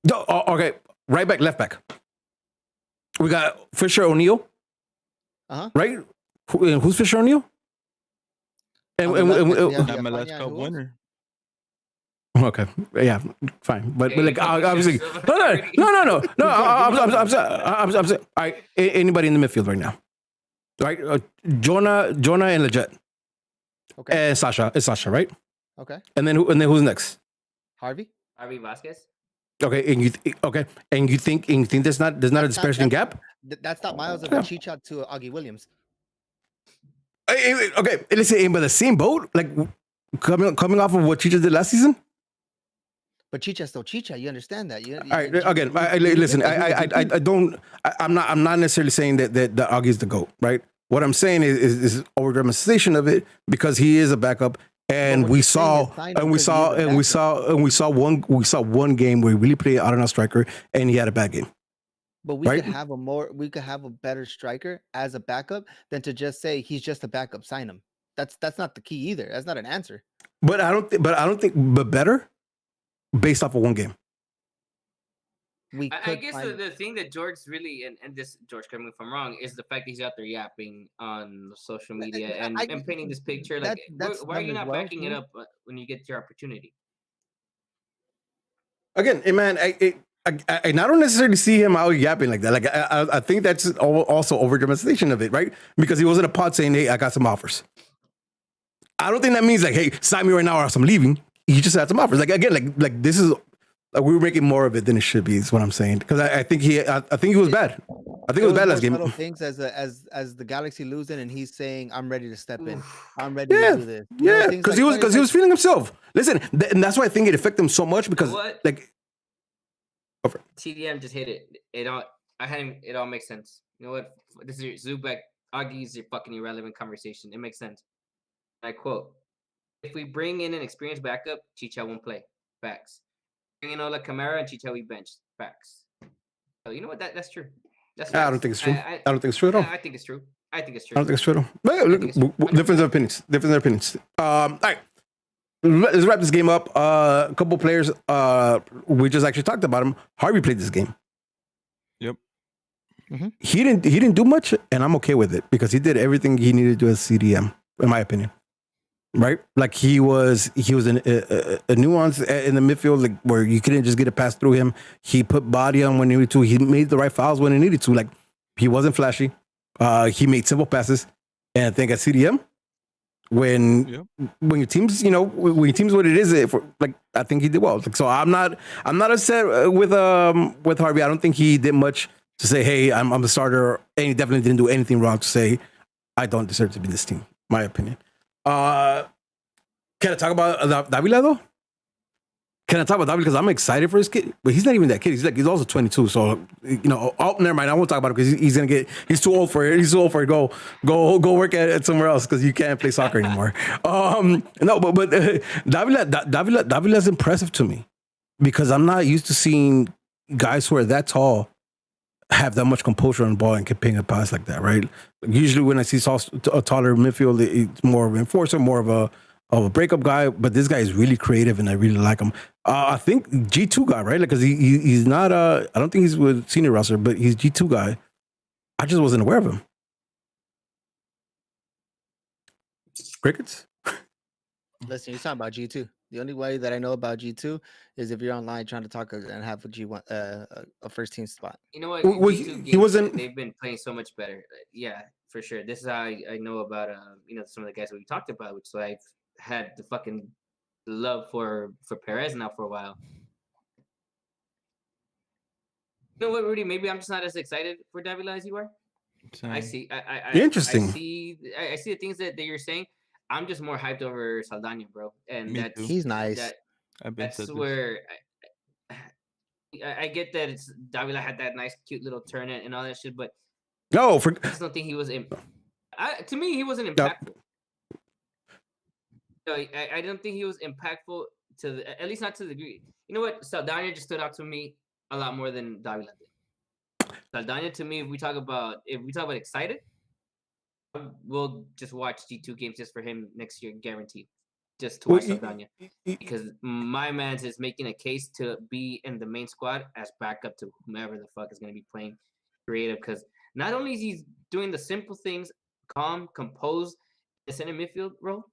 No, okay. Right back, left back. We got Fisher O'Neill. Right? Who's Fisher O'Neill? And MLS Cup winner. Okay, yeah, fine, but like obviously, no. I'm saying, all right, anybody in the midfield right now, right? Jonah, and Leggett. Okay. And Sasha, right? Okay. And then who's next? Harvey Vasquez. Okay, and you think there's not a disparaging gap? That's not miles of a Chicha to Augie Williams. Okay, listen, but the same boat, like coming off of what Chicha did last season. But Chicha's still Chicha. You understand that? All right. Again, listen. I'm not necessarily saying that Augie's the GOAT, right? What I'm saying is over dramatization of it, because he is a backup, and we saw one game where he really played out and out striker, and he had a bad game. But we could have a better striker as a backup than to just say he's just a backup. Sign him. That's not the key either. That's not an answer. But I don't think better. Based off of one game. I guess the thing that George really, and this, George, correct me if I'm wrong, is the fact that he's out there yapping on social media and painting this picture. Like, why are you not backing it up when you get your opportunity? Again, man, I don't necessarily see him out yapping like that. Like, I think that's also over dramatization of it, right? Because he was in a pod saying, "Hey, I got some offers." I don't think that means like, "Hey, sign me right now or else I'm leaving." He just had some offers. Like again, like this is we were making more of it than it should be. Is what I'm saying. Because I think he was bad. I think it was bad last game. Little things as the Galaxy losing, and he's saying, "I'm ready to step in. I'm ready to do this." Yeah, because he was feeling himself. Listen, and that's why I think it affected him so much because like TDM just hit it. It all makes sense. You know what? This is Zubek. Augie's your fucking irrelevant conversation. It makes sense. I quote. If we bring in an experienced backup, Chicha won't play. Facts. Bring in Ola Kamara and Chicha we bench. Facts. So you know what? That's true. I don't think it's true. I don't think it's true at all. I think it's true. I don't think it's true at all. But, difference of opinions. All right. Let's wrap this game up. A couple players. We just actually talked about him. Harvey played this game. Yep. Mm-hmm. He didn't do much, and I'm okay with it because he did everything he needed to do as CDM, in my opinion. Right, like he was a nuance in the midfield, like where you couldn't just get a pass through him. He put body on when he needed to. He made the right fouls when he needed to. Like he wasn't flashy. He made simple passes, and I think at CDM, when your team's when your team's what it is, like I think he did well. Like, so I'm not upset with Harvey. I don't think he did much to say, hey, I'm the starter, and he definitely didn't do anything wrong to say I don't deserve to be this team. My opinion. Can I talk about Davila though? Can I talk about Davila because I'm excited for this kid? But he's not even that kid. He's also 22. So never mind. I won't talk about it because he's too old for it. He's too old for it. Go work at it somewhere else because you can't play soccer anymore. No, but Davila is impressive to me because I'm not used to seeing guys who are that tall have that much composure on the ball and can ping a pass like that, right? Usually when I see a taller midfield, it's more of an enforcer, more of a breakup guy. But this guy is really creative, and I really like him. I think G2 guy, right? Like, because he's not. I don't think he's with senior roster, but he's G2 guy. I just wasn't aware of him. Crickets. Listen, you're talking about G2. The only way that I know about G2 is if you're online trying to talk and have a G1 a first team spot. You know what? Well, G2 he wasn't. They've been playing so much better. Yeah, for sure. This is how I know about some of the guys that we talked about, which I've had the fucking love for Perez now for a while. You know what, Rudy? Maybe I'm just not as excited for Davila as you are. Same. I see. Interesting. I see the things that you're saying. I'm just more hyped over Saldana, bro, and Me too. He's nice. That's where I get that it's Davila had that nice, cute little turn and all that shit, but No, I just don't think he was. To me, he wasn't impactful. No, I don't think he was impactful at least not to the degree. You know what? Saldana just stood out to me a lot more than Davila did. Saldana, to me, if we talk about excited, we'll just watch G2 games just for him next year, guaranteed. Just to watch Saldana, because my man's is making a case to be in the main squad as backup to whomever the fuck is going to be playing creative. Because not only is he doing the simple things, calm, composed, the center midfield role,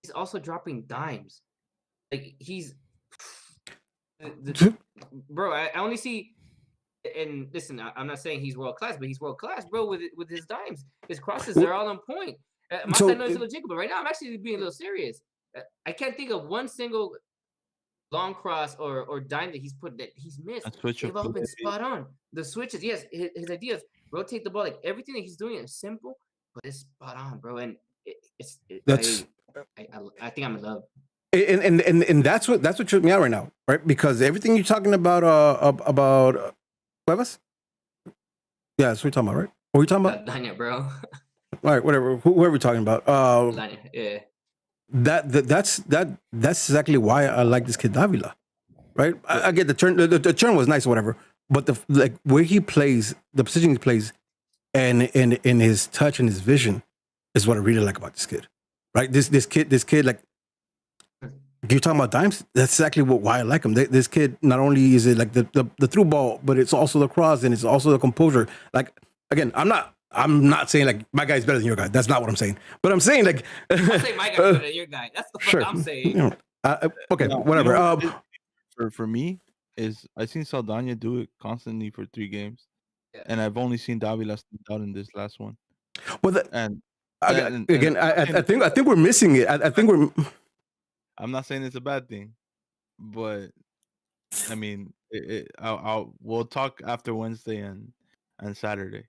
he's also dropping dimes. Like he's, bro. I only see. And listen, I'm not saying he's world class, but he's world class, bro. With his dimes, his crosses, they're all on point. I know it's legit, but right now I'm actually being a little serious. I can't think of one single long cross or dime that he's put that he's missed. They've all been spot on. The switches, yes, his ideas, rotate the ball, like everything that he's doing is simple, but it's spot on, bro. And I think I'm in love. And that's what tripped me out right now, right? Because everything you're talking about Cuevas? Yeah, that's what we're talking about, right? What are we talking about? Danya, bro. All right, whatever. Who are we talking about? Danya, yeah. That's exactly why I like this kid Davila, right? I get the turn. The turn was nice or whatever, but where he plays, the position he plays, and in his touch and his vision is what I really like about this kid, right? This kid like. You're talking about dimes. That's exactly why I like him. This kid, not only is it like the through ball, but it's also the cross and it's also the composure. Like again, I'm not saying like my guy's better than your guy. That's not what I'm saying. But I'm saying like I'll say my guy's better than your guy. That's the fuck I'm saying. You know, okay, whatever. For me is I seen Saldana do it constantly for 3 games, and I've only seen Davila stand out in this last one. Well, I think we're missing it. I think we're. I'm not saying it's a bad thing, but I mean, we'll talk after Wednesday and Saturday.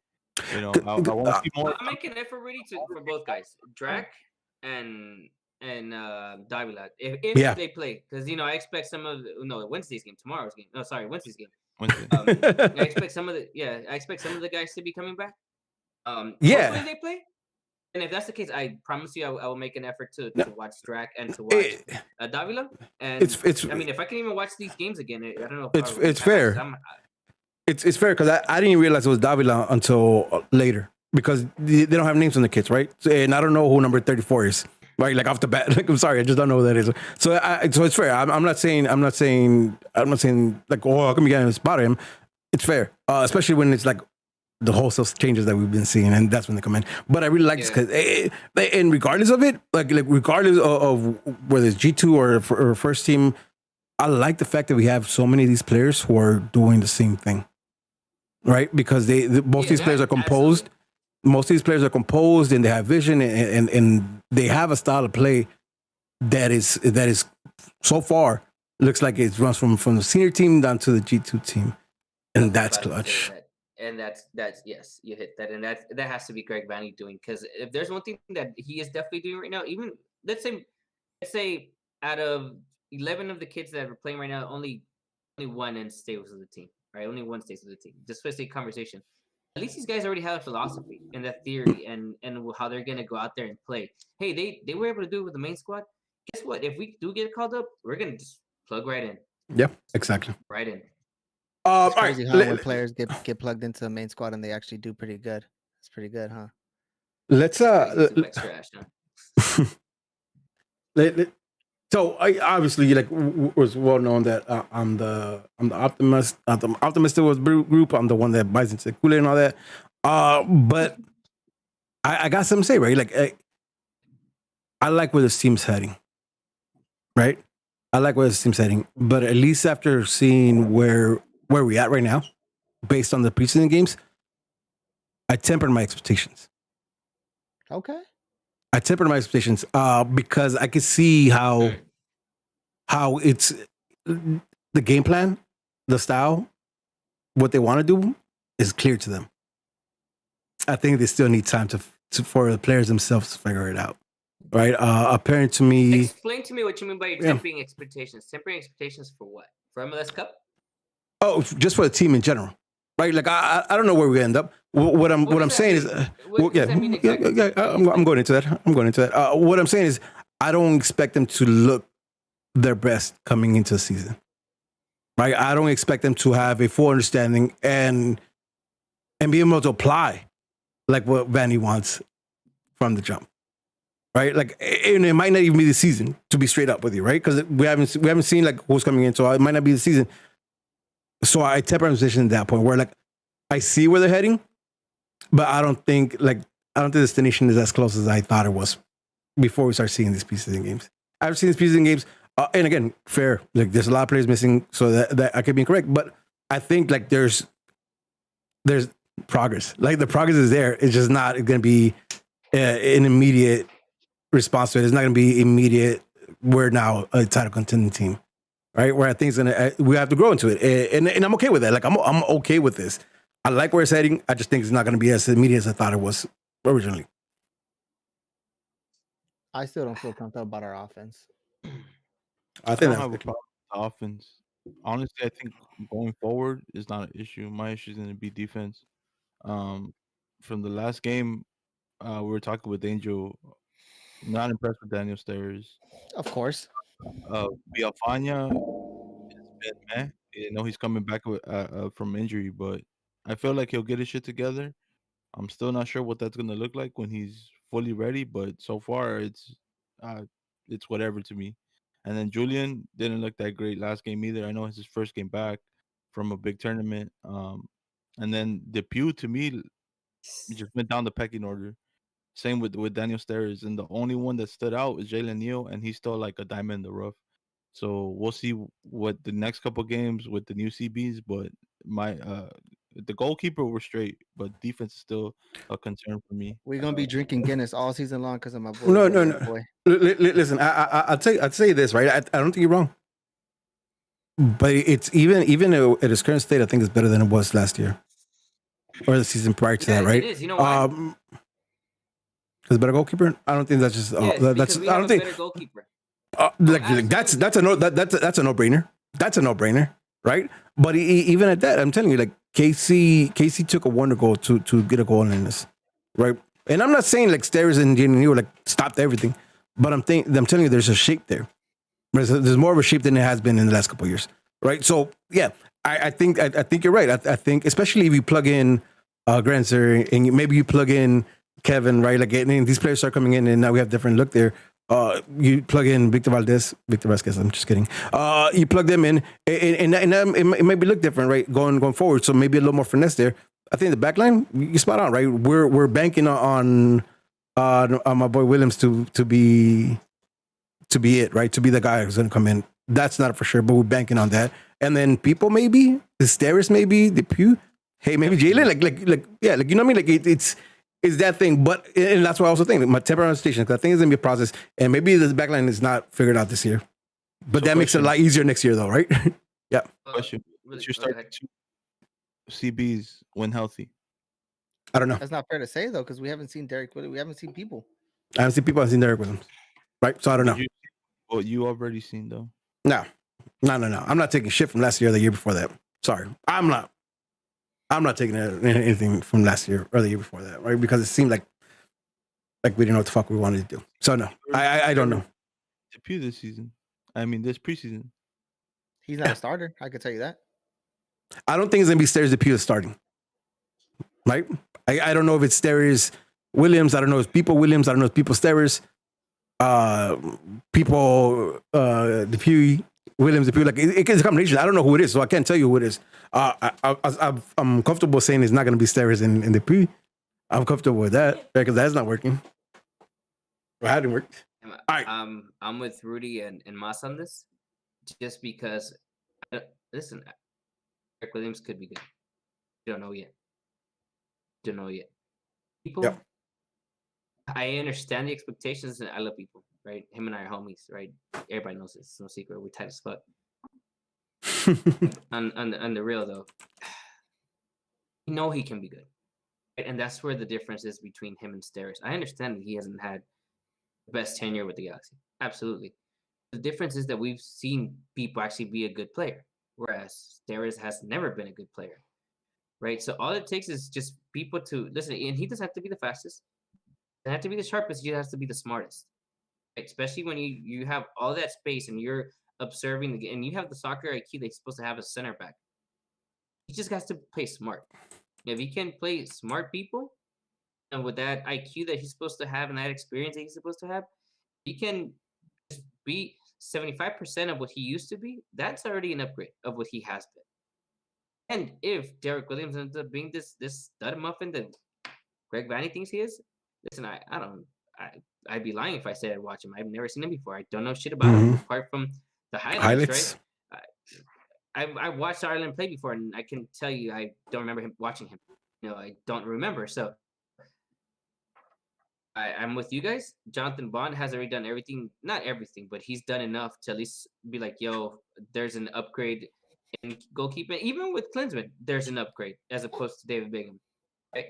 You know, I want to see more. I'm making an effort really for both guys, Drac and Davila, if they play, because I expect some of Wednesday's game, tomorrow's game. No, sorry, Wednesday's game. Wednesday. I expect some of the guys to be coming back. Hopefully they play. And if that's the case, I promise you, I will make an effort to watch Drac and to watch Davila. And I mean, if I can even watch these games again, I don't know. It's fair. It's fair because I didn't realize it was Davila until later because they don't have names on the kits, right? And I don't know who number 34 is, right? Like off the bat. Like I'm sorry, I just don't know who that is. So it's fair. I'm not saying like, oh, how come you can't spot him? It's fair, especially when it's like the wholesale changes that we've been seeing, and that's when they come in. But I really like this because, and regardless of it, like regardless of whether it's G2 or first team, I like the fact that we have so many of these players who are doing the same thing, right? Because most of these players are composed. Absolutely. Most of these players are composed, and they have vision, and they have a style of play that is so far looks like it runs from the senior team down to the G2 team, and that's clutch. And that's yes, you hit that, and that has to be Greg Vanny doing, because if there's one thing that he is definitely doing right now, even let's say out of 11 of the kids that are playing right now, only one stays with the team, right? Only one stays with the team. Just for the conversation, at least these guys already have a philosophy and that theory and how they're gonna go out there and play. Hey, they were able to do it with the main squad. Guess what? If we do get called up, we're gonna just plug right in. Yeah, exactly. Right in. It's crazy, huh? When players get plugged into the main squad and they actually do pretty good. It's pretty good, huh? Let's It's trash, huh? So I obviously was well known that I'm the optimist. The optimist was group. I'm the one that buys into Kool-Aid and all that. But I got something to say, right? Like I like where this team's heading, right? I like where this team's heading, but at least after seeing where we at right now, based on the preseason games, I tempered my expectations. Okay. I tempered my expectations because I could see how it's the game plan, the style, what they want to do is clear to them. I think they still need time for the players themselves to figure it out. Right? Apparent to me. Explain to me what you mean by tempering expectations. Tempering expectations for what? For MLS Cup? Oh, just for the team in general. Right? Like I don't know where we end up. What I'm saying is, I'm going into that. What I'm saying is, I don't expect them to look their best coming into the season. Right? I don't expect them to have a full understanding and be able to apply like what Vanny wants from the jump. Right? Like, and it might not even be the season, to be straight up with you, right? Because we haven't seen like who's coming in, so it might not be the season. So I temper my position at that point where like I see where they're heading, but I don't think the destination is as close as I thought it was before we start seeing these preseason games. I've seen these preseason games, and again, fair. Like there's a lot of players missing, so that I could be incorrect, but I think like there's progress. Like the progress is there. It's just not going to be an immediate response to it. It's not going to be immediate. We're now a title contending team, right? Where I think we have to grow into it, and I'm okay with that. Like I'm okay with this. I like where it's heading. I just think it's not going to be as immediate as I thought it was originally. I still don't feel comfortable about our offense. I think I don't have a problem with the offense. Honestly, I think going forward is not an issue. My issue is going to be defense. From the last game, we were talking with Angel. Not impressed with Daniel Stairs. Of course. Villafania has been meh. You know, he's coming back from injury, but I feel like he'll get his shit together. I'm still not sure what that's gonna look like when he's fully ready, but so far it's whatever to me. And then Julian didn't look that great last game either. I know it's his first game back from a big tournament. And then Depew to me just went down the pecking order. Same with Daniel Stairs, and the only one that stood out is Jalen Neal, and he's still like a diamond in the rough. So we'll see what the next couple games with the new CBs. But the goalkeeper were straight, but defense is still a concern for me. We're gonna be drinking Guinness all season long because of my boy. No. Boy. Listen, I'd say this, right? I don't think you're wrong, but it's even at its current state, I think it's better than it was last year or the season prior to that, right? It is. You know why? Is better goalkeeper? I don't think that's just. That's. I don't think. Better goalkeeper. That's a no-brainer. That's a no-brainer, right? But even at that, I'm telling you, like Casey took a wonder goal to get a goal in this, right? And I'm not saying like Stairs and Jalen like stopped everything, but I'm telling you, there's a shape there. There's more of a shape than it has been in the last couple of years, right? So yeah, I think you're right. I think especially if you plug in Granzer and maybe you plug in Kevin, right? Like these players start coming in, and now we have different look there. You plug in Victor Vasquez. I'm just kidding. You plug them in, and it maybe look different, right? Going forward, so maybe a little more finesse there. I think the back line, you spot on, right? We're banking on my boy Williams to be it, right? To be the guy who's going to come in. That's not for sure, but we're banking on that. And then people maybe the Steris, maybe the Pew. Hey, maybe Jalen, like yeah, like you know what I mean? Like it's that thing, but and that's why I also think my temporary station, because I think it's gonna be a process, and maybe the backline is not figured out this year, but so that makes it a lot easier next year, though, right? Yeah. Question: What's your starting two CBs when healthy? I don't know. That's not fair to say though, because we haven't seen Derek Williams. We haven't seen people. I haven't seen people. I've seen Derek Williams, right? So I don't know. What you already seen though? No. I'm not taking shit from last year or the year before that. Sorry, I'm not taking anything from last year or the year before that, right? Because it seemed like we didn't know what the fuck we wanted to do. So no, I don't know. Depew this season. I mean, this preseason. He's not a starter. I can tell you that. I don't think it's gonna be Stairs DePuy starting. Right? I don't know if it's Stairs Williams. I don't know if it's People Williams. I don't know if it's People Stairs. People DePuy Williams DePuy. Like it's a combination. I don't know who it is, so I can't tell you who it is. I'm comfortable saying it's not gonna be Stairs and DePuy. I'm comfortable with that because that's not working. It hadn't worked. All right. I'm with Rudy and Mas on this, just because. Listen, Eric Williams could be good. You don't know yet. People. Yep. I understand the expectations, and I love People. Right, him and I are homies. Right, everybody knows this. It's no secret. We're tight as fuck. on the real though, you know he can be good. And that's where the difference is between him and Stairs. I understand that he hasn't had the best tenure with the Galaxy. Absolutely. The difference is that we've seen People actually be a good player, whereas Stairs has never been a good player. Right? So all it takes is just People to listen. And he doesn't have to be the fastest. He doesn't have to be the sharpest. He has to be the smartest. Right? Especially when you have all that space and you're observing the game and you have the soccer IQ that he's supposed to have as center back. He just has to play smart. If he can play smart people, and with that IQ that he's supposed to have and that experience that he's supposed to have, he can just be 75% of what he used to be. That's already an upgrade of what he has been. And if Derek Williams ends up being this stud muffin that Greg Vanny thinks he is, listen, I'd be lying if I said I'd watch him. I've never seen him before. I don't know shit about him apart from the highlights. Right? I watched Ireland play before, and I can tell you I don't remember him watching him. I don't remember. So I'm with you guys. Jonathan Bond has already done everything, not everything, but he's done enough to at least be like, yo, there's an upgrade in goalkeeping. Even with Klinsmann, there's an upgrade as opposed to David Bingham. Right?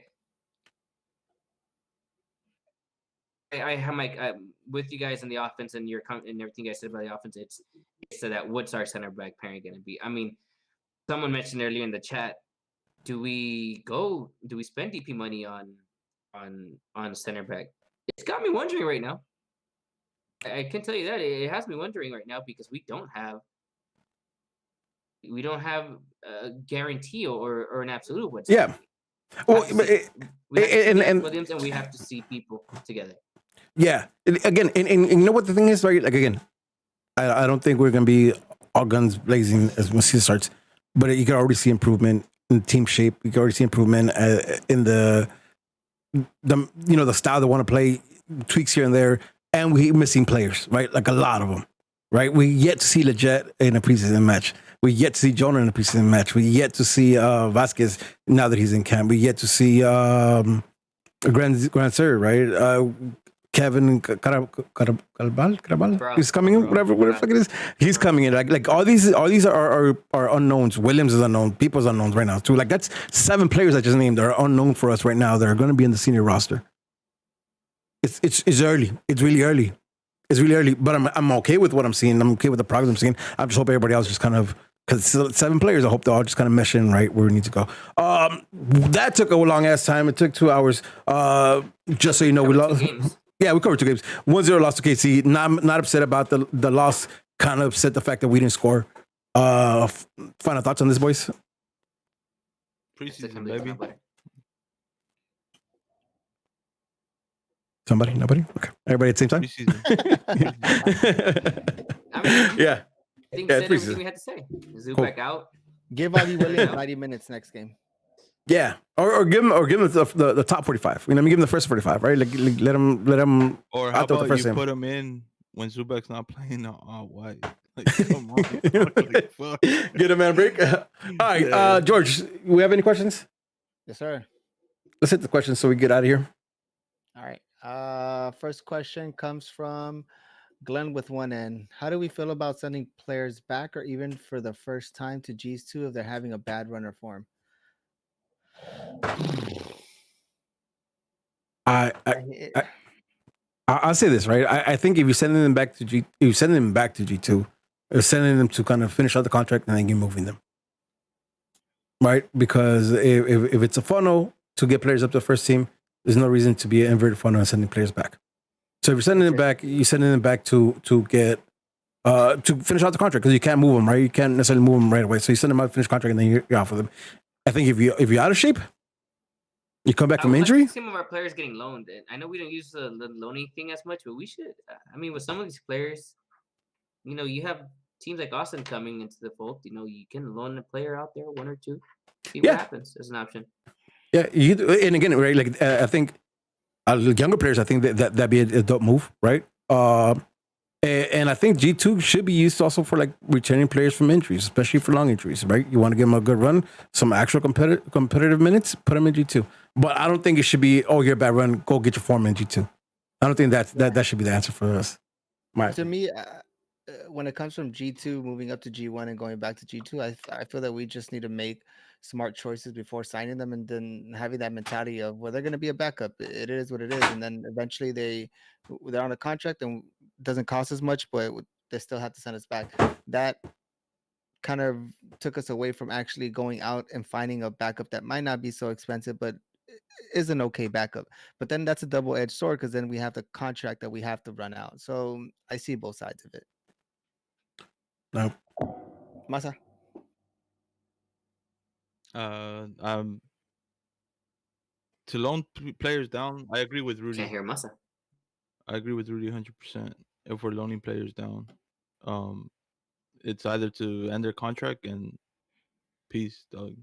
I have with you guys in the offense and and everything you guys said about the offense. It's so that what's our center back pairing going to be? I mean, someone mentioned earlier in the chat, do we spend DP money on center back? It's got me wondering right now. I can tell you that it has me wondering right now because we don't have a guarantee or an absolute what's. Yeah. Well, and Williams and we have to see People together. Yeah. Again, and you know what the thing is, right? Like, again, I don't think we're going to be all guns blazing as when season starts, but you can already see improvement in team shape. You can already see improvement in the style they want to play, tweaks here and there, and we're missing players, right? Like a lot of them, right? We yet to see Leggett in a preseason match. We yet to see Jonah in a preseason match. We yet to see Vasquez now that he's in camp. We yet to see Grand Sir, right? Kevin Carabal, he's coming in, whatever the fuck it is. He's coming in. Like all these are unknowns. Williams is unknown. People's unknowns right now too. Like that's 7 players I just named that are unknown for us right now that are going to be in the senior roster. It's early. It's really early. It's really early. But I'm okay with what I'm seeing. I'm okay with the progress I'm seeing. I just hope everybody else just kind of, because 7 players, I hope they all just kind of mesh in right where we need to go. That took a long ass time. It took 2 hours. Just so you know, we lost. Yeah, we covered 2 games. 1-0 loss to KC. Not upset about the loss. Kind of upset the fact that we didn't score. Final thoughts on this, boys? Preseason, baby. Somebody? Nobody? Okay. Everybody at the same time? Preseason. Yeah. I think said everything we had to say. Zubek out. Give Ali Williams 90 minutes next game. Yeah, or give him the top 45. Give him the first 45, right? Like let him. Or how about the first put him in when Zubek's not playing all white? Like, come on, like, fuck. Get a man break. All right, George, we have any questions? Yes, sir. Let's hit the questions so we get out of here. All right. First question comes from Glenn with 1 N. How do we feel about sending players back or even for the first time to G's2 if they're having a bad run or form? I'll say this, right? I think if you're sending them back to G2, you're sending them to kind of finish out the contract and then you're moving them, right? Because if it's a funnel to get players up to the first team, there's no reason to be an inverted funnel and sending players back. So if you're sending them back, you're sending them back to get to finish out the contract because you can't move them, right? You can't necessarily move them right away. So you send them out, finish contract, and then you're off with them. I think if you're out of shape, you come back from injury. Like some of our players getting loaned. I know we don't use the loaning thing as much, but we should. I mean, with some of these players, you have teams like Austin coming into the fold. You can loan a player out there, one or two, see what happens as an option. Yeah, and again, right? Like I think younger players, I think that'd be a dope move, right? And I think G2 should be used also for like returning players from injuries, especially for long injuries, right? You want to give them a good run, some actual competitive minutes, put them in G2. But I don't think it should be, you're a bad run, go get your form in G2. I don't think that should be the answer for us. To me, when it comes from G2 moving up to G1 and going back to G2, I feel that we just need to make smart choices before signing them, and then having that mentality of, well, they're going to be a backup. It is what it is, and then eventually they're on a contract and doesn't cost as much, but they still have to send us back. That kind of took us away from actually going out and finding a backup that might not be so expensive, but is an okay backup. But then that's a double-edged sword because then we have the contract that we have to run out. So I see both sides of it. No. Masa? To loan players down, I agree with Rudy. Can't hear Masa. I agree with Rudy 100%. If we're loaning players down, it's either to end their contract and peace, dog.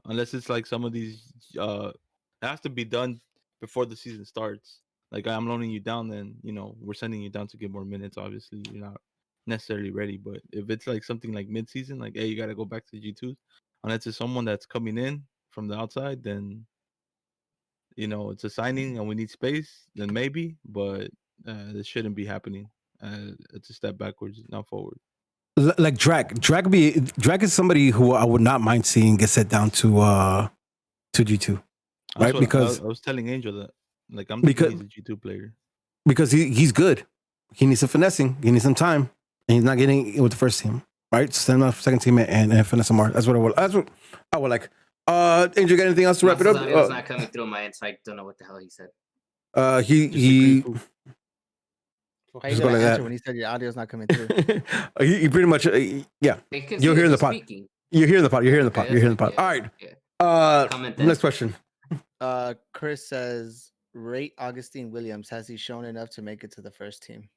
Unless it's like some of these, it has to be done before the season starts. Like I'm loaning you down, then we're sending you down to get more minutes. Obviously, you're not necessarily ready. But if it's like something like mid-season, like hey, you got to go back to G2, unless it's someone that's coming in from the outside, then it's a signing and we need space, then maybe. But this shouldn't be happening. It's a step backwards, not forward. Like Drag is somebody who I would not mind seeing get set down to G2, right? Because I was telling Angel that, like, I'm thinking he's a G2 player because he's good. He needs some finessing. He needs some time, and he's not getting it with the first team, right? Send him off second team and finesse some more. That's what I would like. Angel, got anything else to wrap it up? It's not coming through my end, so I don't know what the hell he said. He. How you gonna answer when he said your audio's not coming through? he pretty much, yeah. You're hearing the pod. You're hearing the pod. You're hearing the pod. You're hearing the pod. All right. Next question. Chris says, rate Augustine Williams. Has he shown enough to make it to the first team?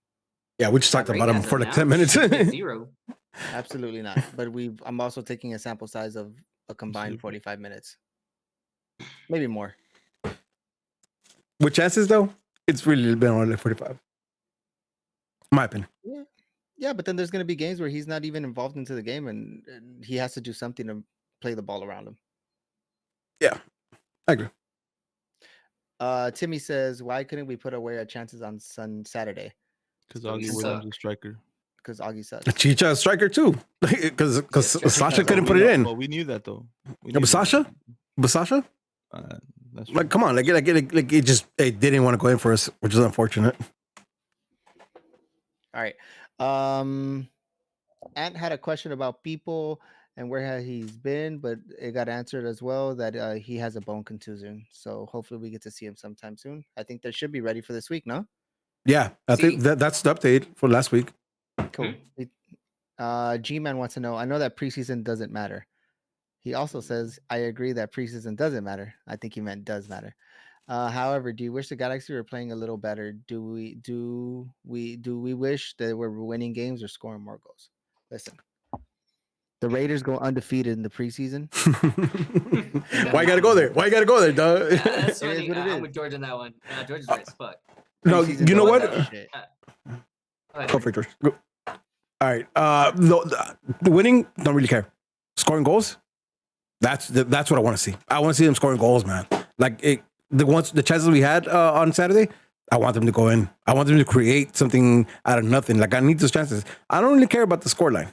Yeah, we just talked about him for like 10 minutes. 0. Absolutely not. But I'm also taking a sample size of a combined 45 minutes. Maybe more. With chances, though, it's really been only 45. My opinion. Yeah, but then there's going to be games where he's not even involved into the game and he has to do something to play the ball around him. Yeah, I agree. Timmy says, why couldn't we put away our chances on Saturday? Because Augie Williams is a striker. Because Augie sucks. Chicha is a striker too. Because Sasha couldn't put it in. Well, we knew that though. But Sasha? That's like, come on, like it just didn't want to go in for us, which is unfortunate. All right. Ant had a question about people and where he's been, but it got answered as well that he has a bone contusion. So hopefully we get to see him sometime soon. I think they should be ready for this week, no? Yeah, I think that's the update for last week. Cool. G-Man wants to know, I know that preseason doesn't matter. He also says, I agree that preseason doesn't matter. I think he meant does matter. However, do you wish the Galaxy were playing a little better? Do we wish that we're winning games or scoring more goals? Listen, the Raiders go undefeated in the preseason. Why you gotta go there? Why you gotta go there, dog? That's funny. I'm with George on that one. George is right as fuck. No, you know what? Go for it, George. Go. All right. The winning, don't really care. Scoring goals, that's what I want to see. I want to see them scoring goals, man. Like the chances we had on Saturday, I want them to go in. I want them to create something out of nothing. Like I need those chances. I don't really care about the scoreline,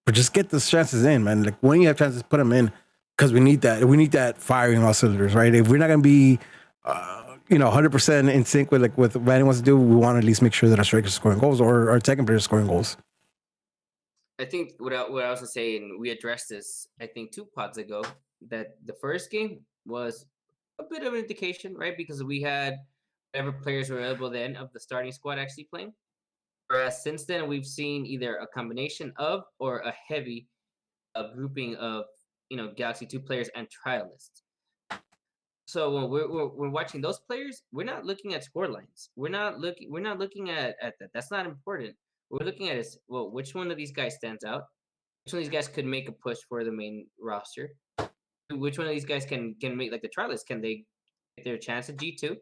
but just get those chances in, man. Like when you have chances, put them in because we need that. We need that firing all cylinders, right? If we're not gonna be 100% in sync with what Randy wants to do, we want to at least make sure that our strikers are scoring goals or our second players are scoring goals. I think what I was going to say, and we addressed this, I think 2 pods ago, that the first game was a bit of an indication, right? Because we had whatever players were available then of the starting squad actually playing. Whereas since then, we've seen either a combination of or a heavy grouping of Galaxy 2 players and trialists. So when we're watching those players, we're not looking at score lines. We're not looking at that. That's not important. What we're looking at is, well, which one of these guys stands out? Which one of these guys could make a push for the main roster? Which one of these guys can make, like the trialists, can they get their chance at G2?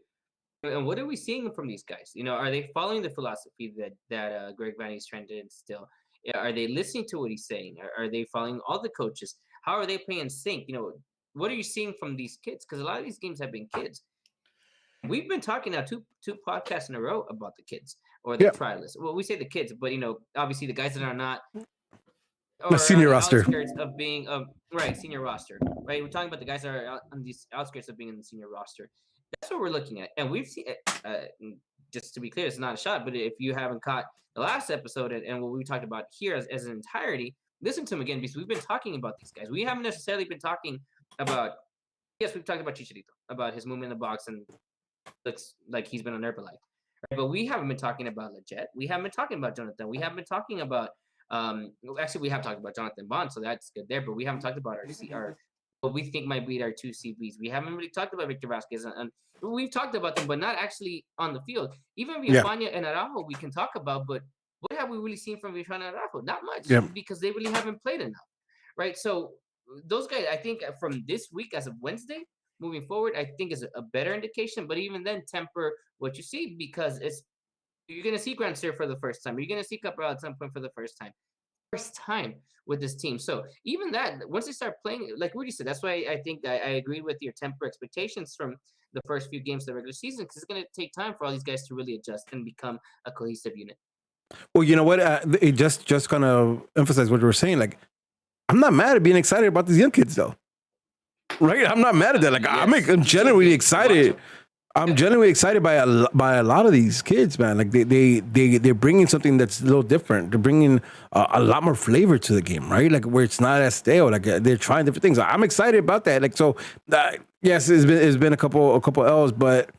And what are we seeing from these guys? Are they following the philosophy that Greg Vanney's trying to instill? Are they listening to what he's saying? Are they following all the coaches? How are they playing sync? What are you seeing from these kids? Because a lot of these games have been kids. We've been talking now two podcasts in a row about the kids or the trialists. Well, we say the kids, but obviously the guys that are not the senior roster of being senior roster. Right, we're talking about the guys that are on these outskirts of being in the senior roster. That's what we're looking at, and we've seen. Just to be clear, it's not a shot, but if you haven't caught the last episode and what we talked about here as an entirety, listen to them again, because we've been talking about these guys. We haven't necessarily been talking about. Yes, we've talked about Chicharito, about his movement in the box, and looks like he's been on Herbalife. Right? But we haven't been talking about Leggett. We haven't been talking about Jonathan. We haven't been talking about. Actually, we have talked about Jonathan Bond, so that's good there. But we haven't talked about our what we think might be our two CBs. We haven't really talked about Victor Vasquez, and we've talked about them, but not actually on the field. Even Villafania and Araujo, we can talk about, but what have we really seen from Villafania and Araujo? Not much, because they really haven't played enough, right? So those guys, I think, from this week as of Wednesday moving forward, I think is a better indication. But even then, temper what you see, because you're going to see Grandsir for the first time. You're going to see Cabral at some point for the first time with this team. So even that, once they start playing, like Rudy said, that's why I think I agreed with your temper expectations from the first few games of the regular season, because it's going to take time for all these guys to really adjust and become a cohesive unit. Well, you know what? It just kind of emphasize what you were saying. Like, I'm not mad at being excited about these young kids, though. Right? I'm not mad at that. Like, I'm genuinely excited. I'm genuinely excited by a lot of these kids, man. Like they're bringing something that's a little different. They're bringing a lot more flavor to the game, right? Like where it's not as stale. Like they're trying different things. I'm excited about that. Like so, yes, it's been a couple L's, but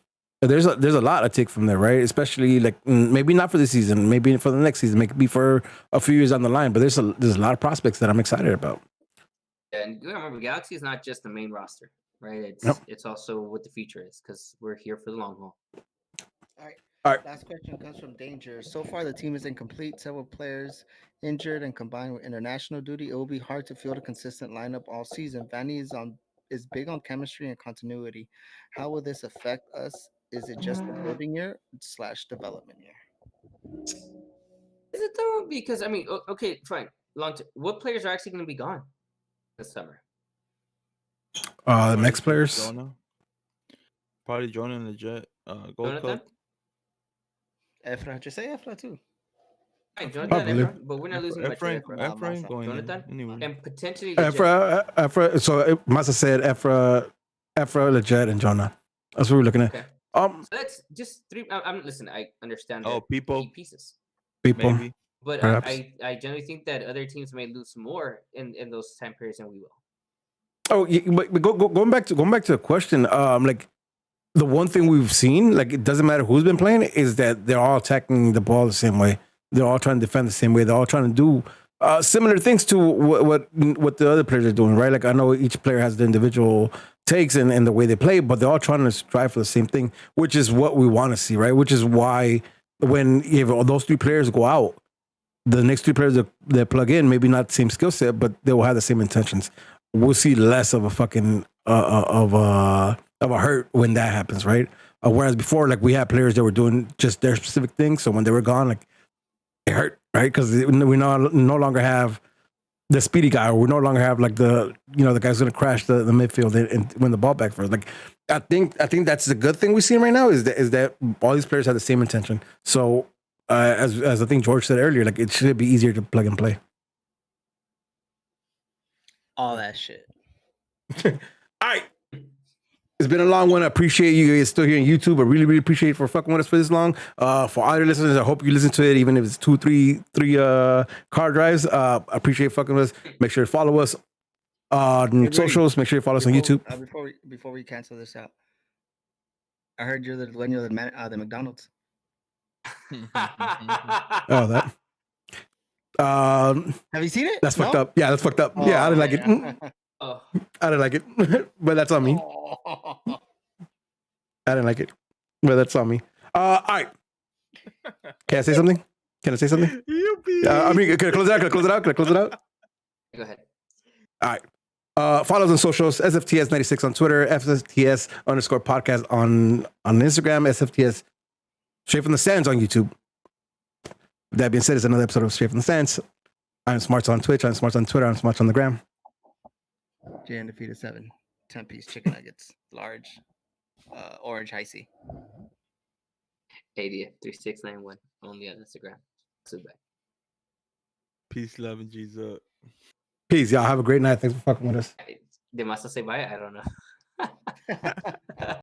there's a lot I take from there, right? Especially like maybe not for this season, maybe for the next season, maybe for a few years down the line. But there's a lot of prospects that I'm excited about. And you remember, Galaxy is not just the main roster. Right, it's also what the future is, because we're here for the long haul. All right. Last question comes from Danger. So far, the team is incomplete. Several players injured, and combined with international duty, it will be hard to field a consistent lineup all season. Vanney is big on chemistry and continuity. How will this affect us? Is it just a building year / development year? Is it though? Because I mean, okay, fine. What players are actually going to be gone this summer? The next players, probably Jonah and the Jet. Gold Cup. Efra, just say Efra too. Right, Jonathan, Efra, but we're not losing much. Efra going Jonathan, anyway. And potentially Efra. So Masa said Efra, Leggett, and Jonah. That's what we're looking at. Okay. So that's just three. Listen, I understand. People. Key pieces. People. Maybe. But I generally think that other teams may lose more in those time periods than we will. Oh, but going back to the question, like the one thing we've seen, like it doesn't matter who's been playing, is that they're all attacking the ball the same way. They're all trying to defend the same way. They're all trying to do similar things to what the other players are doing, right? Like I know each player has their individual takes and the way they play, but they're all trying to strive for the same thing, which is what we want to see, right? Which is why when those three players go out, the next three players that plug in, maybe not the same skill set, but they will have the same intentions. We'll see less of a fucking of a hurt when that happens, right? Whereas before, like we had players that were doing just their specific thing, so when they were gone, like it hurt, right? Because we no longer have the speedy guy, or we no longer have like the guy's gonna crash the midfield and win the ball back for us. Like I think that's the good thing we see right now is that all these players have the same intention. So as I think George said earlier, like it should be easier to plug and play. All that shit. All right. It's been a long one. I appreciate you guys still here on YouTube. I really, really appreciate you for fucking with us for this long. For all your listeners, I hope you listen to it, even if it's 2, 3 car drives. I appreciate fucking with us. Make sure to follow us on socials. Make sure you follow us on YouTube. Before we cancel this out, I heard you're the dueño of the McDonald's. Oh, that. Have you seen it? That's fucked No? up. Yeah, that's fucked up. Yeah, I didn't like it. Oh, I didn't like it, but that's on me. Oh. I didn't like it, but that's on me. All right. Can I say something? Can I say something? I mean, can I close it out? Can I close it out? Can I close it out? go ahead. All right. Follow us on socials, SFTS96 on Twitter, SFTS_podcast on Instagram, SFTS Straight from the Stands on YouTube. With that being said, it's another episode of Straight from the Stands. I'm Smarts on Twitch, I'm Smarts on Twitter, I'm Smarts on the gram. Jay undefeated 7. 10-piece chicken nuggets. Large. Orange high C. 80th3691 only on Instagram. Goodbye. Peace, love, and G's up. Peace, y'all. Have a great night. Thanks for fucking with us. De más a say bye? I don't know.